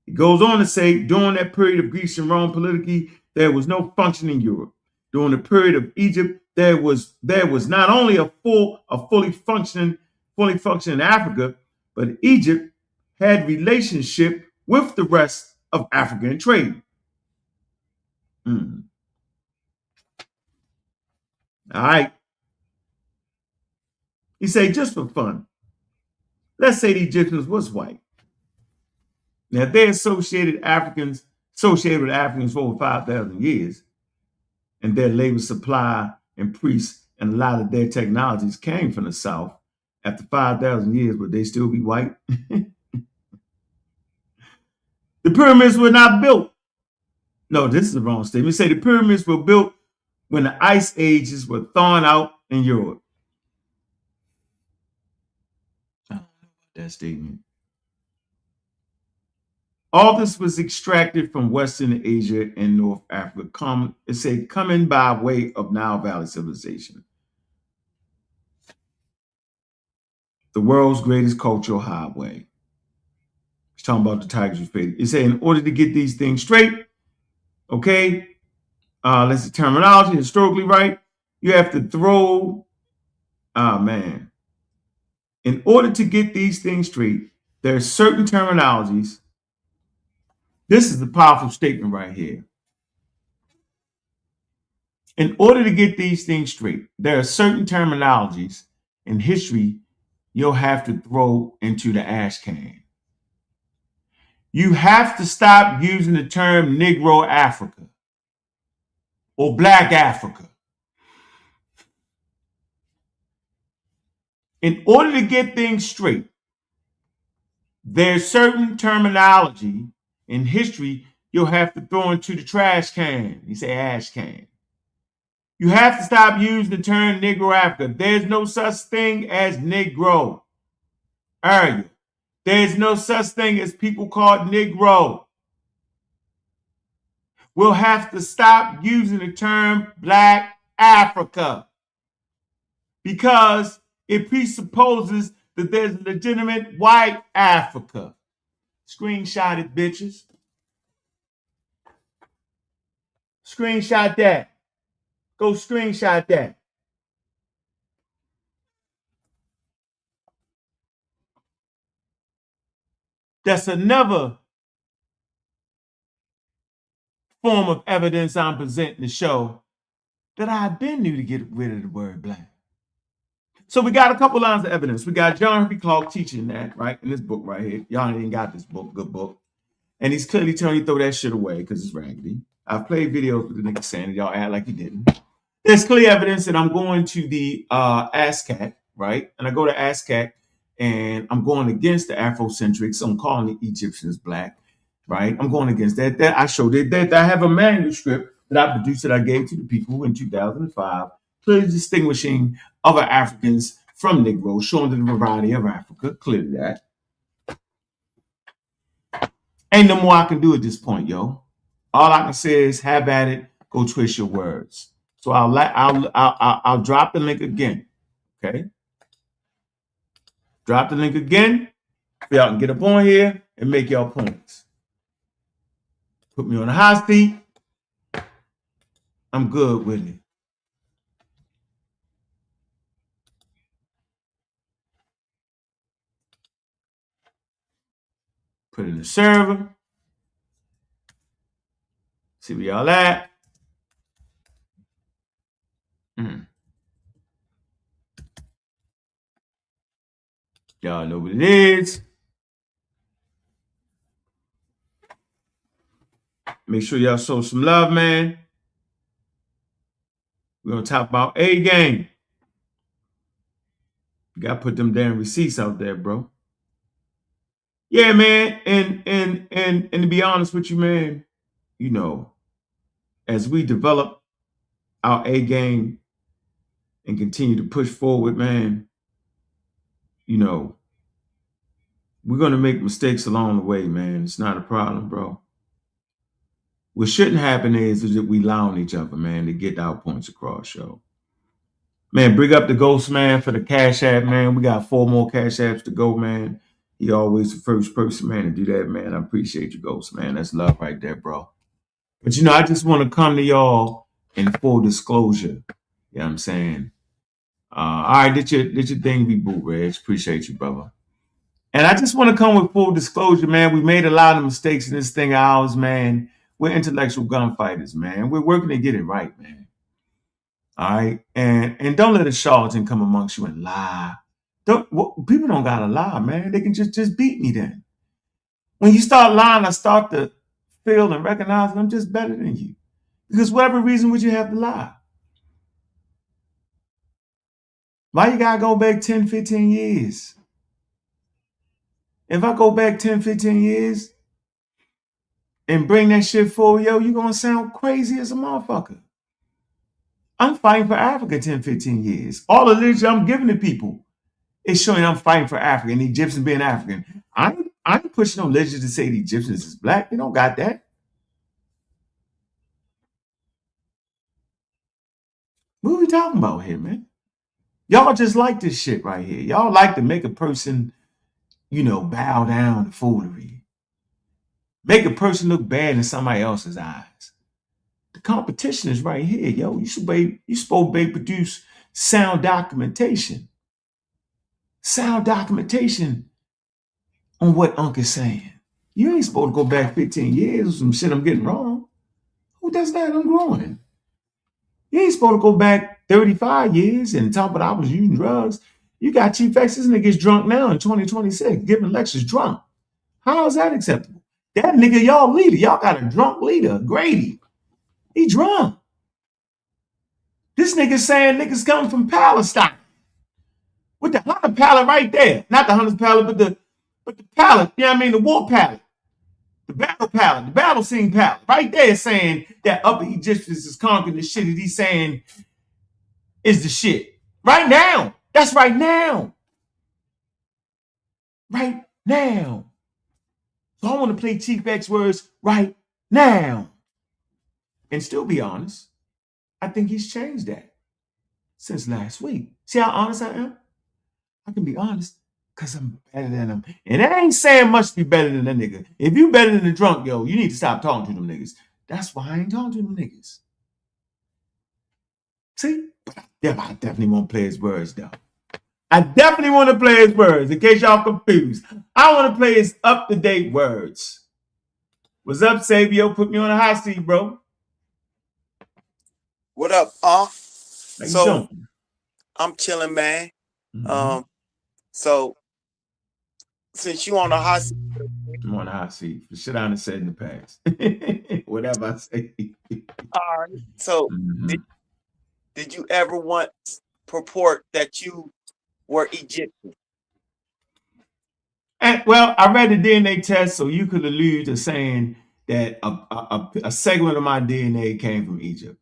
It goes on to say, during that period of Greece and Rome politically, there was no functioning Europe. During the period of Egypt, there was not only a fully functioning Africa, but Egypt had relationship with the rest of African trade. All right. He said, just for fun, let's say the Egyptians was white. Now, if they associated with Africans for over 5,000 years, and their labor supply and priests and a lot of their technologies came from the South, after 5,000 years, would they still be white? The pyramids were not built. No, this is the wrong statement. Say the pyramids were built when the ice ages were thawing out in Europe. I don't know about that statement. All this was extracted from Western Asia and North Africa. Coming by way of Nile Valley civilization. The world's greatest cultural highway. He's talking about the Tigers of Faith. It said, in order to get these things straight, okay, let's see, terminology, historically right, you have to throw, in order to get these things straight, there are certain terminologies. This is the powerful statement right here. In order to get these things straight, there are certain terminologies in history you'll have to throw into the ash can. You have to stop using the term Negro Africa or Black Africa. In order to get things straight, there's certain terminology in history you'll have to throw into the trash can. You say ash can. You have to stop using the term Negro Africa. There's no such thing as Negro area. There's no such thing as people called Negro. We'll have to stop using the term Black Africa because it presupposes that there's a legitimate white Africa. Screenshot it, bitches. Screenshot that. Go screenshot that. That's another form of evidence I'm presenting to show that I've been new to get rid of the word black. So we got a couple lines of evidence. We got John Henry Clark teaching that, right, in this book right here. Y'all ain't got this book, good book. And he's clearly telling you to throw that shit away because it's raggedy. I've played videos with the nigga saying it. Y'all act like he didn't. There's clear evidence that I'm going to the ASCAC, right? And I go to ASCAC and I'm going against the Afrocentrics. I'm calling the Egyptians black, right? I'm going against that. I showed it that I have a manuscript that I produced that I gave to the people in 2005, clearly distinguishing other Africans from Negroes, showing the variety of Africa, clearly that. Ain't no more I can do at this point, yo. All I can say is have at it. Go twist your words. So I'll drop the link again. Okay. Drop the link again. Y'all can get up on here and make y'all points. Put me on the hot seat. I'm good with it. Put it in the server. See where y'all at. Y'all know what it is. Make sure y'all show some love, man. We're gonna talk about A game. You gotta put them damn receipts out there, bro. Yeah, man. And to be honest with you, man, you know, as we develop our A game and continue to push forward, man, you know, we're gonna make mistakes along the way, man. It's not a problem, bro. What shouldn't happen is that we lie on each other, man, to get our points across, yo. Man, bring up the Ghost Man for the Cash App, man. We got 4 more Cash Apps to go, man. He always the first person, man, to do that, man. I appreciate you, Ghost Man. That's love right there, bro. But, you know, I just want to come to y'all in full disclosure. You know what I'm saying? All right, did your thing be boo, Reg. Appreciate you, brother. And I just want to come with full disclosure, man. We made a lot of mistakes in this thing of ours, man. We're intellectual gunfighters, man. We're working to get it right, man. All right, and don't let a charlatan come amongst you and lie. People don't gotta lie, man. They can just beat me then. When you start lying, I start to feel and recognize that I'm just better than you. Because whatever reason would you have to lie? Why you gotta go back 10, 15 years? If I go back 10, 15 years and bring that shit forward, yo, you're gonna sound crazy as a motherfucker. I'm fighting for Africa 10, 15 years. All the literature I'm giving to people is showing I'm fighting for Africa and the Egyptians being African. I ain't pushing no literature to say the Egyptians is black. They don't got that. What are we talking about here, man? Y'all just like this shit right here. Y'all like to make a person, you know, bow down to foolery. Make a person look bad in somebody else's eyes. The competition is right here, yo. You supposed to produce sound documentation. Sound documentation on what Ankh is saying. You ain't supposed to go back 15 years or some shit I'm getting wrong. Who does that? I'm growing. You ain't supposed to go back 35 years and talk about I was using drugs. You got Chief X, this nigga is drunk now in 2026, giving lectures drunk. How is that acceptable? That nigga, y'all leader. Y'all got a drunk leader, Grady. He drunk. This nigga saying niggas coming from Palestine. With the hunter pallet right there. Not the hunter's pallet, but the pallet, you know what I mean? The war pallet. The battle pallet, the battle scene pallet, right there saying that Upper Egyptians is conquering the shit that he's saying is the shit. Right now. That's right now. Right now. So I want to play Chief X words right now. And still be honest, I think he's changed that since last week. See how honest I am? I can be honest because I'm better than him. And I ain't saying much to be better than that nigga. If you better than the drunk, yo, you need to stop talking to them niggas. That's why I ain't talking to them niggas. See? Yeah, I definitely want to play his words, though. I definitely want to play his words, in case y'all confused. I want to play his up-to-date words. What's up, Sabio? Put me on a hot seat, bro. What up, Ankh? So, I'm chilling, man. So since you on the hot seat, I'm on the hot seat. The shit I done said in the past. Whatever I say. all right. So did you ever once purport that you were Egyptian? And, well, I read the DNA test, so you could allude to saying that a segment of my DNA came from Egypt.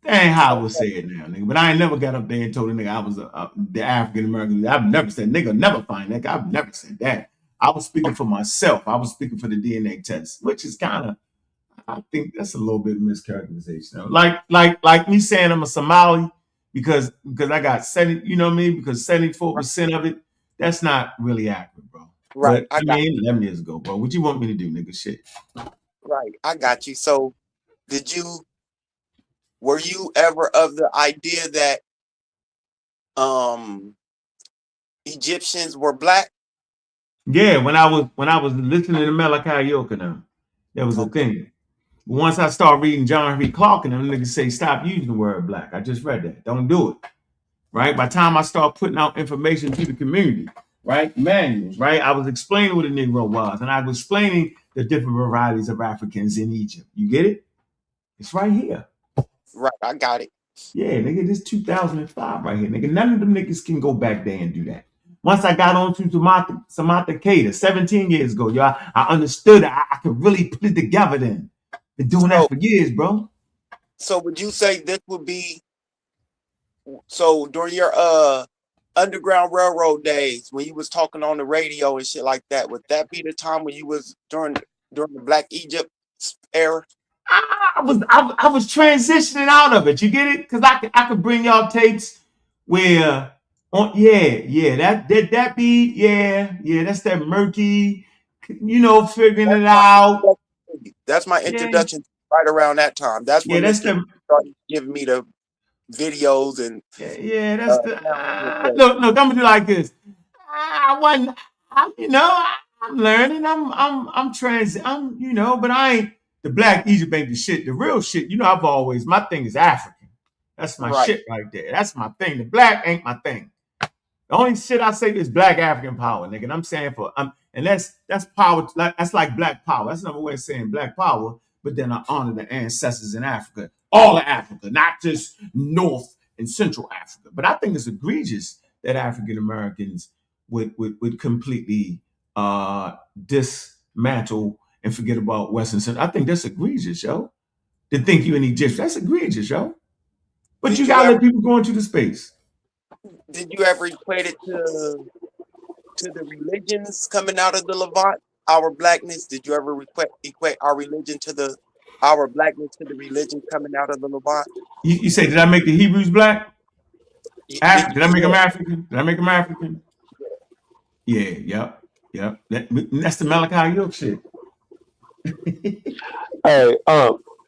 That ain't how I would say it now, nigga. But I ain't never got up there and told a nigga I was the African American. I've never said, nigga, never find that. I've never said that. I was speaking for myself. I was speaking for the DNA test, which is kind of, I think that's a little bit of mischaracterization. Like me saying I'm a Somali because I got 70, you know what I mean? Because 74% of it, that's not really accurate, bro. Right. But I mean, 11 years ago, bro. What you want me to do, nigga? Shit. Right. I got you. So were you ever of the idea that Egyptians were black? Yeah, when I was listening to Malachi York and them, that was a thing. Once I start reading John Henry Clark and them niggas say stop using the word black. I just read that. Don't do it. Right? By the time I start putting out information to the community, right? Manuals, right? I was explaining what a Negro was, and I was explaining the different varieties of Africans in Egypt. You get it? It's right here. Right, I got it. Yeah, nigga, this 2005 right here, nigga. None of them niggas can go back there and do that. Once I got on to Samantha Cater 17 years ago, y'all, I understood it. I could really put it together then. Been doing that for years, bro. So would you say this would be, so during your Underground Railroad days, when you was talking on the radio and shit like that, would that be the time when you was during the Black Egypt era? I was transitioning out of it. You get it? Because I could bring y'all tapes where that beat, that's that murky, figuring it out. That's my introduction right around that time. That's when they started giving me the videos and that's the look, I'm gonna do like this. I'm learning. But I ain't the Black Egypt ain't the shit. The real shit, my thing is African. That's my shit right there. That's my thing. The black ain't my thing. The only shit I say is Black African power, nigga. And I'm saying and that's power. That's like Black power. That's another way of saying Black power. But then I honor the ancestors in Africa, all of Africa, not just North and Central Africa. But I think it's egregious that African Americans would completely dismantle and forget about Western Central. I think that's egregious, yo. To think you an Egyptian, that's egregious, yo. But you gotta let people go into the space. Did you ever equate it to the religions coming out of the Levant? Our blackness? Did you ever equate our religion to our blackness to the religion coming out of the Levant? You say, did I make the Hebrews black? Did I make them African? Did I make them African? Yeah, yep. That's the Malachi York shit. Hey,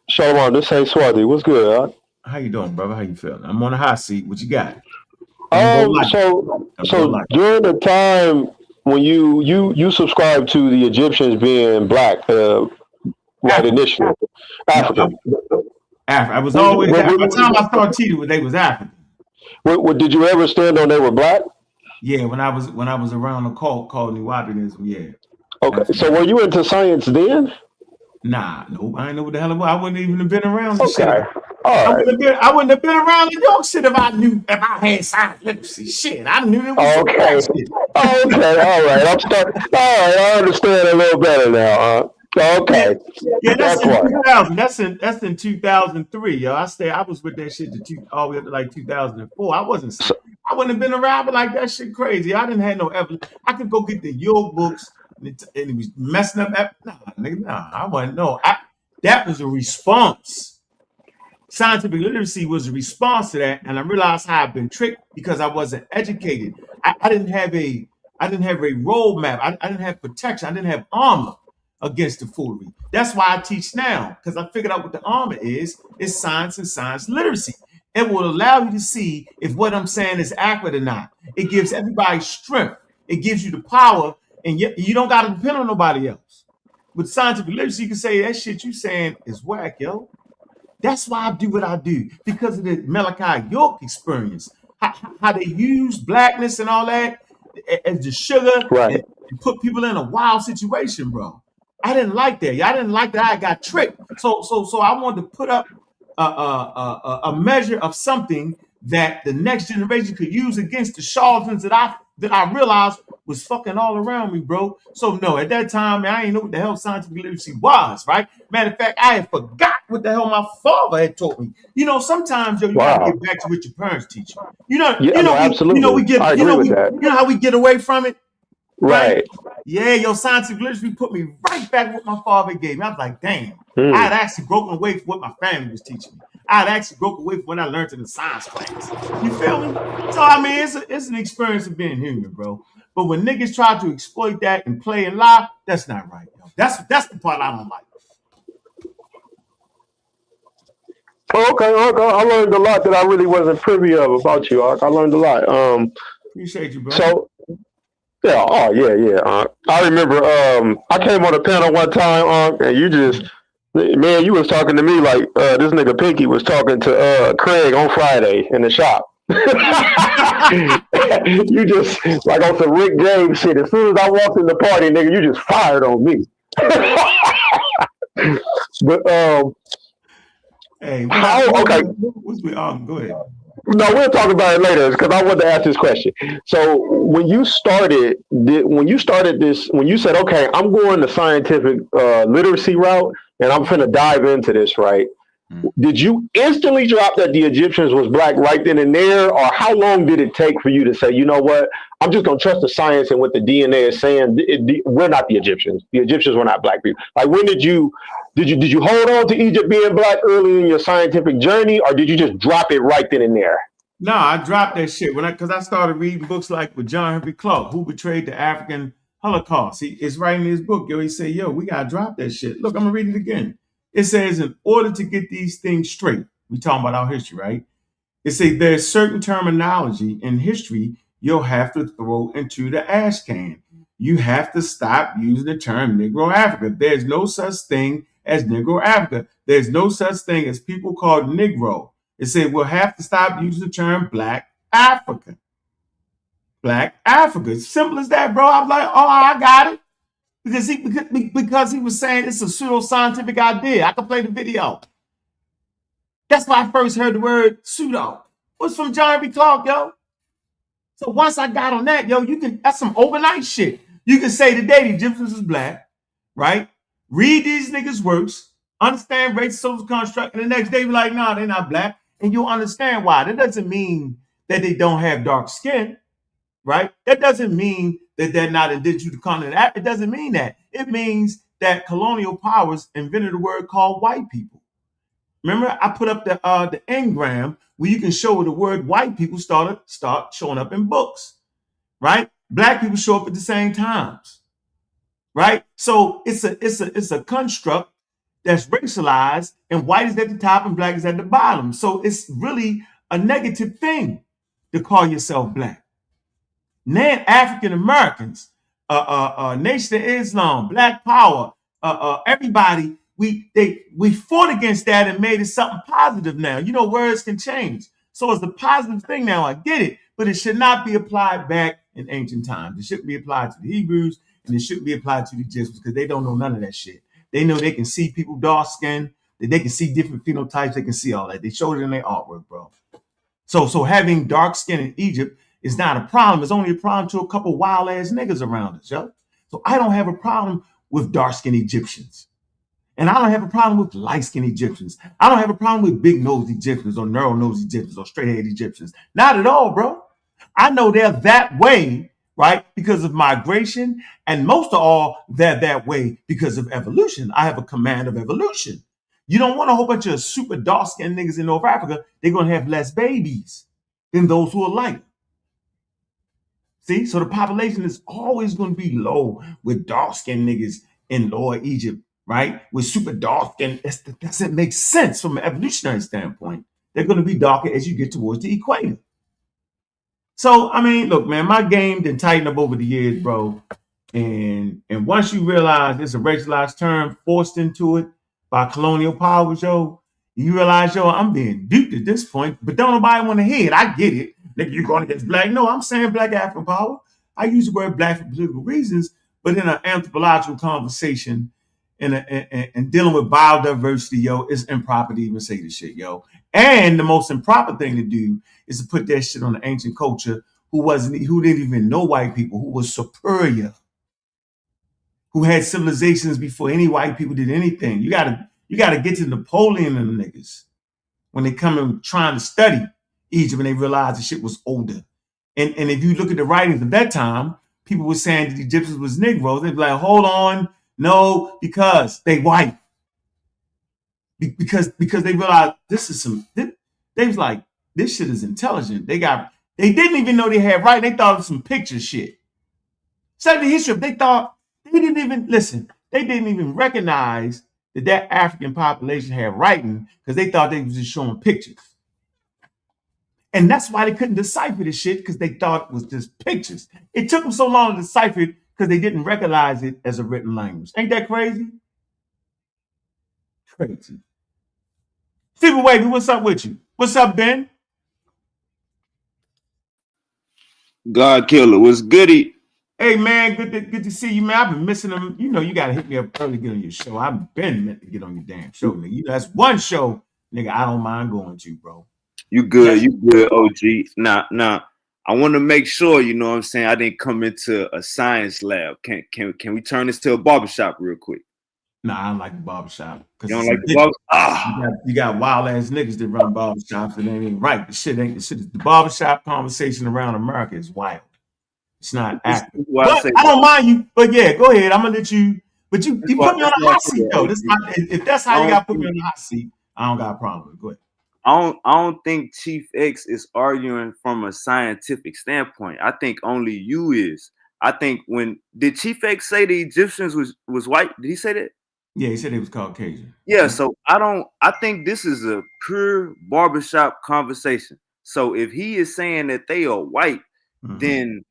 Shalom, this ain't Swarthy. What's good, huh? How you doing, brother? How you feeling? I'm on the hot seat. What you got? So during the time when you subscribed to the Egyptians being black, right initially, African. I was always by the time I started teaching, they was African. Did you ever stand on they were black? Yeah, when I was around a cult called Newabinism, yeah. Okay, so were you into science then? Nah, no, I ain't know what the hell it was. I wouldn't even have been around this shit. I wouldn't have been around the York shit if I had science literacy. Shit, I knew it was okay, all right. I understand a little better now. Okay. Yeah, that's in 2000. That's in 2003, yo. I was with that shit all the way up to like 2004. I wouldn't have been around, but like that shit crazy. I didn't have no evidence. I could go get the York books and it was messing up. I wasn't. No, that was a response. Scientific literacy was a response to that, and I realized how I've been tricked because I wasn't educated. I didn't have a roadmap. I didn't have protection. I didn't have armor against the foolery. That's why I teach now, because I figured out what the armor is science and science literacy. It will allow you to see if what I'm saying is accurate or not. It gives everybody strength. It gives you the power, and you don't got to depend on nobody else. With scientific literacy, you can say that shit you saying is whack, yo. That's why I do what I do, because of the Malachi York experience. How they use blackness and all that as the sugar and put people in a wild situation, bro. I didn't like that. I didn't like that I got tricked. So I wanted to put up a measure of something that the next generation could use against the charlatans that I realized was fucking all around me, bro. So no, at that time, man, I ain't know what the hell scientific literacy was, right? Matter of fact, I had forgot what the hell my father had taught me. Sometimes you gotta get back to what your parents teach you. Absolutely. We get, how we get away from it, right? Yeah, your scientific literacy put me right back what my father gave me. I was like, damn, Mm. I had actually broken away from what my family was teaching me. I had actually broken away from what I learned in the science class. You feel me? So I mean, it's an experience of being human, bro. But when niggas try to exploit that and play and lie, that's not right, yo. That's the part I don't like. Okay, I learned a lot that I really wasn't privy of about you, Ark. I learned a lot. Appreciate you, bro. So yeah, I remember I came on a panel one time, and you just man, you was talking to me like this nigga Pinky was talking to Craig on Friday in the shop. You just like on some Rick James shit. As soon as I walked in the party, nigga, you just fired on me. But hey, okay. Go ahead. No, we'll talk about it later because I wanted to ask this question. So when you started this, when you said, okay, I'm going the scientific literacy route and I'm finna dive into this, right? Did you instantly drop that the Egyptians was black right then and there? Or how long did it take for you to say, you know what, I'm just going to trust the science and what the DNA is saying? We're not the Egyptians. The Egyptians were not black people. Like, when did you hold on to Egypt being black early in your scientific journey, or did you just drop it right then and there? No, I dropped that shit because I started reading books like with John Henry Clark, Who Betrayed the African Holocaust. It's writing his book, yo. He said, yo, we got to drop that shit. Look, I'm going to read it again. It says, in order to get these things straight, we talking about our history, right? It says there's certain terminology in history you'll have to throw into the ash can. You have to stop using the term Negro Africa. There's no such thing as Negro Africa. There's no such thing as people called Negro. It said we'll have to stop using the term Black Africa. Black Africa. It's simple as that, bro. I'm like, oh, I got it. Because he was saying it's a pseudo-scientific idea. I can play the video. That's why I first heard the word pseudo. It was from John B. Clark, yo. So once I got on that, yo, that's some overnight shit. You can say today the Egyptians is black, right? Read these niggas' works, understand race, social construct, and the next day be like, nah, they're not black. And you'll understand why. That doesn't mean that they don't have dark skin, right? That doesn't mean that they're not indigenous to the continent. It doesn't mean that. It means that colonial powers invented a word called white people. Remember, I put up the engram where you can show where the word white people start showing up in books, right? Black people show up at the same times, right? So it's a construct that's racialized, and white is at the top and black is at the bottom. So it's really a negative thing to call yourself black. Nan African Americans, Nation of Islam, Black Power, everybody, we fought against that and made it something positive now. You know, words can change. So it's a positive thing now. I get it, but it should not be applied back in ancient times. It shouldn't be applied to the Hebrews, and it shouldn't be applied to the Egyptians because they don't know none of that shit. They know they can see people dark skinned, that they can see different phenotypes, they can see all that. They showed it in their artwork, bro. So having dark skin in Egypt is not a problem. It's only a problem to a couple wild ass niggas around us, yo. So I don't have a problem with dark skinned Egyptians. And I don't have a problem with light skinned Egyptians. I don't have a problem with big nosed Egyptians or narrow nosed Egyptians or straight head Egyptians. Not at all, bro. I know they're that way, right? Because of migration. And most of all, they're that way because of evolution. I have a command of evolution. You don't want a whole bunch of super dark skinned niggas in North Africa. They're going to have less babies than those who are light. See, so the population is always going to be low with dark-skinned niggas in Lower Egypt, right? With super dark skin, that doesn't make sense from an evolutionary standpoint. They're going to be darker as you get towards the equator. So, I mean, look, man, my game didn't tighten up over the years, bro. And once you realize it's a racialized term forced into it by colonial powers, yo, you realize, yo, I'm being duped at this point, but don't nobody want to hear it. I get it. Nigga, you're going against black. No, I'm saying black African power. I use the word black for political reasons, but in an anthropological conversation and dealing with biodiversity, yo, it's improper to even say this shit, yo. And the most improper thing to do is to put that shit on the ancient culture who didn't even know white people, who was superior, who had civilizations before any white people did anything. You gotta get to Napoleon and the niggas when they come and trying to study Egypt and they realize the shit was older. And if you look at the writings of that time, people were saying that the Egyptians was Negroes, they'd be like, hold on, no, because they white. Because they realized this is they was like, this shit is intelligent. They didn't even know they had right. They thought it was some picture shit. Study the history, they thought they didn't even recognize that African population had writing because they thought they was just showing pictures. And that's why they couldn't decipher this shit, because they thought it was just pictures. It took them so long to decipher it because they didn't recognize it as a written language. Ain't that crazy? Crazy. Stephen Wavy, what's up with you? What's up, Ben? God killer, what's goody? Hey man, good to see you, man. I've been missing them. You know, you gotta hit me up early to get on your show. I've been meant to get on your damn show, nigga. You know, that's one show, nigga, I don't mind going to, bro. You good, OG. Nah. I want to make sure, you know what I'm saying, I didn't come into a science lab. Can we turn this to a barbershop real quick? Nah, I don't like the barbershop. You don't like the barbershop? You got wild ass niggas that run barbershops and they ain't right. The barbershop conversation around America is wild. It's not active. But I don't mind you. But yeah, go ahead. I'm gonna let you. But you put me on the hot seat though. If that's how you got to put me on the hot seat, I don't got a problem with it. Go ahead. I don't think Chief X is arguing from a scientific standpoint. I think only you is. I think did Chief X say the Egyptians was white? Did he say that? Yeah, he said it was Caucasian. Yeah, so I think this is a pure barbershop conversation. So if he is saying that they are white, then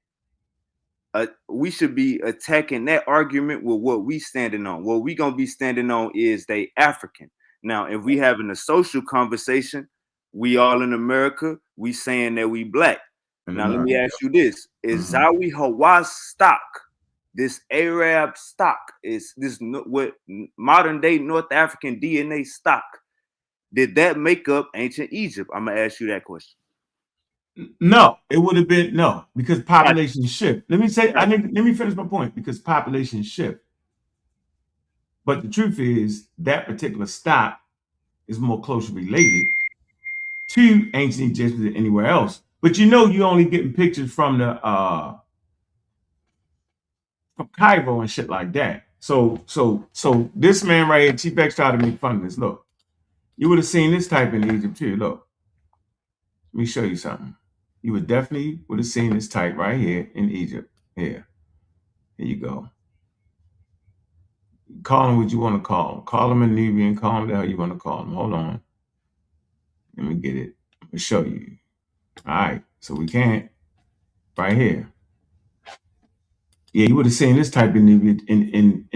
we should be attacking that argument with what we standing on. What we gonna be standing on is they African. Now, if we having a social conversation, we all in America, we saying that we black. Now, let me ask you this: is Zawi Hawass stock, this Arab stock, is this what modern day North African DNA stock? Did that make up ancient Egypt? I'm gonna ask you that question. No, it would have been no, because population shift. Let me finish my point, because population shift. But the truth is that particular stock is more closely related to ancient Egyptians than anywhere else. But you know, you only getting pictures from from Cairo and shit like that. So this man right here, Chief X, tried to make fun of this. Look, you would have seen this type in Egypt too. Look, let me show you something. You would definitely have seen this type right here in Egypt. Here you go. Call him what you want to call him. Call him a Nubian. Call him the hell you want to call him. Hold on. Let me get it. I'm gonna show you. All right. So we can't. Right here. Yeah, you would have seen this type of Nubian.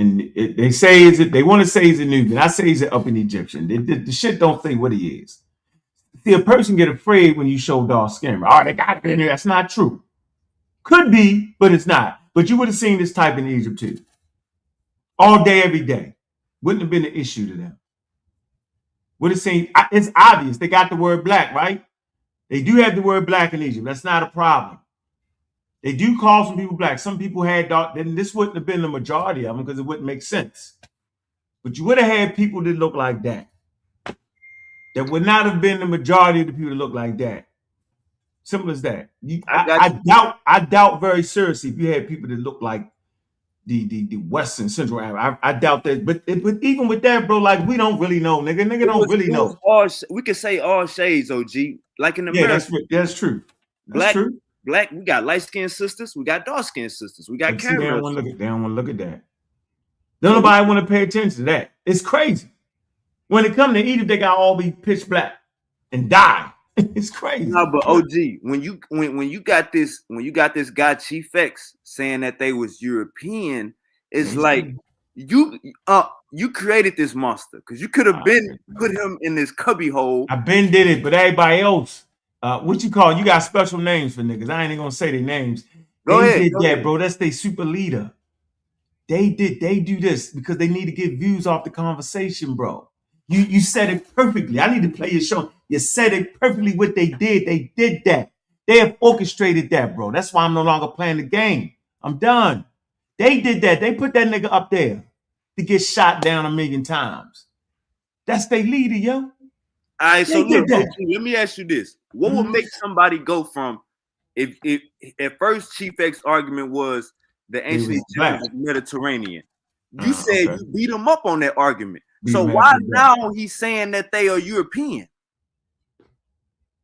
They say they want to say he's a Nubian. I say he's an up in Egyptian. The shit don't say what he is. See, a person get afraid when you show dark skin. Oh, they got it in here. That's not true. Could be, but it's not. But you would have seen this type in Egypt too. All day, every day. Wouldn't have been an issue to them. Would have seen, it's obvious. They got the word black, right? They do have the word black in Egypt. That's not a problem. They do call some people black. Some people had dark, then this wouldn't have been the majority of them because it wouldn't make sense. But you would have had people that look like that. That would not have been the majority of the people that look like that. Simple as that. I doubt very seriously if you had people that look like the Western Central Arab. I doubt that. But even with that, bro, like we don't really know, nigga. Nigga don't really know. We could say all shades, OG. Like in America. Yeah, that's true. That's true. Black, we got light-skinned sisters, we got dark-skinned sisters, we got cameras. They don't want to look at that. Don't nobody want to pay attention to that. It's crazy. When it comes to Egypt, they got all be pitch black and die. It's crazy. No, but OG, when you got this guy Chief X saying that they was European, it's like you created this monster because you could have put him in this cubby hole. I been did it, but everybody else. What you call? You got special names for niggas. I ain't even gonna say their names. Go ahead, bro. That's their super leader. They do this because they need to get views off the conversation, bro. You said it perfectly. I need to play your show. You said it perfectly what they did. They did that. They have orchestrated that, bro. That's why I'm no longer playing the game. I'm done. They did that. They put that nigga up there to get shot down 1,000,000 times. That's their leader, yo. All right, so look, let me ask you this. What would make somebody go from if at first Chief X argument was the ancient was Egyptians black. was Mediterranean. You said Okay. you beat him up on that argument. Beat So him why up, now he's saying that they are European?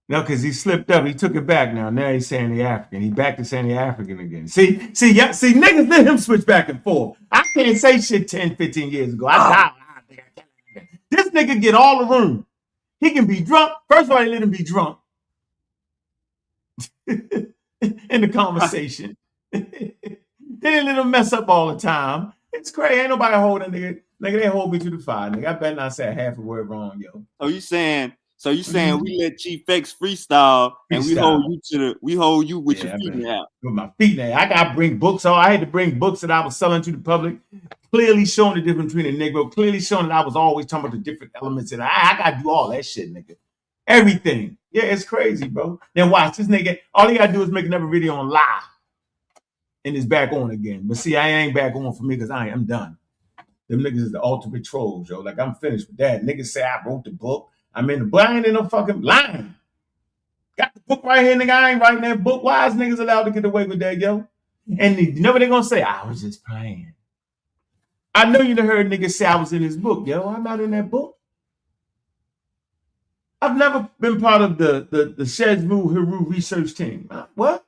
No, because he slipped up. He took it back now. Now he's saying the African. He back to saying the African again. See, niggas let him switch back and forth. I can't say shit 10, 15 years ago. I died. This nigga get all the room. He can be drunk. First of all, he let him be drunk in the conversation. Then they let him mess up all the time. It's crazy. Ain't nobody holding nigga. Nigga, they hold me to the fire. Nigga, I better not say half a word wrong, yo. So you saying we let Chief X freestyle and we hold you with your feet out. With my feet now. I gotta bring books. So I had to bring books that I was selling to the public, clearly showing the difference between a Negro, clearly showing that I was always talking about the different elements. And I gotta do all that shit, nigga. Everything. Yeah, it's crazy, bro. Then watch this nigga. All he gotta do is make another video on live. And it's back on again. But see, I ain't back on for me because I'm done. Them niggas is the ultimate trolls, yo. Like, I'm finished with that. Niggas say I wrote the book. I'm in the book. I ain't in no fucking line. Got the book right here, nigga. I ain't writing that book. Why is niggas allowed to get away with that, yo? And you know what they gonna say? I was just playing. I know you done heard niggas say I was in his book, yo. I'm not in that book. I've never been part of the Shezmu Hiru research team. What?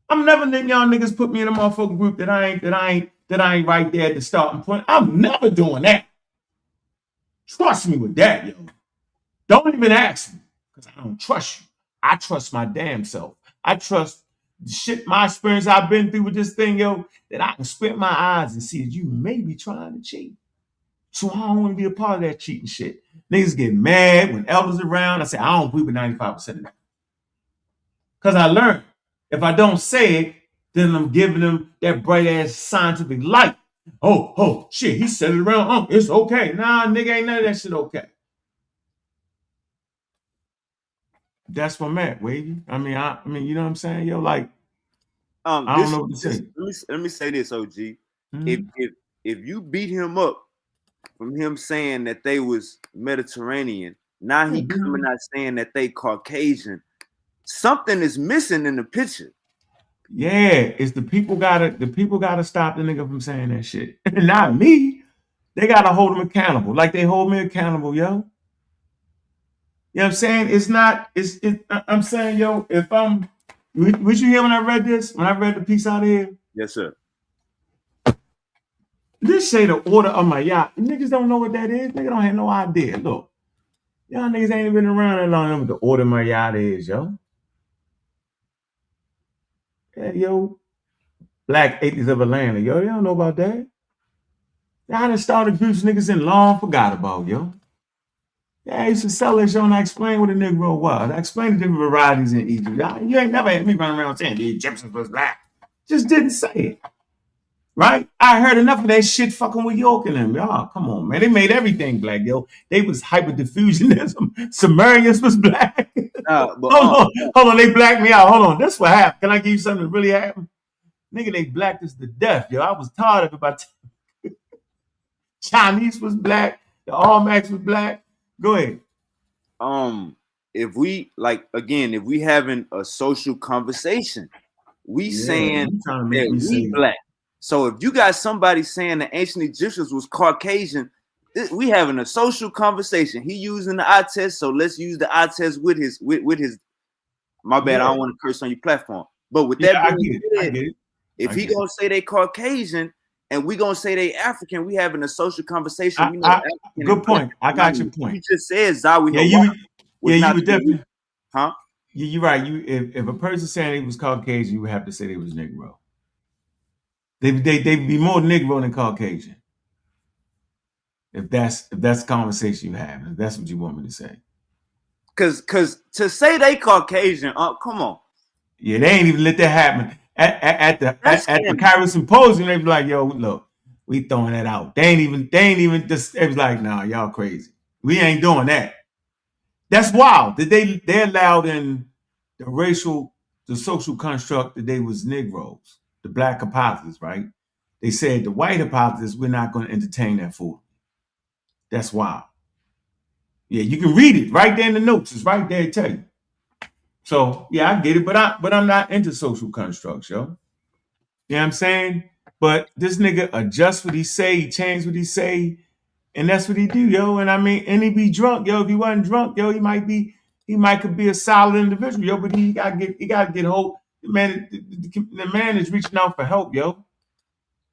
I'm never letting y'all niggas put me in a motherfucking group that I ain't right there at the starting point. I'm never doing that. Trust me with that, yo. Don't even ask me, because I don't trust you. I trust my damn self. I trust the shit, my experience I've been through with this thing, yo, that I can squint my eyes and see that you may be trying to cheat. So I don't want to be a part of that cheating shit. Niggas get mad when elders around. I say, I don't agree with 95% of that. Because I learned, if I don't say it, then I'm giving them that bright ass scientific light. Oh, shit, he said it around. It's okay. Nah, nigga, ain't none of that shit okay. That's what I'm at, Wavy. I mean, you know what I'm saying? Yo, like, I don't know what to say. Let me say this, OG. Mm-hmm. If you beat him up from him saying that they was Mediterranean, now he coming out saying that they Caucasian, something is missing in the picture. Yeah, it's the people gotta stop the nigga from saying that shit. Not me. They gotta hold him accountable. Like they hold me accountable, yo. You know what I'm saying? I'm saying, yo, if would you hear when I read this? When I read the piece out here? Yes, sir. This say the order of my yacht. Niggas don't know what that is. Niggas don't have no idea. Look, y'all niggas ain't been around that long. What the order of my yacht is, yo. Yeah, yo, Black Atheists of Atlanta, yo, they don't know about that. Y'all done started groups niggas in long forgot about, yo. Yeah, I used to sell that show and I explained what a Negro was. I explained the different varieties in Egypt. You ain't never had me running around saying the Egyptians was black. Just didn't say it. Right? I heard enough of that shit fucking with York and them. Y'all, come on, man. They made everything black, yo. They was hyper-diffusionism. Sumerians was black. Hold on, they blacked me out. Hold on, this what happened. Can I give you something that really happened? Nigga, they blacked us to death, yo. I was tired of it about Chinese was black. The All-Max was black. Go ahead. If we having a social conversation, we saying that we black. So if you got somebody saying the ancient Egyptians was Caucasian, we having a social conversation. He using the eye test, so let's use the eye test with his my bad, I don't want to curse on your platform. But with that being said, if he gonna say they Caucasian and we gonna say they African, we having a social conversation. Good point. I got your point. You just said Zawi. You would definitely. Huh? Yeah, you're right. If a person saying he was Caucasian, you would have to say they was Negro. They'd be more Negro than Caucasian. If that's the conversation you have, if that's what you want me to say. Cause to say they Caucasian, come on. Yeah, they ain't even let that happen. At the Cairo Symposium, they be like, yo, look, we throwing that out. They ain't even just, it was like, nah, y'all crazy. We ain't doing that. That's wild. That they allowed in the social construct that they was Negroes, the black hypothesis, right? They said the white hypothesis, we're not going to entertain that fool. That's wild. Yeah, you can read it right there in the notes. It's right there to tell you. So yeah, I get it, but I'm not into social constructs, yo. You know what I'm saying? But this nigga adjusts what he say, he change what he say, and that's what he do, yo. And I mean, and he be drunk, yo. If he wasn't drunk, yo, he might could be a solid individual, yo. But he gotta get hope. The man is reaching out for help, yo.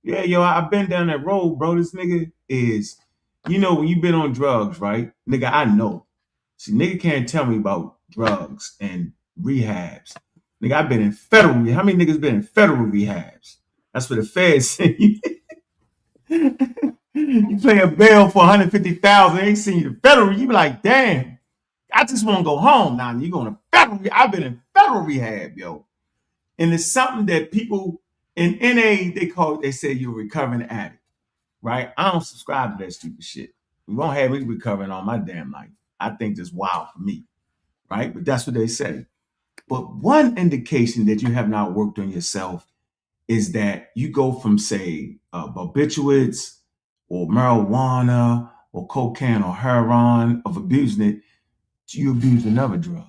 Yeah, yo, I've been down that road, bro. This nigga is, when you've been on drugs, right? Nigga, I know. See, nigga can't tell me about drugs and rehabs. Nigga, I've been in federal. How many niggas been in federal rehabs? That's what the feds say. You pay a bail for 150,000, they send you to federal. You be like, damn, I just want to go home now. You going to federal? I've been in federal rehab, yo. And it's something that people in NA they say you're a recovering addict, right? I don't subscribe to that stupid shit. You won't have me recovering all my damn life. I think that's wild for me, right? But that's what they say. But one indication that you have not worked on yourself is that you go from, say, barbiturates or marijuana or cocaine or heroin of abusing it to you abuse another drug.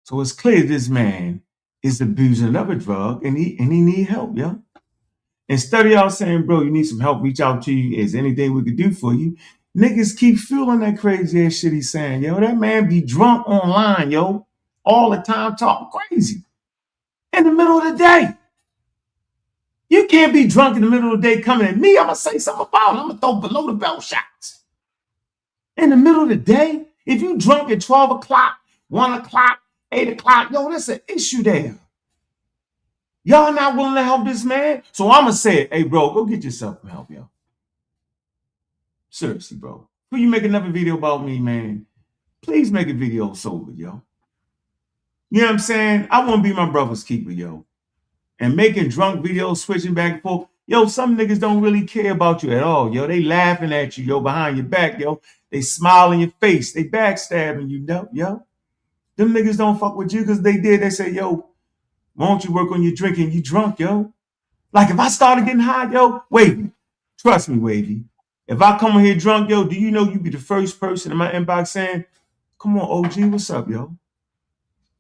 So it's clear this man is abusing another drug and he need help, yeah. Instead of y'all saying, bro, you need some help, reach out to you. Is anything we could do for you? Niggas keep fueling that crazy ass shit he's saying, yo. That man be drunk online, yo, all the time talking crazy in the middle of the day. You can't be drunk in the middle of the day coming at me. I'm going to say something about it. I'm going to throw below the belt shots. In the middle of the day, if you drunk at 12 o'clock, 1 o'clock, 8 o'clock, yo, that's an issue there. Y'all not willing to help this man? So I'm going to say it. Hey, bro, go get yourself some help, yo. Seriously, bro. When you make another video about me, man, please make a video sober, yo. You know what I'm saying? I want to be my brother's keeper, yo. And making drunk videos, switching back and forth. Yo, some niggas don't really care about you at all, yo. They laughing at you, yo, behind your back, yo. They smile in your face. They backstabbing you, yo. Them niggas don't fuck with you because they say, yo, why don't you work on your drinking? You drunk, yo. Like if I started getting high, yo, Wavy, trust me, Wavy. If I come in here drunk, yo, do you know you be the first person in my inbox saying, come on, OG, what's up, yo?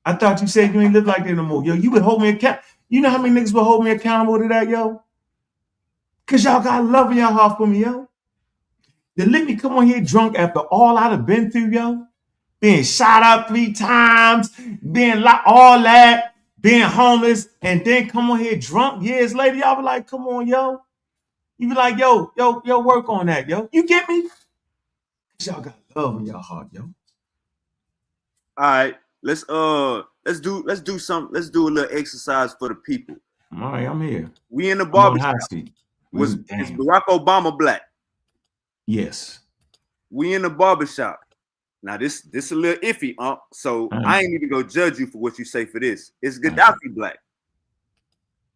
I thought you said you ain't live like that no more. Yo, you would hold me accountable. You know how many niggas would hold me accountable to that, yo? Because y'all got love in your heart for me, yo. Then let me come on here drunk after all I'd have been through, yo. Being shot up 3 times, being like all that, being homeless, and then come on here drunk years later. Y'all be like, come on, yo. You be like, yo, work on that, yo. You get me? Because y'all got love in your heart, yo. All right, let's do a little exercise for the people. All right, I'm here. We in the barbershop. Is Barack Obama black? Yes. We in the barbershop. Now this a little iffy, so I ain't even gonna judge you for what you say for this. Is Gaddafi black?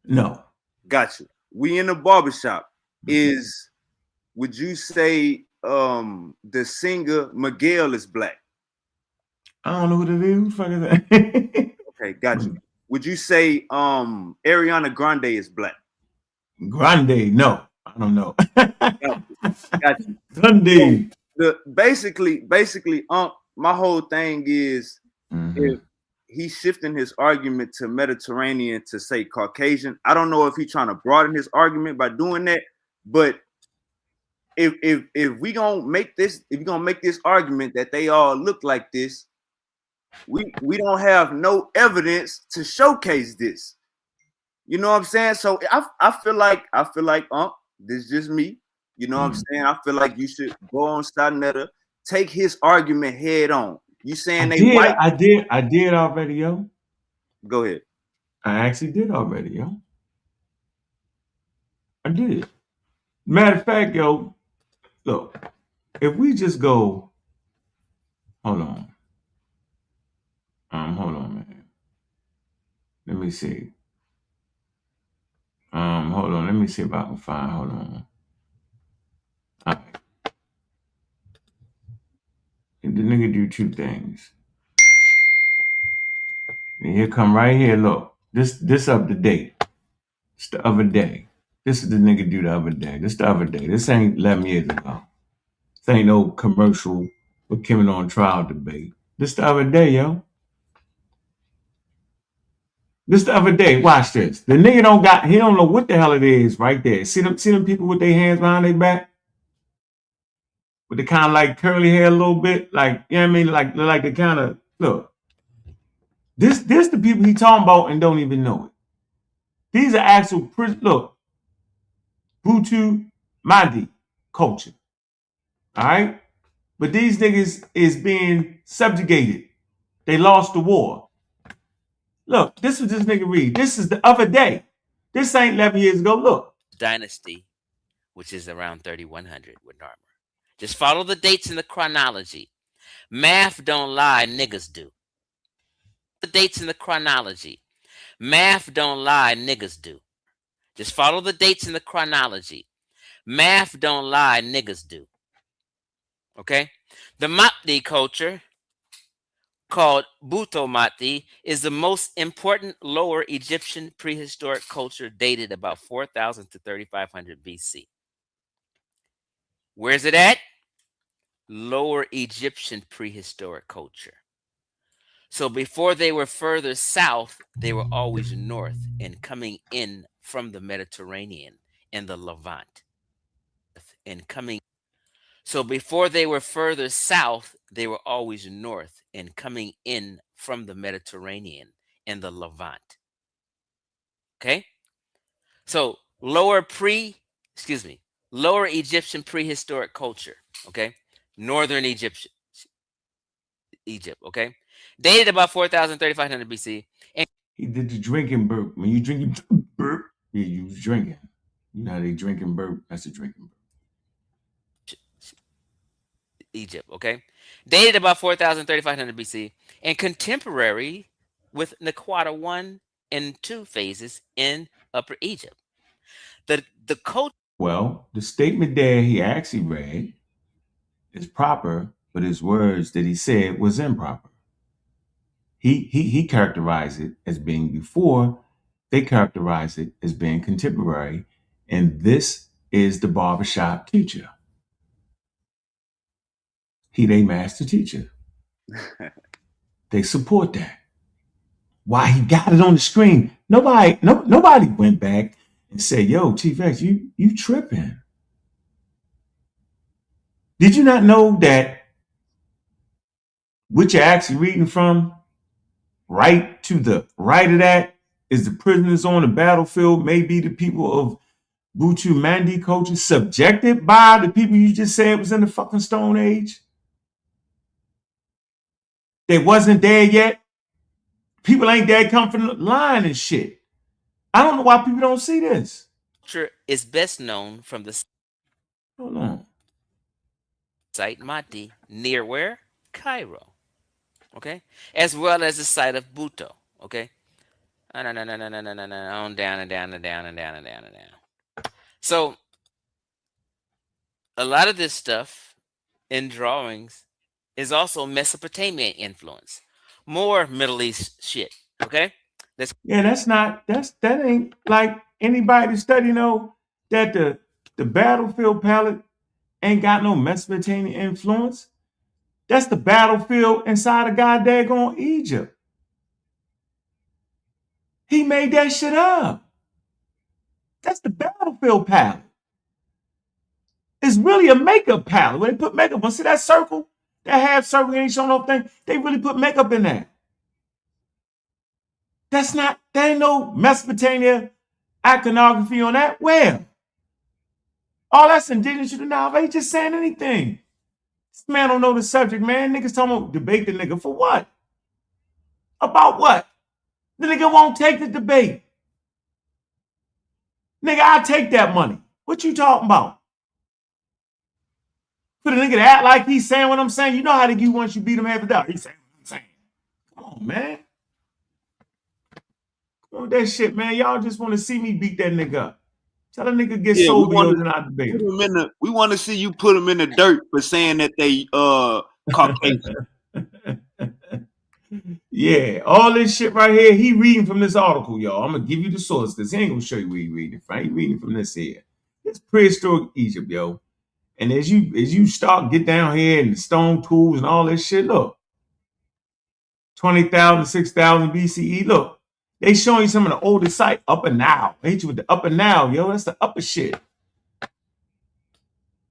No. Gotcha. We in the barbershop. Would you say the singer Miguel is black? I don't know who that is. Who the fuck is that? Okay, gotcha. Would you say Ariana Grande is black? Grande, no. I don't know. Gotcha. Grande. Basically, my whole thing is if he's shifting his argument to Mediterranean to say Caucasian. I don't know if he's trying to broaden his argument by doing that, but if we gonna make this argument that they all look like this, we don't have no evidence to showcase this. You know what I'm saying? So I feel like this is just me. You know what I'm saying? I feel like you should go on Starnetta, take his argument head on. You saying white? I did already, yo. Go ahead. I actually did already, yo. I did. Matter of fact, yo, look, if we just go, hold on, man. Let me see. Hold on. Let me see if I can find. Hold on. All right. And the nigga do 2 things. And here come right here. Look, this up to date. It's the other day. This is the nigga do the other day. This the other day. This ain't 11 years ago. This ain't no commercial with Kim on trial debate. This the other day, yo. This the other day, watch this. The nigga he don't know what the hell it is right there. See them people with their hands behind their back? With the kind of like curly hair a little bit, like, you know what I mean? Like the kind of, look. This the people he talking about and don't even know it. These are actual, look, Butu Mandi culture. All right? But these niggas is being subjugated. They lost the war. Look, this was this nigga read. This is the other day. This ain't 11 years ago. Look. Dynasty, which is around 3100 with Narmer. Just follow the dates in the chronology. Math don't lie, niggas do. The dates in the chronology. Math don't lie, niggas do. Just follow the dates in the chronology. Math don't lie, niggas do. Okay? The Mapti culture, called Buto Mati, is the most important Lower Egyptian prehistoric culture dated about 4000 to 3500 BC. Where's it at? Lower Egyptian prehistoric culture. So before they were further south, they were always north and coming in from the Mediterranean and the Levant. So before they were further south, they were always north and coming in from the Mediterranean and the Levant. Okay? So lower Egyptian prehistoric culture, okay? Northern Egypt, okay? Dated about 4000, 3500 BC. And he did the drinking burp. When you drinking burp, yeah, you was drinking. You know how they drinking burp? That's a drinking burp. Egypt, okay? Dated about 4000, 3500 BC, and contemporary with Naqada 1 and 2 phases in Upper Egypt. The culture. Well, the statement there he actually read is proper, but his words that he said was improper. He characterized it as being before, they characterized it as being contemporary, and this is the barbershop teacher. He they master teacher. They support that. Why he got it on the screen? Nobody went back and said, "Yo, Chief X, you tripping? Did you not know that what you're actually reading from, right to the right of that, is the prisoners on the battlefield, maybe the people of Butu Mandi culture, subjected by the people you just said was in the fucking Stone Age? They wasn't there yet. People ain't there come from the line and shit. I don't know why people don't see this. Culture is best known from the Hold on. site Mati, near where? Cairo. Okay? As well as the site of Buto. Okay? On down and down and down and down and down and down and down. So a lot of this stuff in drawings is also Mesopotamian influence. More Middle East shit. Okay? That ain't like anybody study know that the battlefield palette ain't got no Mesopotamian influence. That's the battlefield inside of goddamn Egypt. He made that shit up. That's the battlefield palette. It's really a makeup palette. When they put makeup on, see that circle? That half circle ain't showing no thing. They really put makeup in that. There ain't no Mesopotamia iconography on that. Where? All that's indigenous to the Nile. Ain't just saying anything. This man don't know the subject, man. Niggas talking about debate the nigga for what? About what? The nigga won't take the debate. Nigga, I'll take that money. What you talking about? For the nigga to act like he's saying what I'm saying, you know how to do once you beat him half a dollar. He's saying what I'm saying. Come on, man. Come on with that shit, man. Y'all just want to see me beat that nigga up. Tell that nigga get sober and I debate him. We want to see you put him in the dirt for saying that they Caucasian. Yeah, all this shit right here, he reading from this article, y'all. I'm gonna give you the source because he ain't gonna show you where he reading from. He reading from this here. It's prehistoric Egypt, yo. And as you start get down here and the stone tools and all this shit, look. 20,000, 6,000 BCE. Look, They showing you some of the oldest sites. Upper Nile. They hit you with the Upper Nile, yo. That's the upper shit.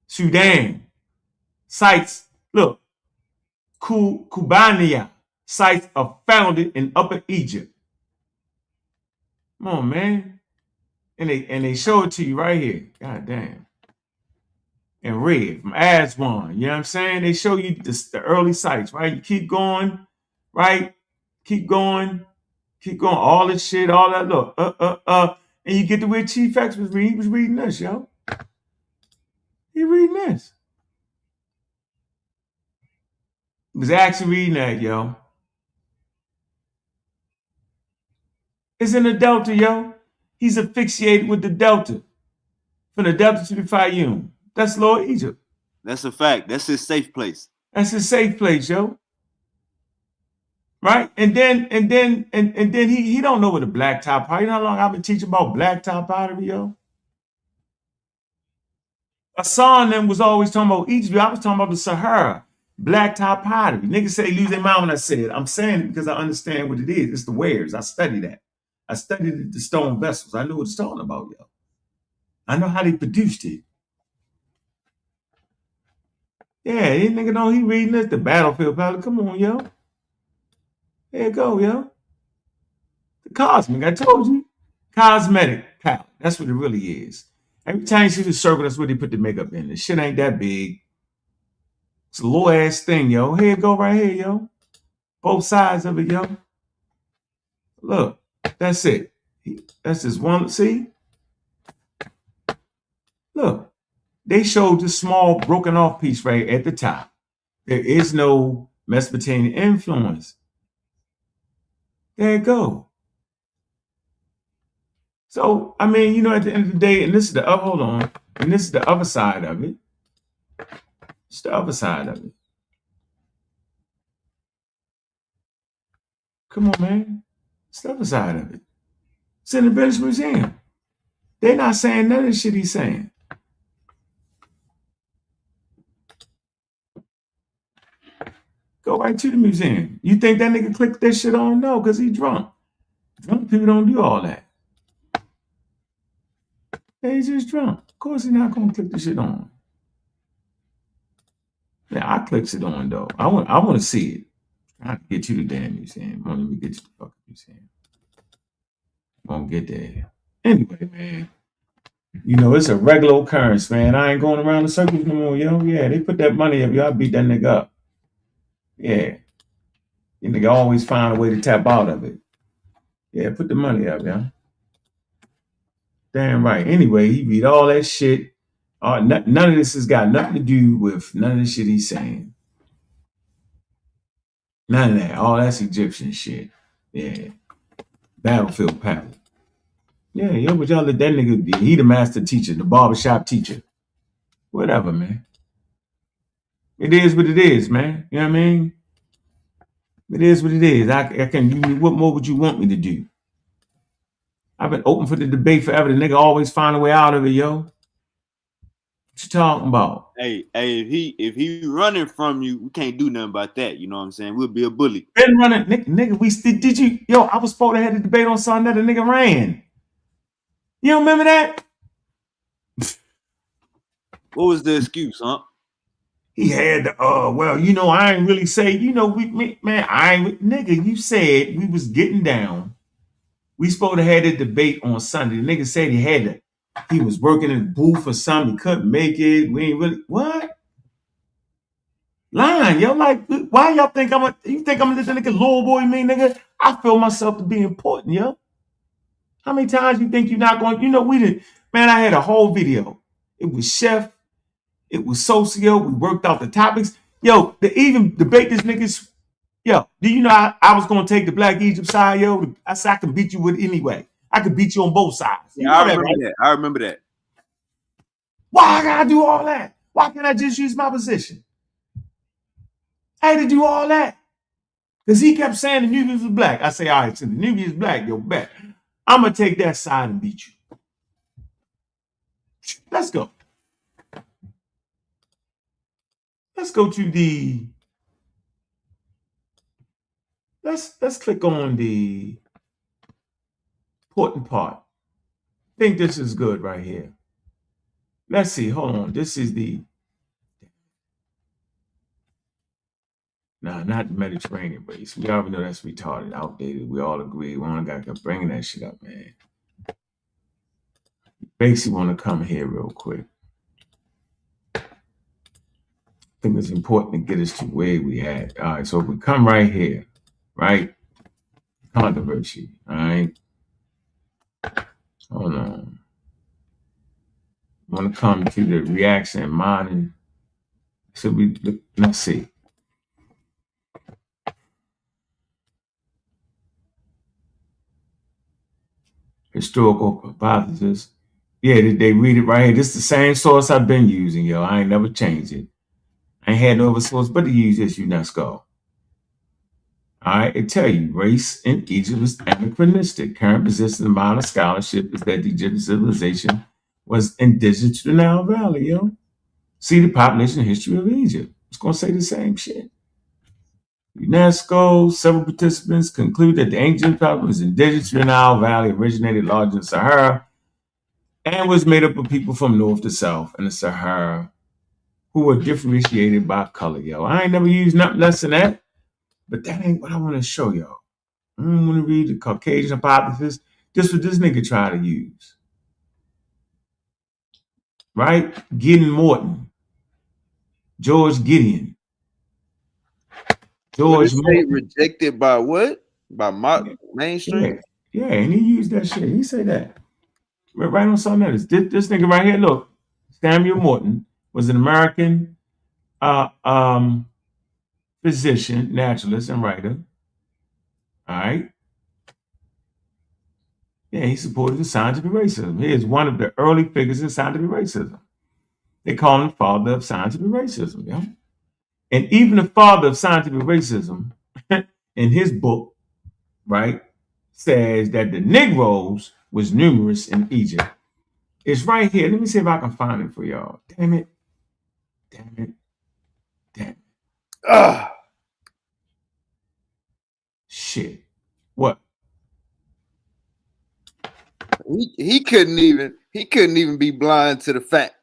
Sudan. Sites. Look. Cubania. Sites are founded in Upper Egypt. Come on, man. And they show it to you right here. God damn. And red from Aswan. You know what I'm saying? They show you the early sites, right? You keep going, right? Keep going. Keep going. All this shit, all that. Look. And you get to where Chief X was reading. He was reading this, yo. He reading this. He was actually reading that, yo. It's in the Delta, yo. He's asphyxiated with the Delta. From the Delta to the Fayoum. That's Lower Egypt. That's a fact. That's his safe place. That's his safe place, yo. Right? And then he don't know what a black top pottery. You know how long I've been teaching about black top pottery, yo? Hassan them was always talking about Egypt. I was talking about the Sahara, black top pottery. Niggas say lose their mind when I say it. I'm saying it because I understand what it is. It's the wares. I study that. I studied the stone vessels. I know what it's talking about, yo. I know how they produced it. Yeah, these nigga know he reading this. The battlefield palette. Come on, yo. There you go, yo. The cosmic. I told you. Cosmetic palette. That's what it really is. Every time you see the circle, that's where they put the makeup in. The shit ain't that big. It's a little ass thing, yo. Here you go right here, yo. Both sides of it, yo. Look, that's it. That's just one. See? Look. They showed this small broken off piece right at the top. There is no Mesopotamian influence. There you go. So, I mean, you know, at the end of the day, and this is the other, hold on, and this is the other side of it. It's the other side of it. Come on, man. It's the other side of it. It's in the British Museum. They're not saying none of the shit he's saying. Go right to the museum. You think that nigga clicked that shit on? No, because he drunk. Drunk people don't do all that. Yeah, he's just drunk. Of course he's not gonna click the shit on. Yeah, I clicks it on though. I want to see it. I'm trying to get you the damn museum. Let me get you the fucking museum. Won't get there. Anyway, man. You know, it's a regular occurrence, man. I ain't going around the circles no more, yo. Yeah, they put that money up, yo. I beat that nigga up. Yeah. You nigga always find a way to tap out of it. Yeah, put the money up, yo. Damn right. Anyway, he read all that shit. None of this has got nothing to do with none of the shit he's saying. None of that. All that's Egyptian shit. Yeah. Battlefield palette. Yeah, yo, but y'all let that nigga be. He the master teacher, the barbershop teacher. Whatever, man. It is what it is, man. You know what I mean? It is what it is. I can. What more would you want me to do? I've been open for the debate forever. The nigga always find a way out of it, yo. What you talking about? Hey, if he running from you, we can't do nothing about that. You know what I'm saying? We'll be a bully. Been running, nigga. Did you? Yo, I was supposed to have the debate on Sunday. The nigga ran. You don't remember that? What was the excuse, huh? He had well, you know, I ain't really say, you know, nigga, you said we was getting down. We supposed to have the debate on Sunday. The nigga said he was working in the booth or something, he couldn't make it. We ain't really, what? Lying, yo, like, why y'all think you think I'm this nigga little boy me, nigga? I feel myself to be important, yo. How many times you think you're not going, you know, man, I had a whole video. It was Chef. It was socio. We worked out the topics. Yo, to even debate this niggas. Yo, do you know I was going to take the Black Egypt side, yo? I said I can beat you with anyway. I could beat you on both sides. Yeah, I remember that. I remember that. Why I gotta do all that? Why can't I just use my position? I had to do all that. Because he kept saying the Nubians was black. I say, all right, so the Nubians black, yo, bet. I'm going to take that side and beat you. Let's go. Let's go to the, let's click on the important part. I think this is good right here. Let's see. Hold on. This is the not the Mediterranean race. We already know that's retarded, outdated. We all agree. We only got to keep bringing that shit up, man. Basically, want to come here real quick. I think it's important to get us to where we at. All right, so if we come right here, right? Controversy, all right? Hold on. I want to come to the reaction and mining. So let's see. Historical hypothesis. Yeah, they read it right here. This is the same source I've been using, yo. I ain't never changed it. I ain't had no other source but to use this UNESCO. All right, it tell you race in Egypt was anachronistic. Current position in modern scholarship is that the Egyptian civilization was indigenous to the Nile Valley, yo. See the population history of Egypt. It's gonna say the same shit. UNESCO, several participants conclude that the ancient population was indigenous to the Nile Valley, originated larger than Sahara, and was made up of people from north to south in the Sahara who were differentiated by color, yo. I ain't never used nothing less than that, but that ain't what I want to show y'all. I don't want to read the Caucasian hypothesis. This is what this nigga try to use. Right? Gideon Morton. George Gideon. George Morton. Rejected by what? By mainstream? Yeah, and he used that shit. He say that. Right on something else. This nigga right here, look. Samuel Morton was an American physician, naturalist, and writer. All right. Yeah, he supported the scientific racism. He is one of the early figures in scientific racism. They call him the father of scientific racism, yeah. And even the father of scientific racism, in his book, right, says that the Negroes was numerous in Egypt. It's right here. Let me see if I can find it for y'all. Damn it. Damn it. Damn it. Shit. What? He couldn't even be blind to the fact.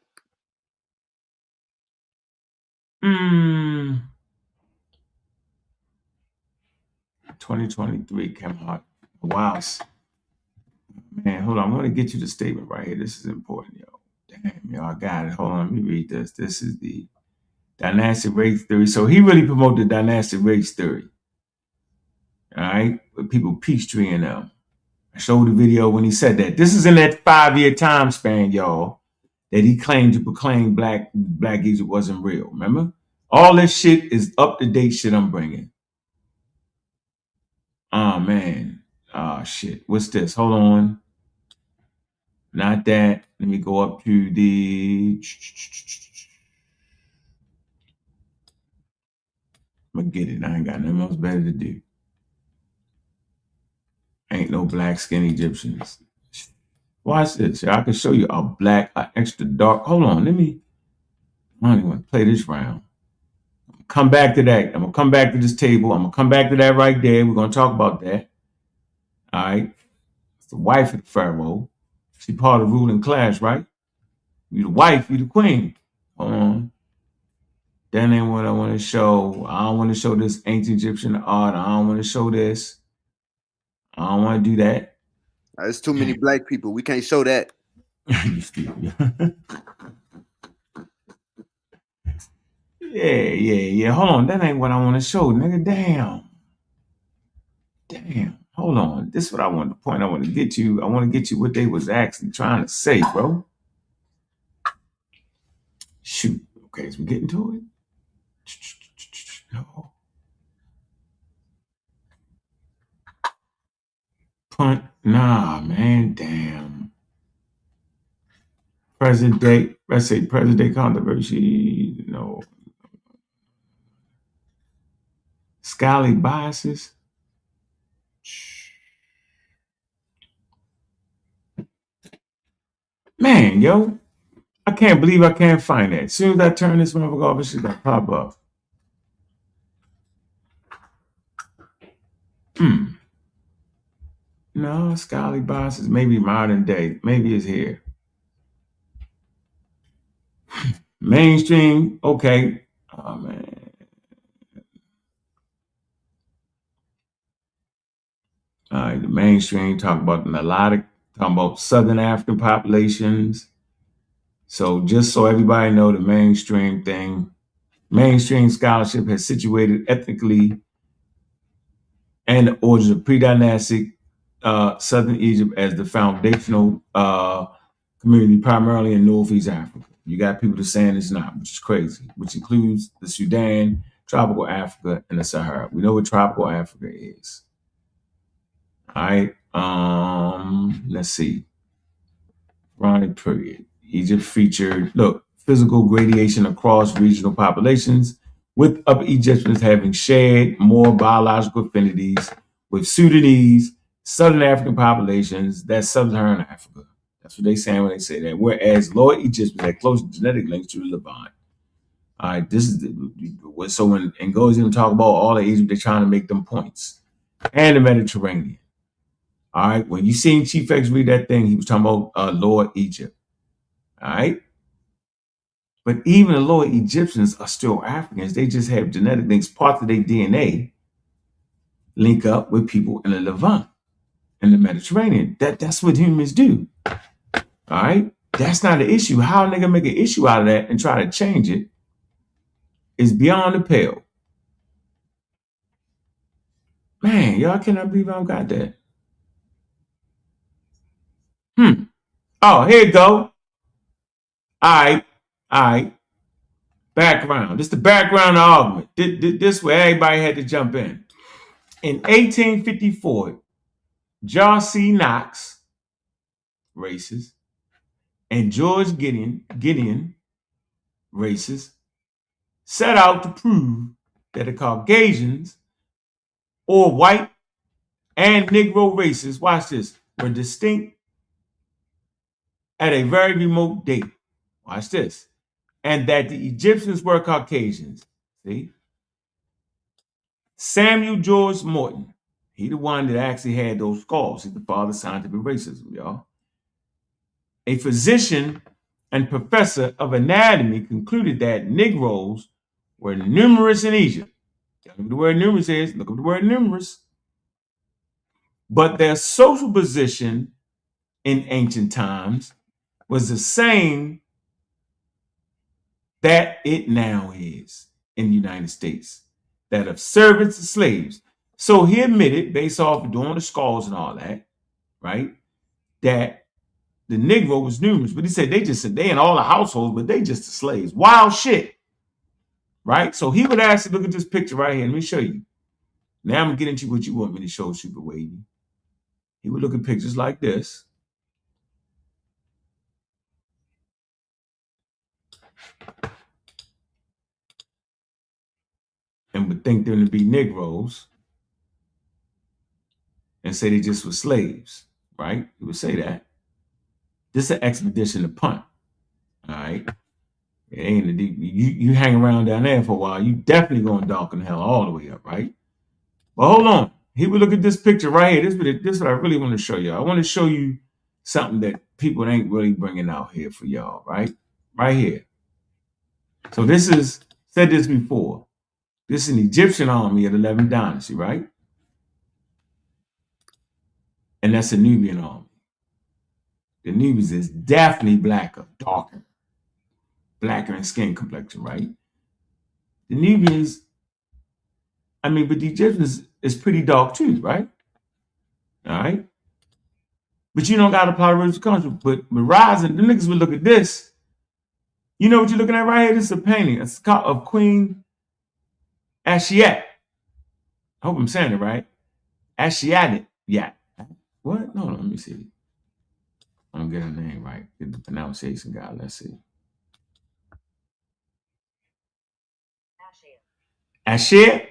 2023 came out. Wow. Man, hold on. I'm going to get you the statement right here. This is important, yo. Damn, yo, I got it. Hold on. Let me read this. This is the dynastic race theory. So he really promoted the dynastic race theory. All right? With people Peachtree and them. I showed the video when he said that. This is in that 5-year time span, y'all, that he claimed to proclaim Black Egypt wasn't real. Remember? All this shit is up-to-date shit I'm bringing. Oh, man. Oh, shit. What's this? Hold on. Not that. Let me go up to the... I'm going to get it. I ain't got nothing else better to do. Ain't no black skin Egyptians. Watch this. I can show you a black, extra dark. Hold on. I don't even want to play this round. Come back to that. I'm going to come back to this table. I'm going to come back to that right there. We're going to talk about that. All right. It's the wife of the pharaoh. She part of the ruling class, right? You the wife, you the queen. Hold on. That ain't what I want to show. I don't want to show this ancient Egyptian art. I don't want to show this. I don't want to do that. There's too many black people. We can't show that. Yeah. Hold on. That ain't what I want to show, nigga. Damn. Hold on. This is what I want to point. I want to get you what they was actually trying to say, bro. Shoot. Okay, so we're getting to it. No. Punt. Nah, man. Damn. Present day. Let's say present day controversy. No. Scholarly biases. Man, yo. I can't believe I can't find that. As soon as I turn this motherfucker off, it's just gonna pop up. No, scholarly biases, maybe modern day. Maybe it's here. Mainstream, okay. Oh, man. All right, the mainstream talk about the melodic, talking about Southern African populations. So just so everybody know, the mainstream thing, mainstream scholarship has situated ethnically and the origins of pre-dynastic Southern Egypt as the foundational community, primarily in Northeast Africa. You got people that saying it's not, which is crazy, which includes the Sudan, tropical Africa, and the Sahara. We know what tropical Africa is. All right. Let's see. Running period. Egypt featured, look, physical gradation across regional populations, with Upper Egyptians having shared more biological affinities with Sudanese, Southern African populations, that's Sub-Saharan Africa. That's what they say when they say that. Whereas Lower Egyptians had close genetic links to the Levant. All right, this is so when and goes even talk about all of Egypt, they're trying to make them points. And the Mediterranean. All right, when you seen Chief X read that thing, he was talking about Lower Egypt. All right. But even the Lower Egyptians are still Africans. They just have genetic links, parts of their DNA link up with people in the Levant and the Mediterranean. That's what humans do. All right. That's not an issue. How a nigga make an issue out of that and try to change it is beyond the pale. Man, y'all cannot believe I don't got that. Oh, here you go. All right. Background. This is the background of argument. This way everybody had to jump in. In 1854, John C. Knox, racist, and George Gideon, racist, set out to prove that the Caucasians, or white and Negro races, watch this, were distinct at a very remote date. Watch this. And that the Egyptians were Caucasians. See? Samuel George Morton, he the one that actually had those skulls. He's the father of scientific racism, y'all. A physician and professor of anatomy concluded that Negroes were numerous in Egypt. Look at the word numerous is. Look up the word numerous. But their social position in ancient times was the same that it now is in the United States, that of servants and slaves. So he admitted, based off of doing the skulls and all that, right, that the Negro was numerous. But he said they in all the households, but they just the slaves. Wild shit. Right? So he would actually look at this picture right here. Let me show you. Now I'm gonna get into what you want me to show, Super Wavy. He would look at pictures like this. And would think them to be Negroes and say they just were slaves, right? He would say that. This is an expedition to punt. All right. It ain't a deep. You hang around down there for a while, you definitely going darken hell all the way up, right? But hold on. He would look at this picture right here. This is what I really want to show you. I want to show you something that people ain't really bringing out here for y'all, right? Right here. So this is, said this before. This is an Egyptian army of the 11th dynasty, right? And that's a Nubian army. The Nubians is definitely blacker, darker in skin complexion, right? The Nubians, but the Egyptians is pretty dark too, right? All right. But you don't got to apply the rules of country. But rising, the niggas would look at this. You know what you're looking at right here? This is a painting of Queen Ashiat. I hope I'm saying it right. Ashiat. Yeah. What? No, let me see. I don't get her name right. Get the pronunciation guy. Let's see. Ashiat.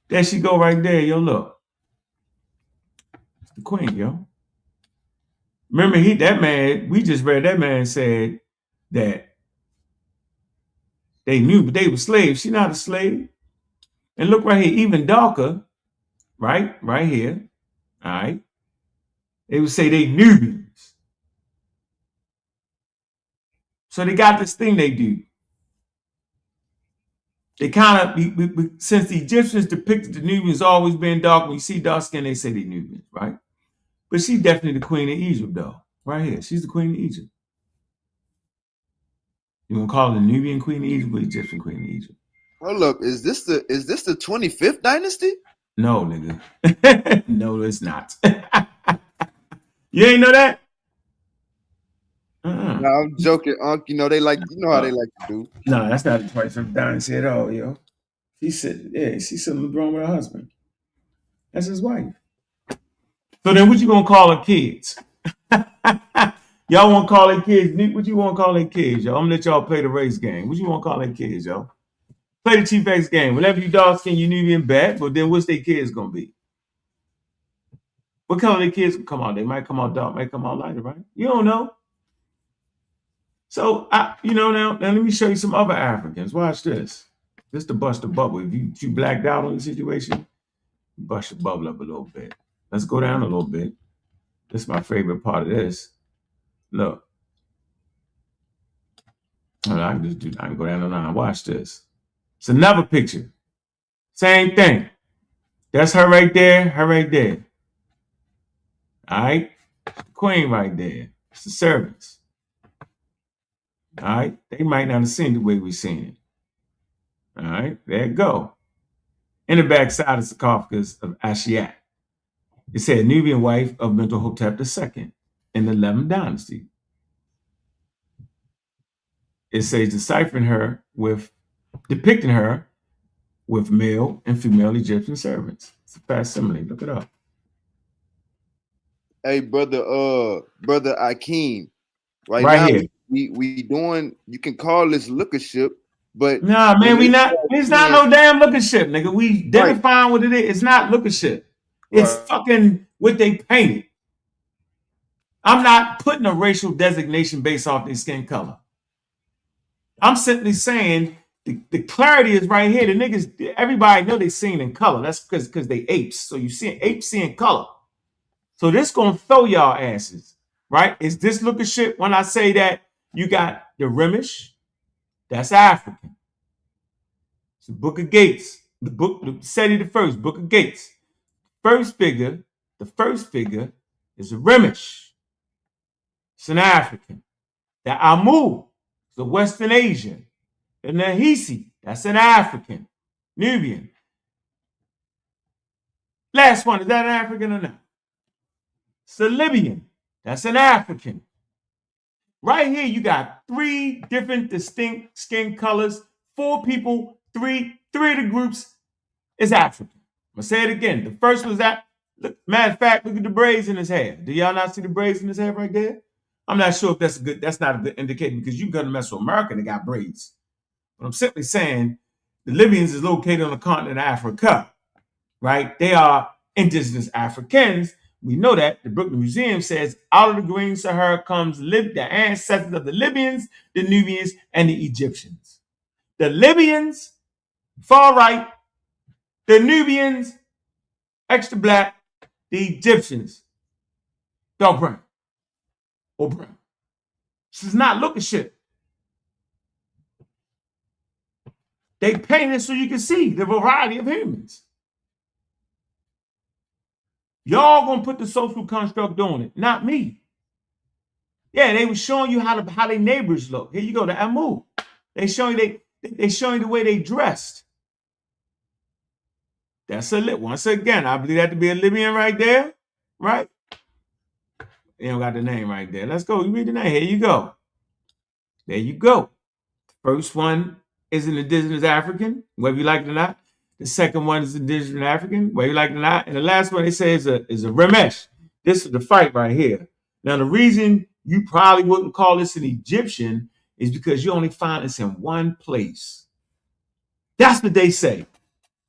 There she go right there. Yo, look. It's the queen, yo. Remember, we just read that man said that they knew, but they were slaves. She's not a slave. And look right here, even darker, right? Right here. All right. They would say they Nubians. So they got this thing they do. They kind of, since the Egyptians depicted the Nubians always being dark, when you see dark skin, they say they Nubians, right? But she's definitely the queen of Egypt, though. Right here. She's the queen of Egypt. You want to call her the Nubian queen of Egypt or Egyptian queen of Egypt? Hold up, is this the 25th dynasty? No, nigga. No, it's not. You ain't know that? No, I'm joking, Unc. You know they like, you know how they like to do. No, that's not the 25th dynasty at all, yo. She's sitting on the throne with her husband. That's his wife. So then what you gonna call her kids? Y'all want to call their kids? What you want to call their kids, yo? I'm gonna let y'all play the race game. What you want to call their kids, yo? Play the Chief X game. Whenever you dark skin, you Nubian bad, but then what's their kids gonna be? What color their kids come out? They might come out dark, might come out lighter, right? You don't know. So now let me show you some other Africans. Watch this. This to bust the bubble. If you blacked out on the situation, bust the bubble up a little bit. Let's go down a little bit. This is my favorite part of this. Look. I can go down the line. Watch this. It's another picture. Same thing. That's her right there. Her right there. All right. The queen right there. It's the servants. All right. They might not have seen the way we've seen it. All right. There you go. In the backside of sarcophagus of Ashiat. It said Nubian wife of Mentuhotep II in the 11th dynasty. It says depicting her with male and female Egyptian servants. It's a facsimile. Look it up. Hey, brother Akeem, right Right now here. we doing. You can call this lookership, but nah, man, we not. It's not no damn lookership, nigga. We define what it is. It's not lookership. It's fucking what they painted. I'm not putting a racial designation based off their skin color. I'm simply saying the clarity is right here. The niggas, everybody know they seen in color. That's because they apes. So you see apes seeing color. So this gonna throw y'all asses, right? Is this lookership when I say that you got the Remish? That's African. It's the Book of Gates. The Seti the First, Book of Gates. The first figure is a Remish. It's an African. The Amu is a Western Asian. The Nahisi, that's an African. Nubian. Last one, is that an African or not? It's a Libyan. That's an African. Right here, you got 3 different distinct skin colors. 4 people, 3 of the groups is African. I'm gonna say it again. The first was that. Look, matter of fact, look at the braids in his hair. Do y'all not see the braids in his hair right there? I'm not sure if that's not a good indicator because you can go to mess with America, they got braids. But I'm simply saying the Libyans is located on the continent of Africa, right? They are indigenous Africans. We know that. The Brooklyn Museum says out of the Green Sahara comes the ancestors of the Libyans, the Nubians, and the Egyptians. The Libyans, far right, the Nubians, extra black, the Egyptians, dark brown or brown. This is not lookership. They painted so you can see the variety of humans. Y'all gonna put the social construct on it, not me. Yeah, they were showing you how their neighbors look. Here you go, the Amu. They showing you the way they dressed. That's once again, I believe that to be a Libyan right there, right? They don't got the name right there. Let's go. You read the name. Here you go. There you go. First one is an indigenous African, whether you like it or not. The second one is indigenous African, whether you like it or not. And the last one, they say, is a Remesh. This is the fight right here. Now, the reason you probably wouldn't call this an Egyptian is because you only find this in one place. That's what they say.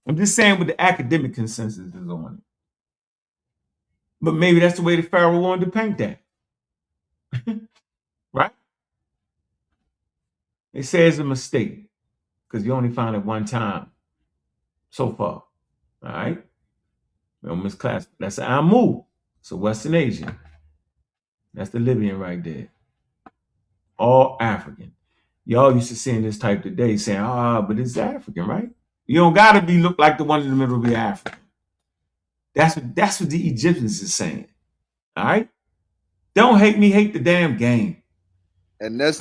I'm just saying what the academic consensus is on it. But maybe that's the way the Pharaoh wanted to paint that. Right? They say it's a mistake because you only find it one time so far. All right? Don't misclass. That's an Amu. It's a Western Asian. That's the Libyan right there. All African. Y'all used to seeing this type today saying, but it's African, right? You don't gotta look like the one in the middle to be African. That's what the Egyptians is saying. All right? Don't hate me, hate the damn game. And that's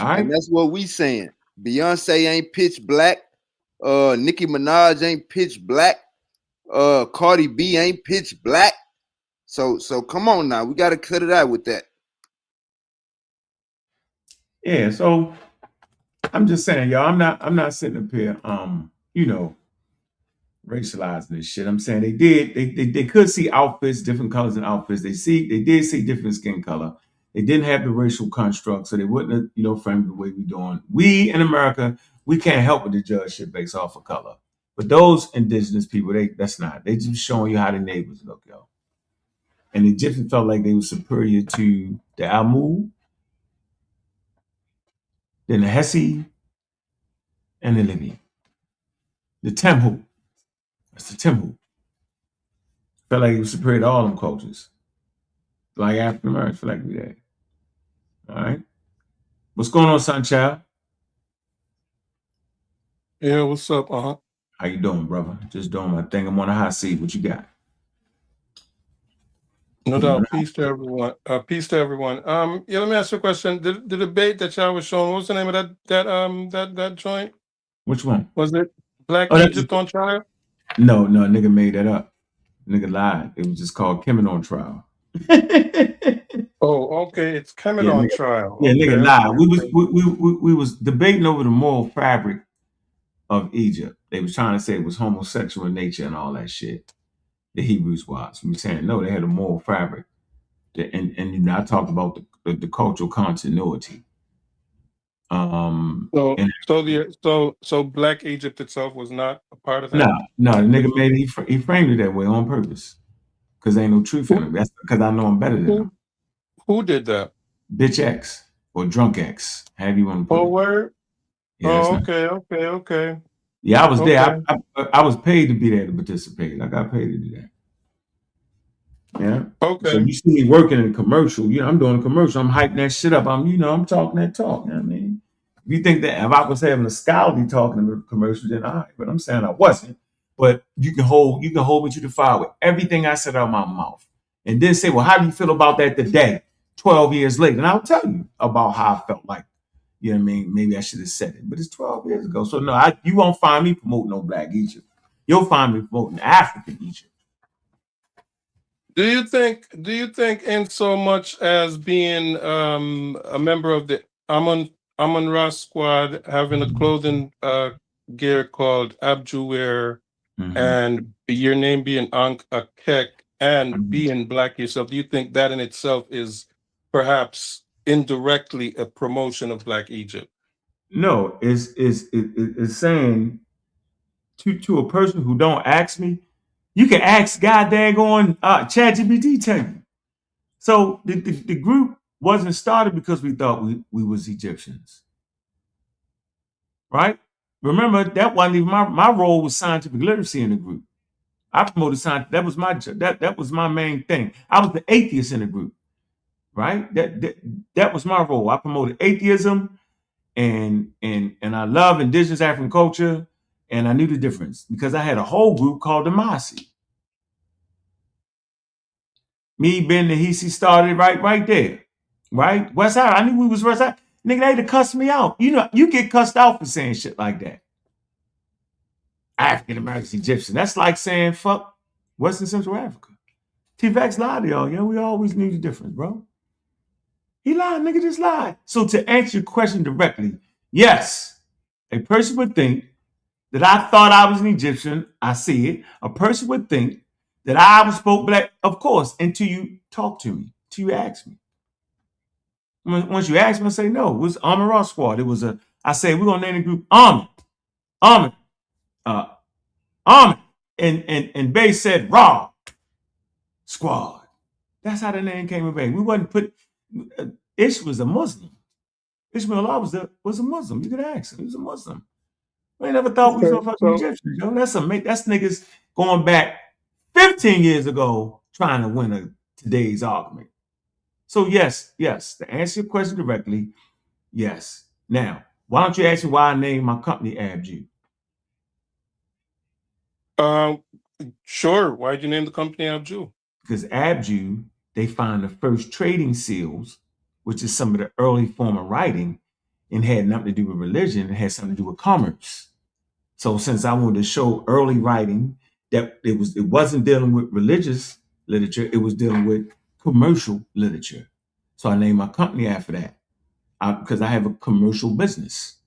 what we saying. Beyonce ain't pitch black. Nicki Minaj ain't pitch black. Cardi B ain't pitch black. So come on now. We gotta cut it out with that. Yeah, so I'm just saying, y'all, I'm not sitting up here racializing this shit. I'm saying they could see outfits, different colors and outfits. They did see different skin color. They didn't have the racial construct, so they wouldn't have, framed the way we doing. We in America, we can't help but to judge shit based off of color. But those indigenous people, they just showing you how the neighbors look, yo. And the Egyptians felt like they were superior to the Amu, then the Hesi, and the Libyan. The Temhu. That's the Temhu. Felt like he was superior to all them cultures. Like African Americans feel like we did. All right. What's going on, Sunchild? Yeah, what's up? How you doing, brother? Just doing my thing. I'm on a hot seat. What you got? No doubt. Peace to everyone. Peace to everyone. Yeah, let me ask you a question. The debate that y'all was showing, what was the name of that joint? Which one? Was it Black Egypt on trial? No, nigga made that up. Nigga lied. It was just called Kemet on trial. Oh, okay. It's Kemet on trial. Yeah, okay, nigga lied. We was debating over the moral fabric of Egypt. They was trying to say it was homosexual in nature and all that shit. The Hebrews was. We saying no, they had a moral fabric. And I talked about the cultural continuity. So Black Egypt itself was not a part of that? No, the nigga made it, he framed it that way on purpose. Because there ain't no truth in it. That's because I know I'm better than him. Who did that? Bitch X or Drunk X. However you want to put it. Word? Yeah, okay. Yeah, I was there. I was paid to be there to participate. I got paid to do that. Yeah. Okay. So you see me working in a commercial. I'm doing a commercial. I'm hyping that shit up. I'm talking that talk. You know what I mean? If you think that if I was having a scholarly talking in a commercial, then all right. But I'm saying I wasn't. But you can hold me to the fire with everything I said out of my mouth. And then say, well, how do you feel about that today, 12 years later? And I'll tell you about how I felt like. You know what I mean? Maybe I should have said it. But it's 12 years ago. So no, you won't find me promoting no Black Egypt. You'll find me promoting African Egypt. Do you think in so much as being a member of the Amun-Ra squad, having a clothing gear called Abjuwear, and your name being Ankh, and being Black yourself, do you think that in itself is perhaps indirectly a promotion of Black Egypt? No, it's saying to a person who don't ask me, you can ask God daggone ChatGPT tell you. So the group wasn't started because we thought we was Egyptians. Right? Remember, that wasn't even my role was scientific literacy in the group. I promoted science. That was my main thing. I was the atheist in the group. Right? That was my role. I promoted atheism and I love indigenous African culture. And I knew the difference because I had a whole group called the Masi. Me, Ben, and Hisi started right there. Right? West Side. I knew we was West Side. Nigga, they had to cuss me out. You get cussed out for saying shit like that. African American Egyptian. That's like saying fuck Western Central Africa. T-Vex lied to y'all. Yeah, we always knew the difference, bro. He lied, nigga just lied. So to answer your question directly, yes, a person would think that I thought I was an Egyptian. I see it. A person would think that I spoke Black, of course, until you talk to me, until you ask me. Once you ask me, I say, no, it was Amun-Ra Squad. I say, we're going to name the group Amun. And Bay said, Ra Squad. That's how the name came about. We wasn't put, Ish was a Muslim. Ishmael Allah was a Muslim. You could ask him. He was a Muslim. We never thought we was going to fucking Egyptians, yo. That's niggas going back 15 years ago trying to win today's argument. So yes, to answer your question directly, yes. Now, why don't you ask me why I named my company AbJu? Sure. Why'd you name the company AbJu? Because AbJu, they found the first trading seals, which is some of the early form of writing, and had nothing to do with religion. It had something to do with commerce. So since I wanted to show early writing that it wasn't dealing with religious literature, it was dealing with commercial literature. So I named my company after that because I have a commercial business,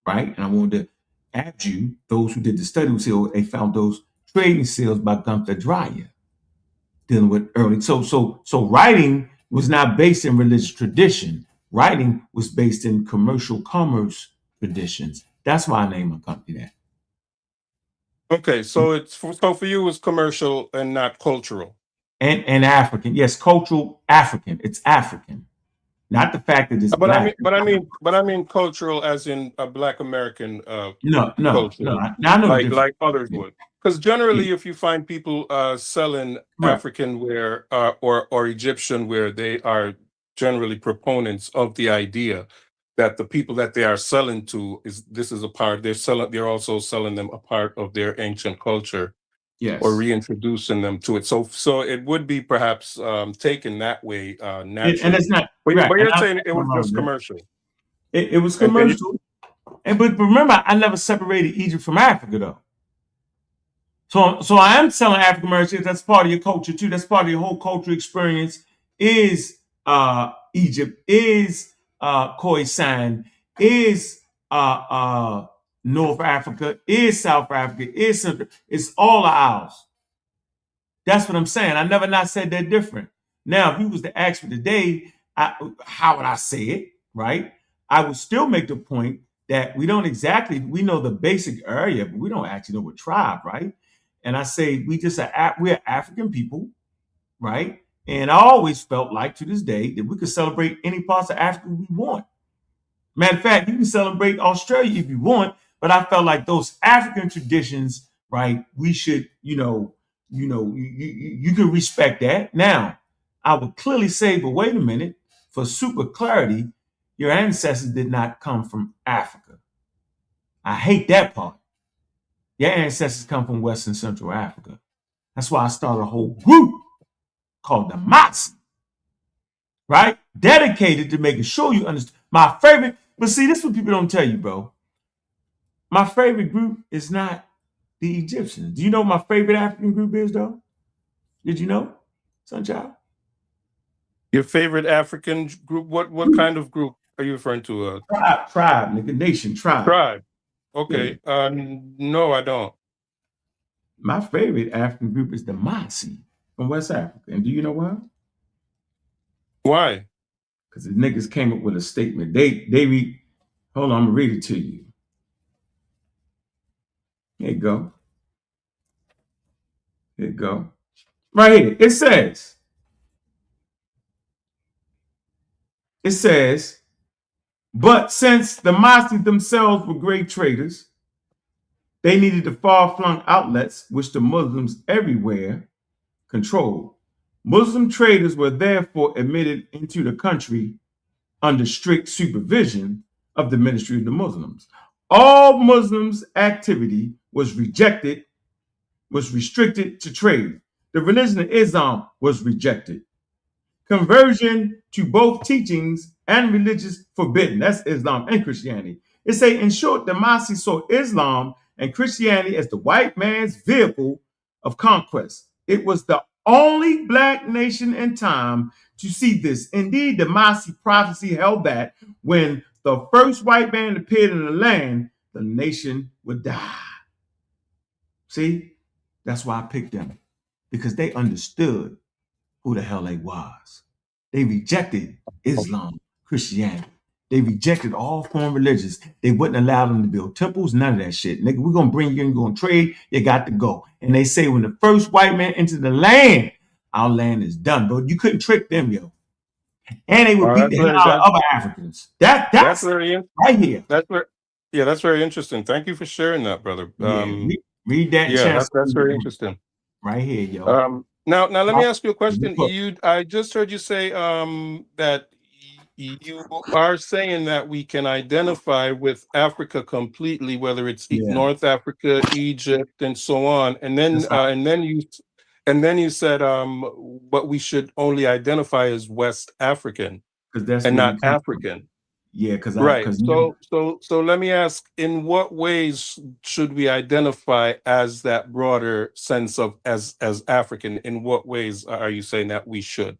right? And I wanted to AbJu, those who did the study would say, oh, they found those trading seals by Gunther Dreyer, dealing with early. So writing was not based in religious tradition. Writing was based in commercial commerce traditions. That's why I named my company that. Okay, so for you it's commercial and not cultural. And African. Yes, cultural African. It's African. Not the fact that it's black. I mean cultural as in a Black American No. culture. Now I know like others would. Because generally if you find people selling African wear or Egyptian wear, they are generally proponents of the idea that the people that they are selling to they're also selling them a part of their ancient culture. Yes. Or reintroducing them to it. So it would be perhaps taken that way naturally. And it's not. But Right. you're saying it was just commercial. It was commercial. But remember, I never separated Egypt from Africa, though. So I am selling African American. That's part of your culture too. That's part of your whole cultural experience. Is Egypt? Is Khoisan? Is North Africa? Is South Africa? Is Central? It's all of ours. That's what I'm saying. I never not said that different. Now, if you was to ask me today, how would I say it? Right? I would still make the point that we know the basic area, but we don't actually know what tribe, right? And I say we're African people, right? And I always felt like to this day that we could celebrate any parts of Africa we want. Matter of fact, you can celebrate Australia if you want, but I felt like those African traditions, right? We should, you can respect that. Now, I would clearly say, but wait a minute, for super clarity, your ancestors did not come from Africa. I hate that part. Your ancestors come from West and Central Africa. That's why I started a whole group called the Matsi, right? Dedicated to making sure you understand. My favorite, but see, this is what people don't tell you, bro. My favorite group is not the Egyptians. Do you know what my favorite African group is, though? Did you know, Sunchild? Your favorite African group? What kind of group are you referring to? Tribe, nigga, nation, tribe. Tribe. Okay. Yeah. No, I don't. My favorite African group is the Matsi from West Africa. And do you know why? Why? Because the niggas came up with a statement. Hold on, I'm gonna read it to you. Here you go. Here you go. Right here. It says, but since the Matsi themselves were great traders, they needed the far-flung outlets which the Muslims everywhere controlled. Muslim traders were therefore admitted into the country under strict supervision of the Ministry of the Muslims. All Muslims' activity was restricted to trade. The religion of Islam was rejected. Conversion to both teachings and religious forbidden. That's Islam and Christianity. It say, in short, the Matsi saw Islam and Christianity as the white man's vehicle of conquest. It was the only black nation in time to see this. Indeed, the Matsi prophecy held that when the first white man appeared in the land, the nation would die. See, that's why I picked them, because they understood who the hell they was. They rejected Islam, Christianity. They rejected all foreign religions. They wouldn't allow them to build temples, none of that shit. Nigga, we're going to bring you in, you're going to trade, you got to go. And they say when the first white man entered the land, our land is done. But you couldn't trick them, yo. And they would beat the hell out of other Africans. That's very right here. That's very interesting. Thank you for sharing that, brother. Read that. Yeah, that's very interesting. Right here, yo. Now let me ask you a question. I just heard you say that you are saying that we can identify with Africa completely, whether it's North Africa, Egypt, and so on. And then you said but we should only identify as West African that's and where not we come African. from. Yeah, because Right. So let me ask, in what ways should we identify as that broader sense of as African? In what ways are you saying that we should?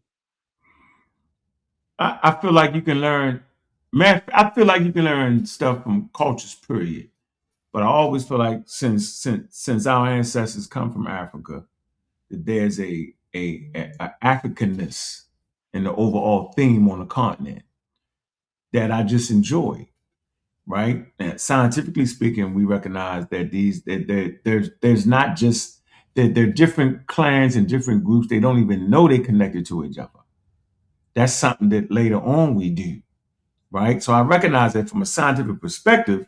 I feel like you can learn, man. I feel like you can learn stuff from cultures, period. But I always feel like since our ancestors come from Africa, that there's a Africanness in the overall theme on the continent that I just enjoy. Right? And scientifically speaking, we recognize that there's not just that they're different clans and different groups. They don't even know they're connected to each other. That's something that later on we do, right? So I recognize that from a scientific perspective,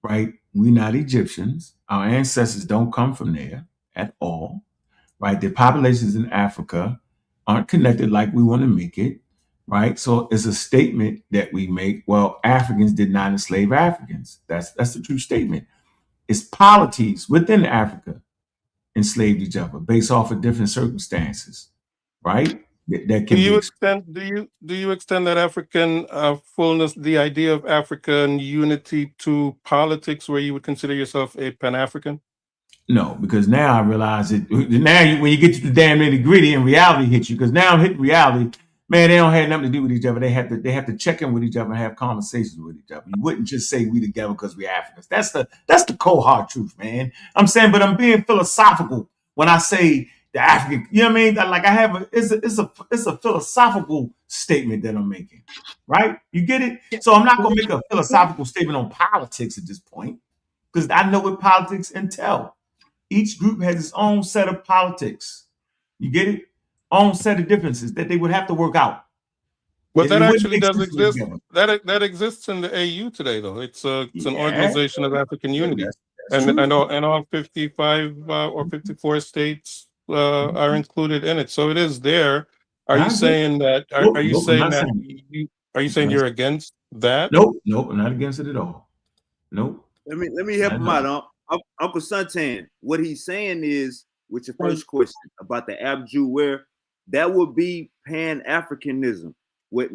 right? We're not Egyptians. Our ancestors don't come from there at all, right? The populations in Africa aren't connected like we want to make it, right? So it's a statement that we make. Well, Africans did not enslave Africans. That's the true statement. It's polities within Africa enslaved each other based off of different circumstances, right? That can be Do you extend that African fullness, the idea of African unity, to politics, where you would consider yourself a Pan-African? No, because now I realize it. Now, when you get to the damn nitty gritty and reality hits you, because now I'm hitting reality. Man, they don't have nothing to do with each other. They have to check in with each other and have conversations with each other. You wouldn't just say we together because we're Africans. That's the cold hard truth, man. I'm saying, but I'm being philosophical when I say the African. You know what I mean? Like I have it's a philosophical statement that I'm making, right? You get it? So I'm not gonna make a philosophical statement on politics at this point because I know what politics entail. Each group has its own set of politics. You get it? Own set of differences that they would have to work out. But that actually does exist. That exists in the AU today, though. It's an organization of African unity, and all 55 or 54 states are included in it. So it is there. Are you saying that? Are you saying that? Are you saying you're against that? Nope, I'm not against it at all. Nope. Let me help him out. Uncle Suntan, what he's saying is, with your first question about the Abju, where that would be Pan-Africanism. What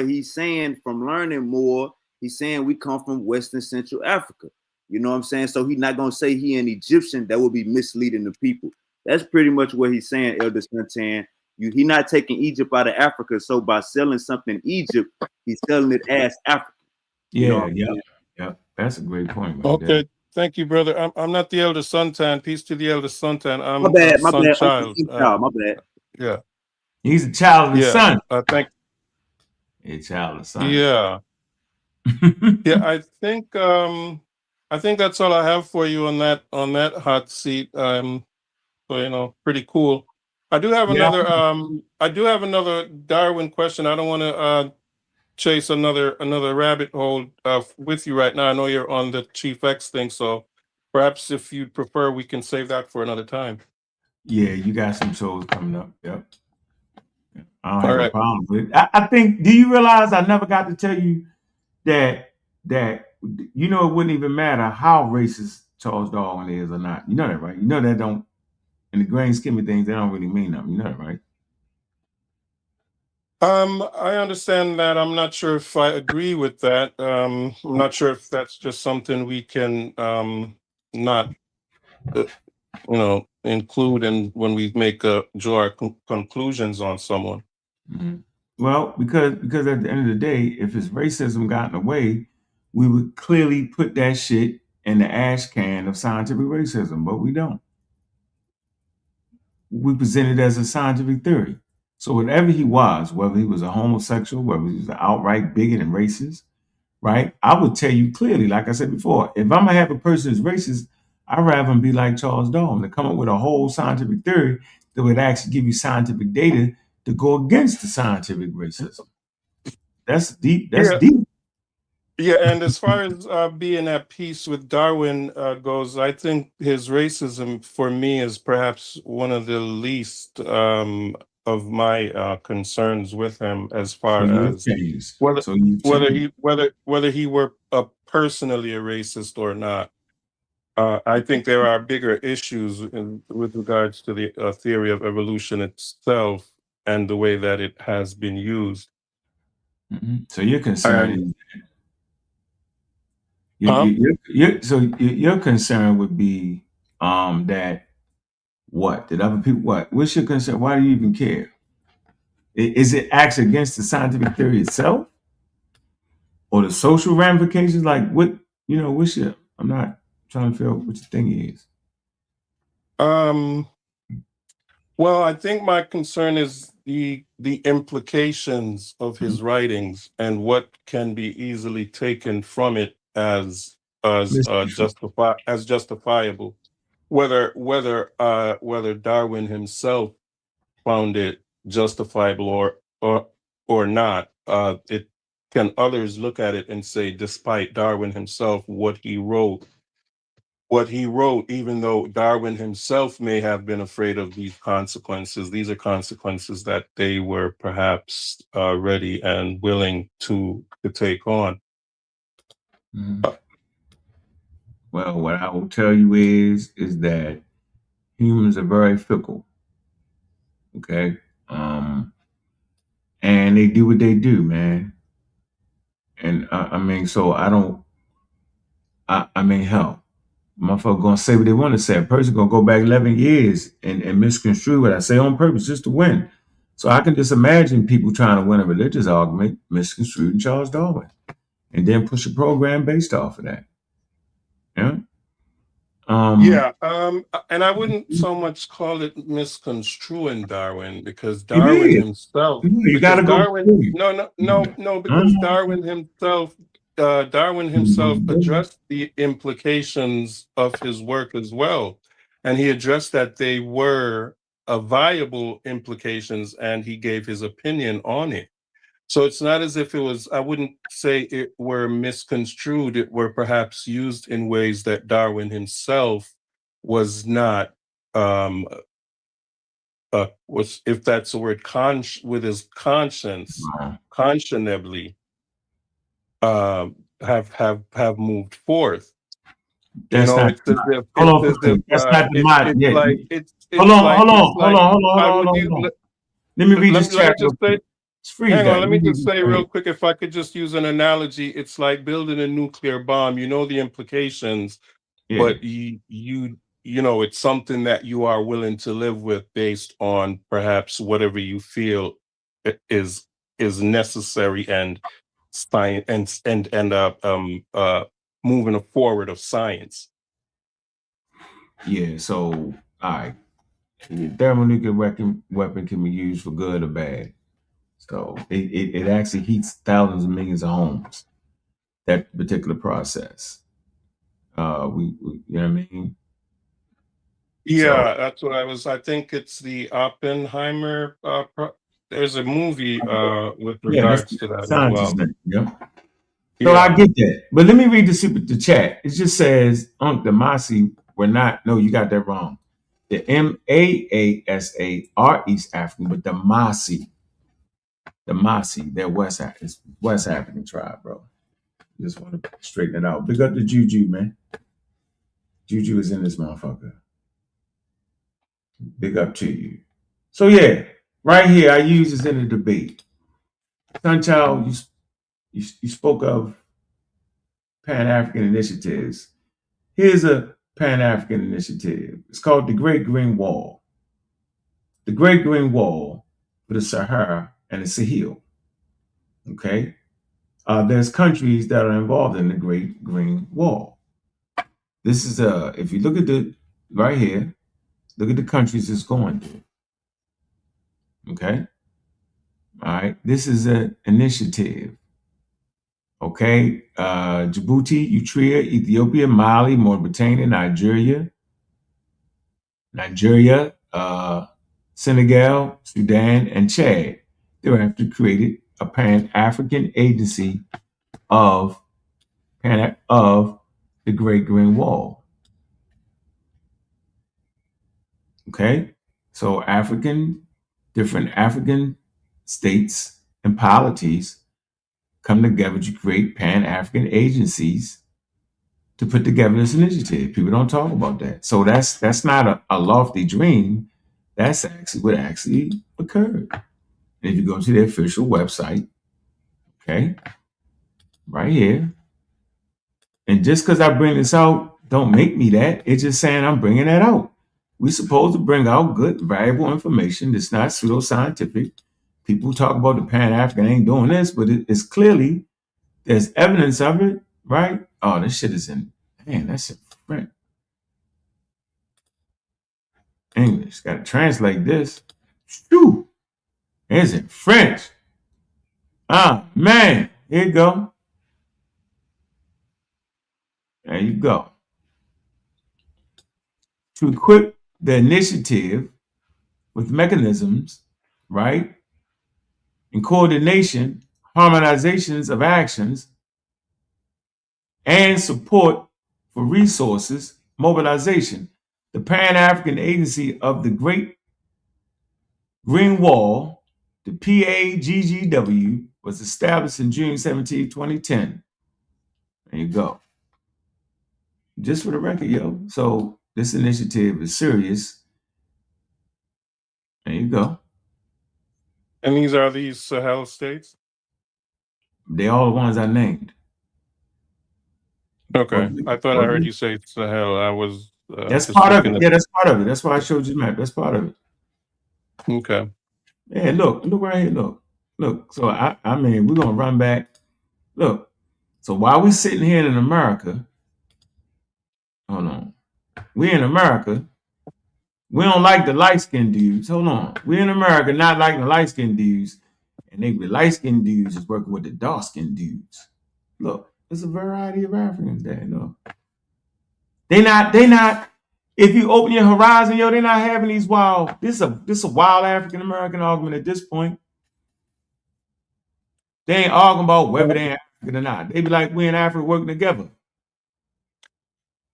he's saying, from learning more, he's saying we come from Western Central Africa. You know what I'm saying? So he's not going to say he an Egyptian. That would be misleading the people. That's pretty much what he's saying, Elder Suntan. He's not taking Egypt out of Africa. So by selling something Egypt, he's selling it as Africa. Yeah. That's a great point. Right okay. There. Thank you, brother. I'm not the Elder Suntan. Peace to the Elder Suntan. I'm my bad. child. My bad. Yeah. He's a child of the sun. Thank you. A child of the sun. Yeah. Yeah, I think that's all I have for you on that hot seat. So pretty cool. I do have another Darwin question. I don't want to chase another rabbit hole with you right now. I know you're on the Chief X thing, so perhaps if you prefer, we can save that for another time. Yeah, you got some shows coming up. Yep. I don't have a problem with it. I think, do you realize I never got to tell you that it wouldn't even matter how racist Charles Darwin is or not. You know that, right? You know that don't, in the grand scheme of things, they don't really mean nothing. You know that, right? I understand that. I'm not sure if I agree with that. I'm not sure if that's just something we can not, include in when we draw our conclusions on someone. Mm-hmm. Well, because at the end of the day, if his racism got in the way, we would clearly put that shit in the ash can of scientific racism, but we don't. We present it as a scientific theory. So whatever he was, whether he was a homosexual, whether he was an outright bigot and racist, right? I would tell you clearly, like I said before, if I'm gonna have a person who's racist, I'd rather him be like Charles Darwin, to come up with a whole scientific theory that would actually give you scientific data to go against the scientific racism. That's deep. That's deep. Yeah, and as far as being at peace with Darwin goes, I think his racism for me is perhaps one of the least of my concerns with him, as So far you've as changed. whether So you've changed. whether he were personally a racist or not. I think there are bigger issues with regards to the theory of evolution itself and the way that it has been used. So your concern And is huh? your concern would be that what did other people what? What's your concern? Why do you even care? Is it acts against the scientific theory itself or the social ramifications? Like what what's your I'm not trying to figure out what your thing is. Um. Well, I think my concern is the implications of his writings and what can be easily taken from it as justifiable. Whether Darwin himself found it justifiable or not. It can others look at it and say, despite Darwin himself, what he wrote, even though Darwin himself may have been afraid of these consequences, these are consequences that they were perhaps ready and willing to take on. Well, what I will tell you is that humans are very fickle. Okay. And they do what they do, man. And I mean, so I don't. I mean, hell, motherfucker gonna say what they want to say. A person gonna go back 11 years and misconstrue what I say on purpose just to win. So I can just imagine people trying to win a religious argument, misconstruing Charles Darwin, and then push a program based off of that. Yeah. Yeah, and I wouldn't so much call it misconstruing Darwin because It Darwin is. himself, You because gotta go Darwin, through. no, because Darwin himself addressed the implications of his work as well, and he addressed that they were viable implications, and he gave his opinion on it. So it's not as if it was, I wouldn't say it were misconstrued. It were perhaps used in ways that Darwin himself was not, was, if that's the word, with his conscience, conscionably have moved forth. That's not. It's as if, Hold on, that's not the mod. it's Yeah. like, Hold on, how would you, Let me read this let me chat real just say, quick. Freeze hang on, that. let Let me me read just this say right real here. quick, if I could just use an analogy, it's like building a nuclear bomb. You know the implications, Yeah. but it's something that you are willing to live with based on perhaps whatever you feel is necessary and science and moving forward of science. Yeah. So, all right. Thermonuclear weapon can be used for good or bad. So it actually heats thousands of millions of homes. That particular process. You know what I mean? So Yeah, that's what I think it's the Oppenheimer. There's a movie with yeah, that's regards the to that as scientist well. name. Yeah. So I Yeah. get that. But let me read the chat. It just says the Masi were not, no, you got that wrong. The Maasa are East African, but the Masi, they're West African tribe, bro. Just want to straighten it out. Big up the Juju, man. Juju is in this motherfucker. Big up to you. So yeah, right here, I use this in a debate. Sunchild, you spoke of Pan-African initiatives. Here's a Pan-African initiative. It's called the Great Green Wall. The Great Green Wall for the Sahara and the Sahel. Okay? There's countries that are involved in the Great Green Wall. This is if you look at right here, look at the countries it's going through. Okay? All right. This is an initiative. Okay. Djibouti, Eritrea, Ethiopia, Mali, Mauritania, Nigeria, Senegal, Sudan, and Chad. Thereafter created a Pan-African Agency of of the Great Green Wall. Okay, so different African states and polities come together to create Pan-African agencies to put together this initiative. People don't talk about that. So that's not a lofty dream. That's actually what actually occurred. And if you go to the official website, okay, right here, and just because I bring this out, don't make me that. It's just saying I'm bringing that out. We're supposed to bring out good, valuable information that's not pseudoscientific. People talk about the Pan-African ain't doing this, but it's clearly, there's evidence of it, right? Oh, this shit is in, man, that's in French. English. Got to translate this. Shoo! It's in French. Ah, man. Here you go. There you go. To equip the initiative with mechanisms, right? In coordination, harmonizations of actions, and support for resources, mobilization. The Pan-African Agency of the Great Green Wall, the PAGGW, was established in June 17, 2010. There you go. Just for the record, yo. So this initiative is serious. There you go. And these are these Sahel states? They're all the ones I named. Okay. I thought I heard you say Sahel. I was that's just part of it. at... Yeah, that's part of it. That's why I showed you the map. That's part of it. Okay. Yeah, look right here. Look. So I mean, we're gonna run back. Look. So while we're sitting here in America, hold on. We're in America. We don't like the light-skinned dudes. Hold on. We're in America not liking the light-skinned dudes. And the light-skinned dudes is working with the dark-skinned dudes. Look, there's a variety of Africans there. Look. They not, if you open your horizon, yo, they're not having these wild, this is a wild African-American argument at this point. They ain't arguing about whether they ain't African or not. They be like, we in Africa working together.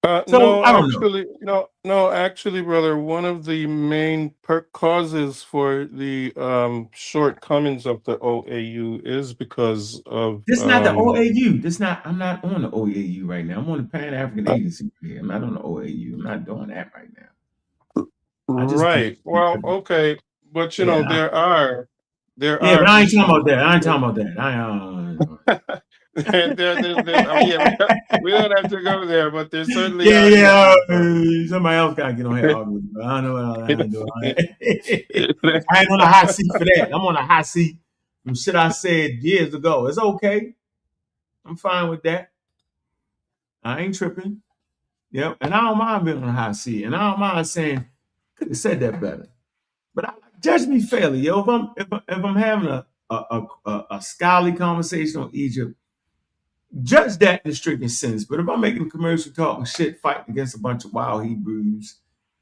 So no, I don't know. Actually, brother, one of the main causes for the shortcomings of the OAU is because of this not the OAU. I'm not on the OAU right now. I'm on the Pan-African Agency here. I'm not on the OAU. I'm not doing that right now. Right. Well, okay, but you know, there are but I ain't talking about that. I ain't talking about that. We don't have to go there, but there's certainly somebody else gotta get on here arguing. I don't know what I'm doing. I ain't on the hot seat for that. I'm on the hot seat from shit I said years ago. It's okay. I'm fine with that. I ain't tripping. Yep. And I don't mind being on the hot seat. And I don't mind saying, could have said that better. But judge me fairly, yo. If I'm having a scholarly conversation on Egypt, judge that in the strictest sense. But if I'm making a commercial talking shit, fighting against a bunch of wild Hebrews,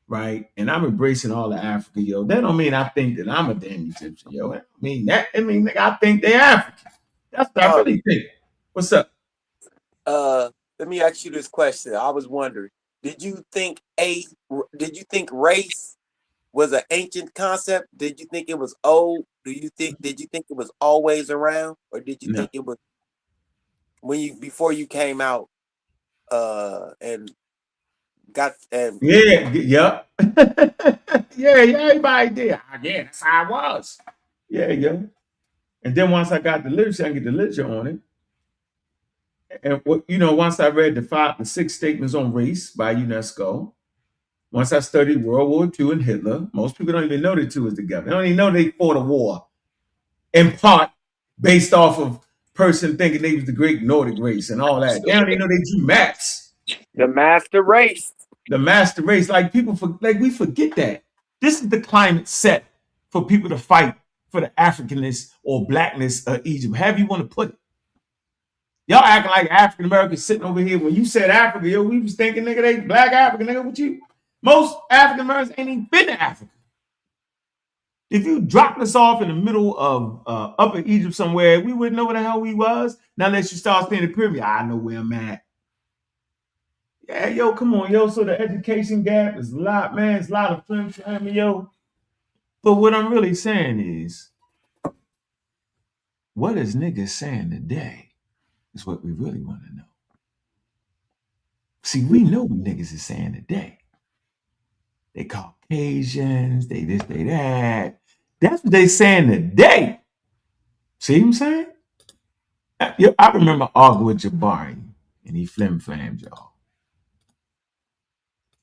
right? And I'm embracing all of Africa, yo. That don't mean I think that I'm a damn Egyptian, yo. I mean I think they're African. That's what I really think. What's up? Let me ask you this question. I was wondering, did you think race was an ancient concept? Did you think it was old? Did you think it was always around? Or did you think it was before you came out and got and yeah everybody did. Yeah, that's how I was. Yeah. And then once I got the literature, I get the literature on it. And once I read the 6 statements on race by UNESCO, once I studied World War II and Hitler, most people don't even know the two is together. They don't even know they fought a war in part based off of person thinking they was the great Nordic race and all that. They don't even know they drew maps. The master race. The master race. Like we forget that. This is the climate set for people to fight for the Africanness or blackness of Egypt. However you want to put it. Y'all acting like African Americans sitting over here. When you said Africa, yo, we was thinking, nigga, they black African, nigga, what you? Most African Americans ain't even been to Africa. If you dropped us off in the middle of Upper Egypt somewhere, we wouldn't know where the hell we was. Now unless you start staying in the pyramid, I know where I'm at. Yeah, yo, come on, yo. So the education gap is a lot, man. It's a lot of flim flam, yo. But what I'm really saying is, what is niggas saying today is what we really want to know. See, we know what niggas is saying today. They Caucasians, they this, they that. That's what they saying today. See what I'm saying? I remember arguing with Jabari, and he flim-flammed y'all.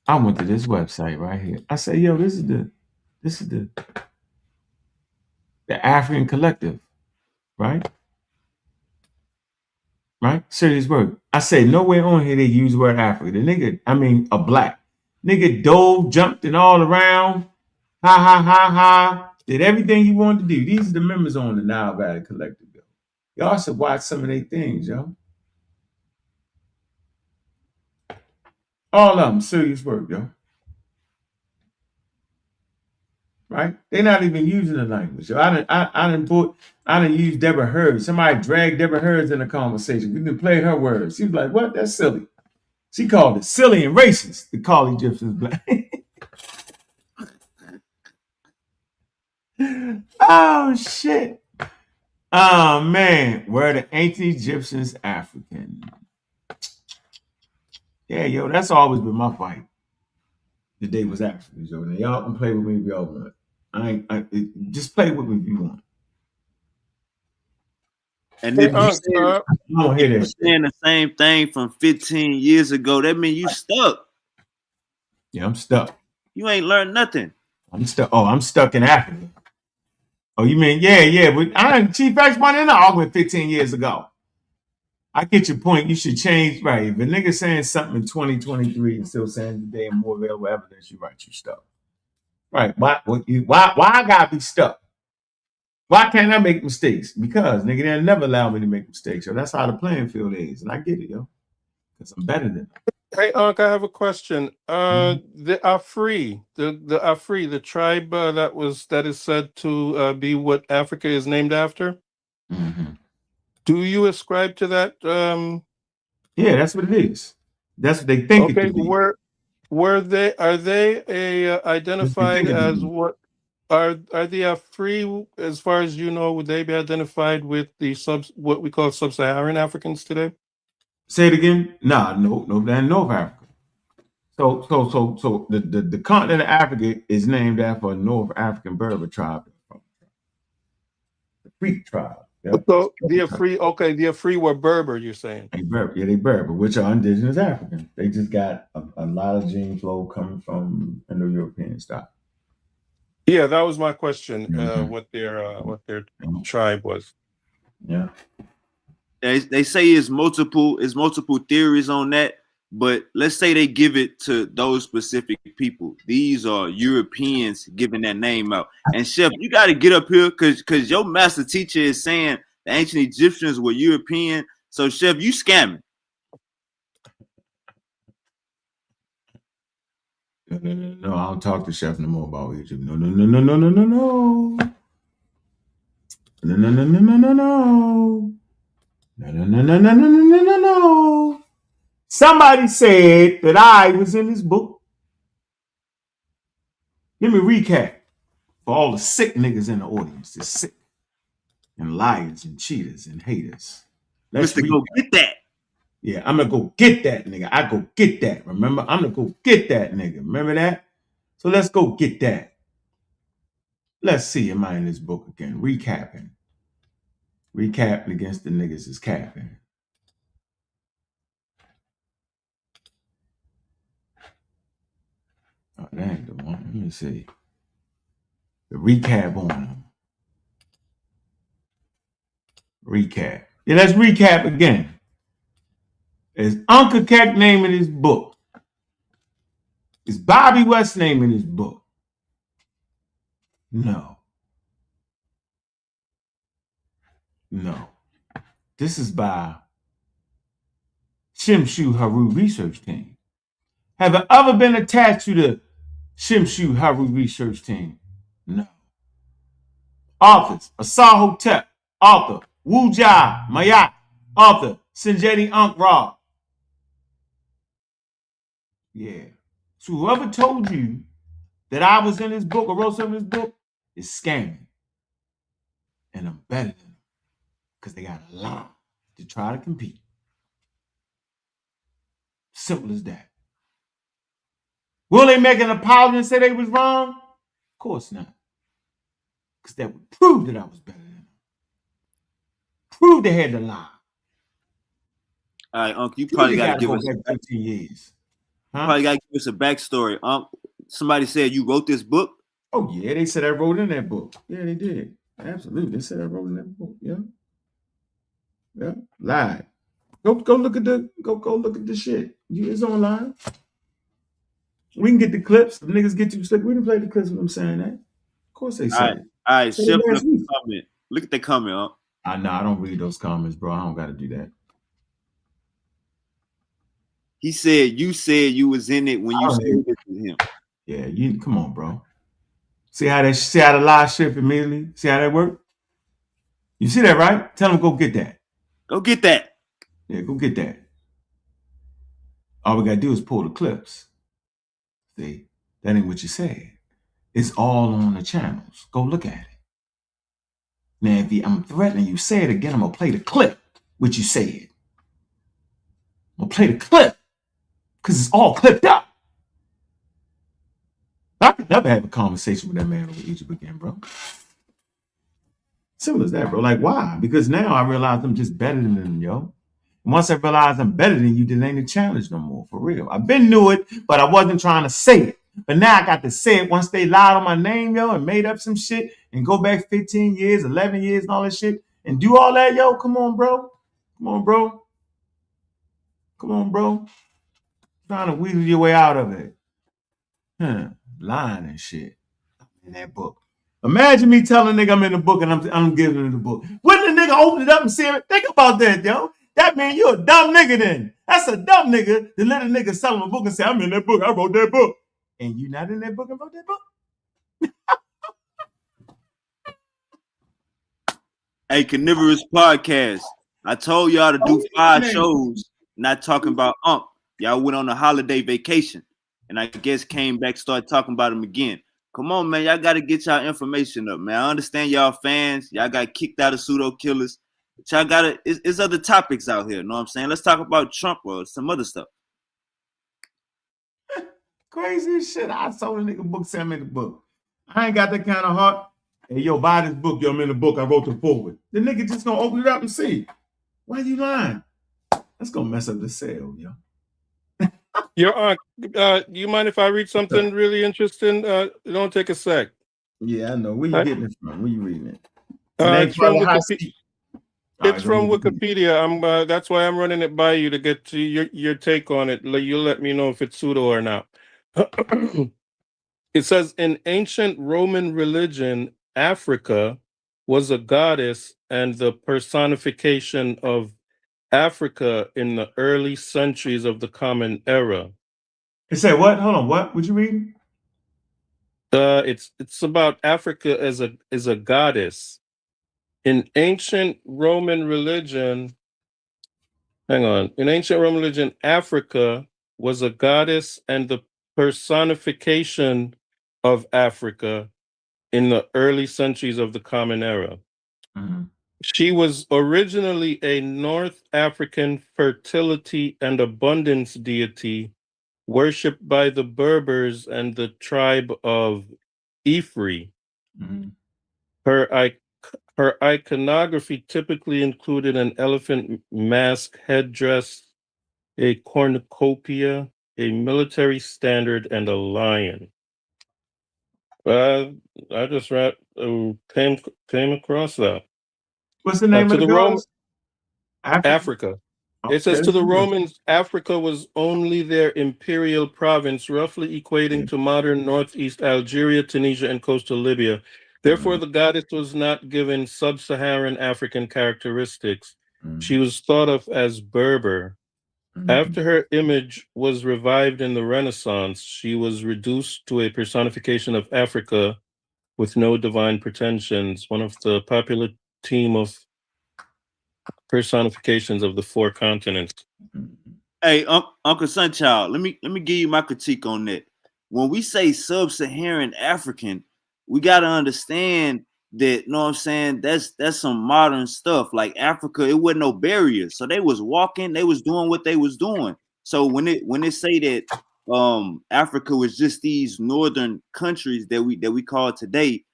I went to this website right here. I said, yo, this is the African Collective, right? Right? Serious word. I say nowhere on here they use the word Africa. The nigga, I mean a black. Nigga dove, jumped and all around. Ha ha ha ha. Did everything he wanted to do. These are the members on the Nile Valley Collective, yo. Y'all should watch some of their things, yo. All of them, serious work, yo. Right? They're not even using the language. Yo. I didn't use Deborah Hurd. Somebody dragged Deborah Hurd in a conversation. We didn't play her words. She was like, what? That's silly. She called it silly and racist to call Egyptians black. Oh, shit. Oh, man. Were the ancient Egyptians African? Yeah, yo, that's always been my fight. The day was African, yo. Now, y'all can play with me if y'all want. Just play with me if you want. And if you saying the same thing from 15 years ago, that means you stuck. Yeah, I'm stuck. You ain't learned nothing. I'm stuck. Oh, I'm stuck in Africa. Oh, you mean, yeah. But I ain't Chief X one in the argument 15 years ago. I get your point. You should change, right? If a nigga saying something in 2023 and still saying today and more available evidence, you're right, you stuck. Right. Why I gotta be stuck? Why can't I make mistakes? Because nigga, they'll never allow me to make mistakes. So that's how the playing field is. And I get it, yo. Because I'm better than them. Hey, Ankh, I have a question. The Afri, the Afri, the tribe that is said to be what Africa is named after. Mm-hmm. Do you ascribe to that? Yeah, that's what it is. That's what they think it to be. Are they identified as what? Are the Afri, as far as you know, would they be identified with what we call sub-Saharan Africans today? Say it again. No, they're North Africa. So the continent of Africa is named after a North African Berber tribe, the Greek tribe. Yep. So the Afri were Berber. You're saying? They Berber, which are indigenous Africans. They just got a lot of gene flow coming from Indo-European stuff. Yeah, that was my question. What their tribe was. Yeah. They say it's multiple theories on that, but let's say they give it to those specific people. These are Europeans giving that name out. And Chef, you got to get up here because your master teacher is saying the ancient Egyptians were European. So Chef, you scamming. No, I don't talk to Chef no more about Egypt. No. Somebody said that I was in this book. Let me recap for all the sick niggas in the audience. The sick and liars and cheaters and haters. Let's go get that. Yeah, I'm gonna go get that nigga. I go get that. Remember, I'm gonna go get that nigga. Remember that? So let's go get that. Let's see, am I in this book again? Recapping. Recapping against the niggas is capping. Oh, that ain't the one. Let me see. The recap on them. Recap. Yeah, let's recap again. Is Uncle Keck naming his book? Is Bobby West naming his book? No. This is by Shimshu Haru Research Team. Have I ever been attached to the Shimshu Haru Research Team? No. Authors: Asahotep. Author: Wujai Mayat. Author: Sinjeti Ankh Ra. Yeah. So whoever told you that I was in this book or wrote something in this book is scamming. And I'm better than them because they got a lie to try to compete. Simple as that. Will they make an apology and say they was wrong? Of course not. Because that would prove that I was better than them. Prove they had the lie. All right, Uncle, you probably got to give go us back 15 years. Huh? probably got to give us a backstory. Somebody said you wrote this book. Oh yeah, they said I wrote in that book. Yeah, they did. Absolutely, they said I wrote in that book. Yeah, yeah, lied. Go look at the look at the shit. It's online. We can get the clips. The niggas get too slick. We didn't play the clips when I'm saying that. Of course they said it. All right, Said it Chef, last week. comment. Look at the comment, I don't read those comments, bro. I don't got to do that. He said you was in it when you said it to him. Yeah, you come on, bro. See how the lie ship immediately? See how that worked? You see that, right? Tell them go get that. Go get that. Yeah, go get that. All we gotta do is pull the clips. See, that ain't what you said. It's all on the channels. Go look at it. Now, if I'm threatening you, say it again. I'm gonna play the clip, what you said. I'm gonna play the clip because it's all clipped up. I could never have a conversation with that man over Egypt again, bro. Simple as that, bro. Like, why? Because now I realize I'm just better than them, yo. And once I realize I'm better than you, then ain't a challenge no more, for real. I've been knew it, but I wasn't trying to say it. But now I got to say it once they lied on my name, yo, and made up some shit and go back 15 years, 11 years and all that shit and do all that, yo. Come on, bro. Come on, bro. Come on, bro. Trying to weasel your way out of it. Lying and shit in that book. Imagine me telling a nigga I'm in the book and I'm giving him the book. Wouldn't the nigga open it up and see it? Think about that, yo. That means you're a dumb nigga then. That's a dumb nigga to let a nigga sell him a book and say, I'm in that book. I wrote that book. And you not in that book and wrote that book? Hey, Carnivorous Podcast. I told y'all to do 5 shows, not talking about Unc. Y'all went on a holiday vacation, and I guess came back, started talking about him again. Come on, man. Y'all got to get y'all information up, man. I understand y'all fans. Y'all got kicked out of pseudo killers. But y'all got to, it's other topics out here. Know what I'm saying? Let's talk about Trump or some other stuff. Crazy as shit. I sold a nigga book, say I'm in the book. I ain't got that kind of heart. Hey, yo, buy this book. Yo, I'm in the book. I wrote the forward. The nigga just gonna open it up and see. Why you lying? That's gonna mess up the sale, yo. Your Aunt, you mind if I read something really interesting? Don't take a sec. Yeah, I know. Where you getting it from? Where you reading it? It's from Wikipedia. It's from Wikipedia. That's why I'm running it by you to get to your take on it. You'll let me know if it's pseudo or not. It says in ancient Roman religion, Africa was a goddess and the personification of Africa in the early centuries of the Common Era. It said what? Hold on. What? What you reading? It's about Africa as a goddess. In ancient Roman religion, in ancient Roman religion, Africa was a goddess and the personification of Africa in the early centuries of the Common Era. Mm-hmm. She was originally a North African fertility and abundance deity worshipped by the Berbers and the tribe of Ifri. Mm-hmm. Her iconography typically included an elephant mask headdress, a cornucopia, a military standard, and a lion. I just came across that. What's the name of the goddess? Africa. It says to the Romans, Africa was only their imperial province, roughly equating to modern northeast Algeria, Tunisia, and coastal Libya. Therefore, the goddess was not given sub-Saharan African characteristics. She was thought of as Berber. After her image was revived in the Renaissance, she was reduced to a personification of Africa with no divine pretensions, one of the popular team of personifications of the four continents. Hey, Uncle Sunchild, let me give you my critique on that. When we say sub-Saharan African, we gotta understand that, you know what I'm saying, that's some modern stuff. Like Africa, it wasn't no barriers. So they was walking, they was doing what they was doing. So when they say that Africa was just these northern countries that we call today,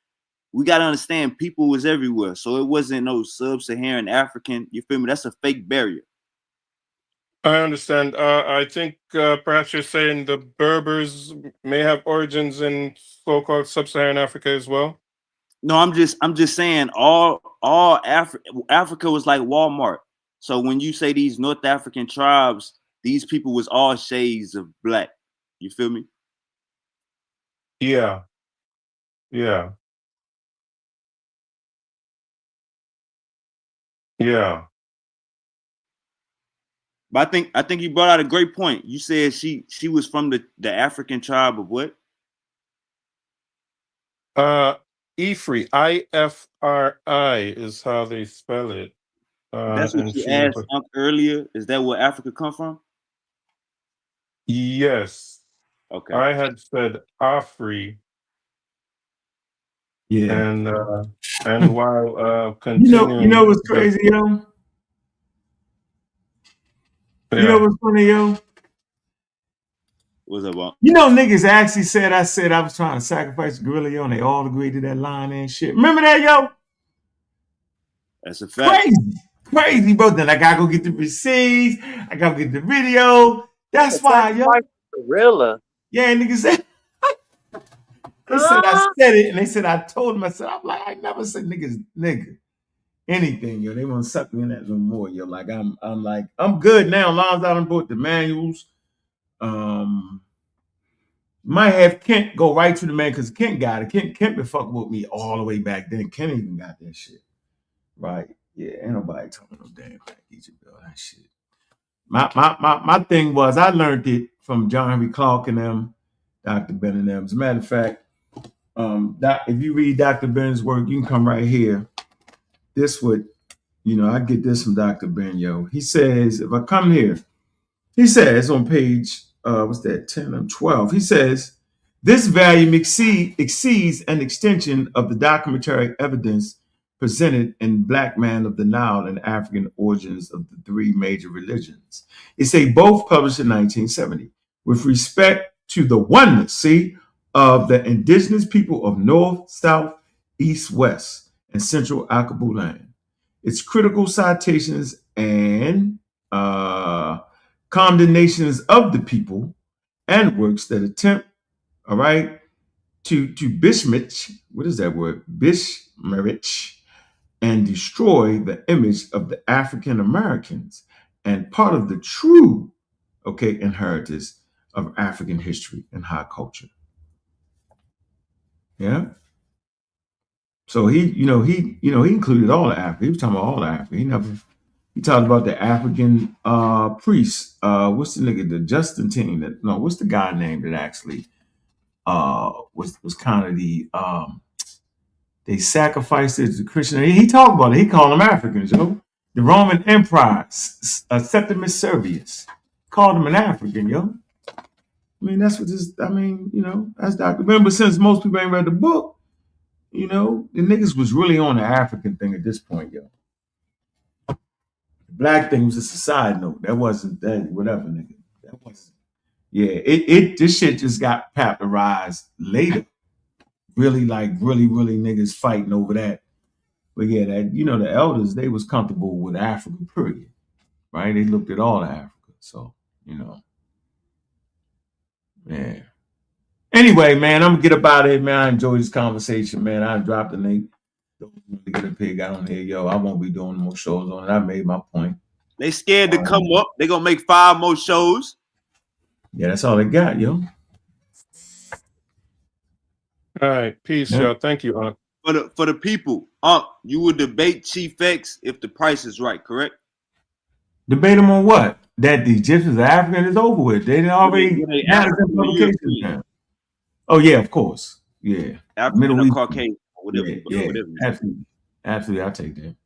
we gotta understand people was everywhere. So it wasn't no sub-Saharan African, you feel me? That's a fake barrier. I understand. I think perhaps you're saying the Berbers may have origins in so-called sub-Saharan Africa as well. No, I'm just saying all Africa was like Walmart. So when you say these North African tribes, these people was all shades of black. You feel me? Yeah. Yeah. Yeah. But I think you brought out a great point. You said she was from the African tribe of what? Ifri, IFRI is how they spell it. That's what And you she was asked Unc earlier. Is that where Africa come from? yes. Okay. I had said Afri, Yeah. and while continuing, You know what's crazy, yo? Yeah. You know what's funny, yo? What's up, Unc? You know, niggas actually said I was trying to sacrifice a gorilla, yo, and they all agreed to that line and shit. Remember that, yo? That's a fact. Crazy, bro. Then I gotta go get the receipts. I gotta get the video. That's why, yo. Gorilla. Yeah, niggas said. They said I said it, and they said I told them. I said, I'm like, I never said nigga anything, yo. They want to suck me in that room more, yo. Like I'm good now. As long as I done bought the manuals. Might have Kent go right to the man because Kent got it. Kent been fucking with me all the way back then. Kent even got that shit. Right. Yeah, ain't nobody talking no damn Black Egypt, though. That shit. My thing was I learned it from John Henry Clark and them, Dr. Ben and them. As a matter of fact, if you read Dr. Ben's work, you can come right here. This would, I get this from Dr. Ben, yo. He says, if I come here, he says on page, what's that, 10 or 12, he says, this volume exceeds an extension of the documentary evidence presented in Black Man of the Nile and African Origins of the Three Major Religions. It's both published in 1970. With respect to the oneness, of the indigenous people of North, South, East, West, and Central Akabu land. Its critical citations and condemnations of the people and works that attempt, all right, to besmirch, what is that word? Besmirch and destroy the image of the African Americans and part of the true, inheritance of African history and high culture. Yeah. So he included all of Africa. He was talking about all of Africa. He talked about the African priests. What's the nigga? The Justin team. What's the guy name that actually was kind of the they sacrificed it to Christian. He talked about it. He called them Africans, yo. The Roman Empire, Septimus Sergius, called him an African, yo. I mean, that's what this. I mean, that's Dr. Ben. But since most people ain't read the book, the niggas was really on the African thing at this point, yo. The black thing was just a side note. That wasn't that whatever, nigga. That wasn't. Yeah, this shit just got popularized later. Really niggas fighting over that. But yeah, that the elders, they was comfortable with Africa, period. Right? They looked at all of Africa. So, yeah. Anyway, man, I'm gonna get up out of here, man. I enjoyed this conversation, man. I dropped the link. Don't really get a pig out on here, yo. I won't be doing more shows on it. I made my point. They scared to come up. They gonna make 5 more shows. Yeah, that's all they got, yo. All right, peace, y'all. Thank you, Unc. For the people, you would debate Chief X if the price is right, correct? Debate them on what? That the Egyptians are African is over with. They didn't already had it in publications now. Oh yeah, of course. Yeah. African Middle or East. Caucasian, whatever. Yeah. Whatever. Absolutely. Absolutely. I'll take that.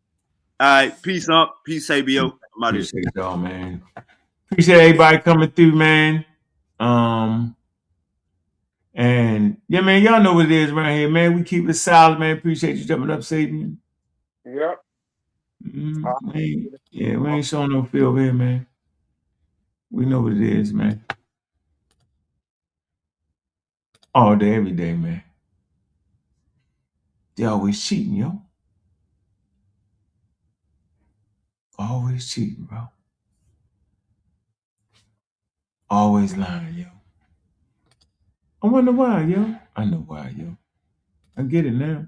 All right. Peace up. Peace, ABO. I'm out of here. Appreciate y'all, man. Appreciate everybody coming through, man. And yeah, man, y'all know what it is around here, man. We keep it solid, man. Appreciate you jumping up, Satan. Yep. We ain't showing no feel here, man. We know what it is, man. All day, every day, man. They always cheating, yo. Always cheating, bro. Always lying, yo. I wonder why, yo. I know why, yo. I get it now.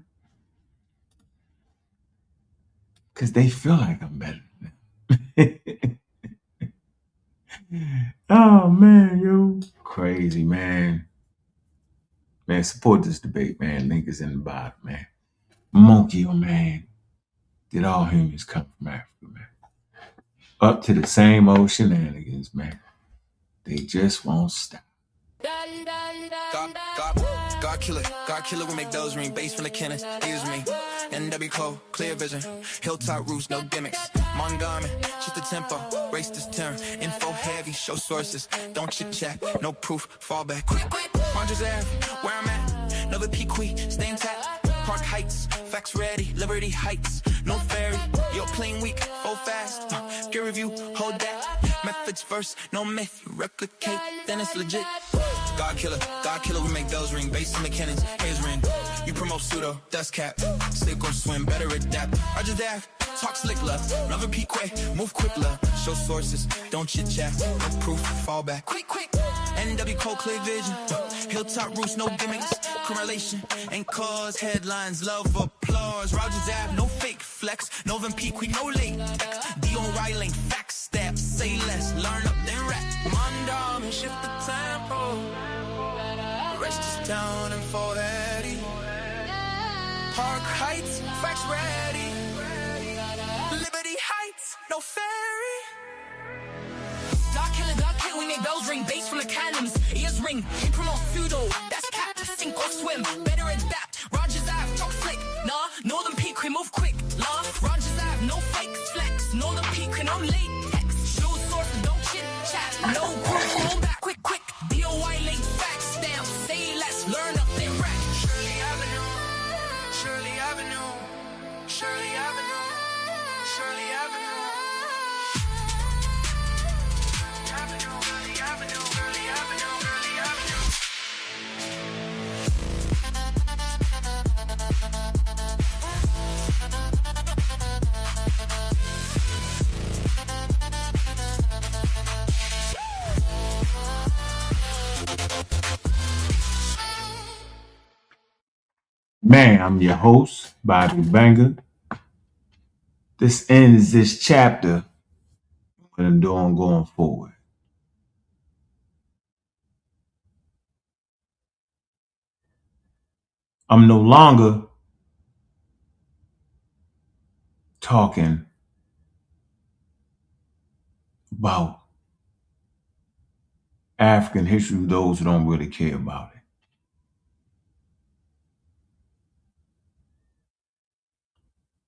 Because they feel like I'm better than them. Oh, man, yo. Crazy, man. Man, support this debate, man. Link is in the bottom, man. Monkey, man. Did all humans come from Africa, man? Up to the same old shenanigans, man. They just won't stop. God killer, we make those ring. Bass from the cannons, use me. NW Cole, clear vision. Hilltop roofs, no gimmicks. Montgomery, just the tempo. Race this turn. Info heavy, show sources. Don't chit chat, no proof. Fall back. Quick. Rogers Ave, where I'm at. Another Pequee, stay intact. Park Heights, facts ready. Liberty Heights, no ferry. Yo, playing weak, full fast. Peer review, hold that. Methods first, no myth. You replicate, then it's legit. God killer, we make those ring. Bass in the cannons, here's ring. You promote pseudo, dust cap. Stick or swim, better adapt. Roger that, talk slick love. Another Pequee, move quick love. Show sources, don't chit chat. No proof, fall back. Quick. NW Cole, clear vision. Hilltop roofs, no gimmicks. Correlation ain't cause headlines, love applause. Rogers Ave, no fake flex. Novin Pequee, no late. Dion Riley, fact step. Say less, learn up, then rap. Mondom and shift the tempo. Rest is down and 480. Park Heights, facts ready. Liberty Heights, no ferry. God killer, we make bells ring. Bass from the cannons, ears ring. We promote pseudo, that's cap. Sink or swim, better adapt. Rogers Ave, talk slick. Nah, Northern Pequee, move quick. Love, Rogers Ave, no fake flex. Northern Pequee, no latex. Show sources, don't chit chat. No proof, hold back. Quick. DOI link, facts stamp. Say less, learn up, then rap. Shirley Avenue. Man, I'm your host, Bobby Banger. This ends this chapter. What I'm doing going forward. I'm no longer talking about African history with those who don't really care about it.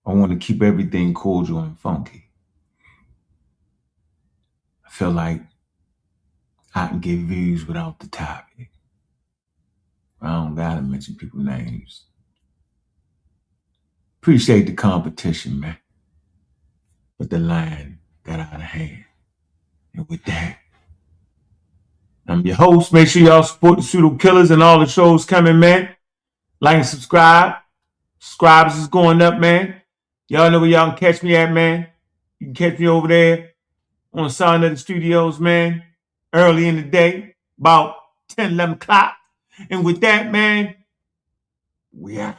I want to keep everything cordial and funky. I feel like I can give views without the topic. I don't gotta mention people's names. Appreciate the competition, man. But the line got out of hand. And with that, I'm your host. Make sure y'all support the Pseudo Killers and all the shows coming, man. Like and subscribe. Subscribers is going up, man. Y'all know where y'all can catch me at, man. You can catch me over there on Sound of the Studios, man. Early in the day, about 10, 11 o'clock. And with that, man, we out.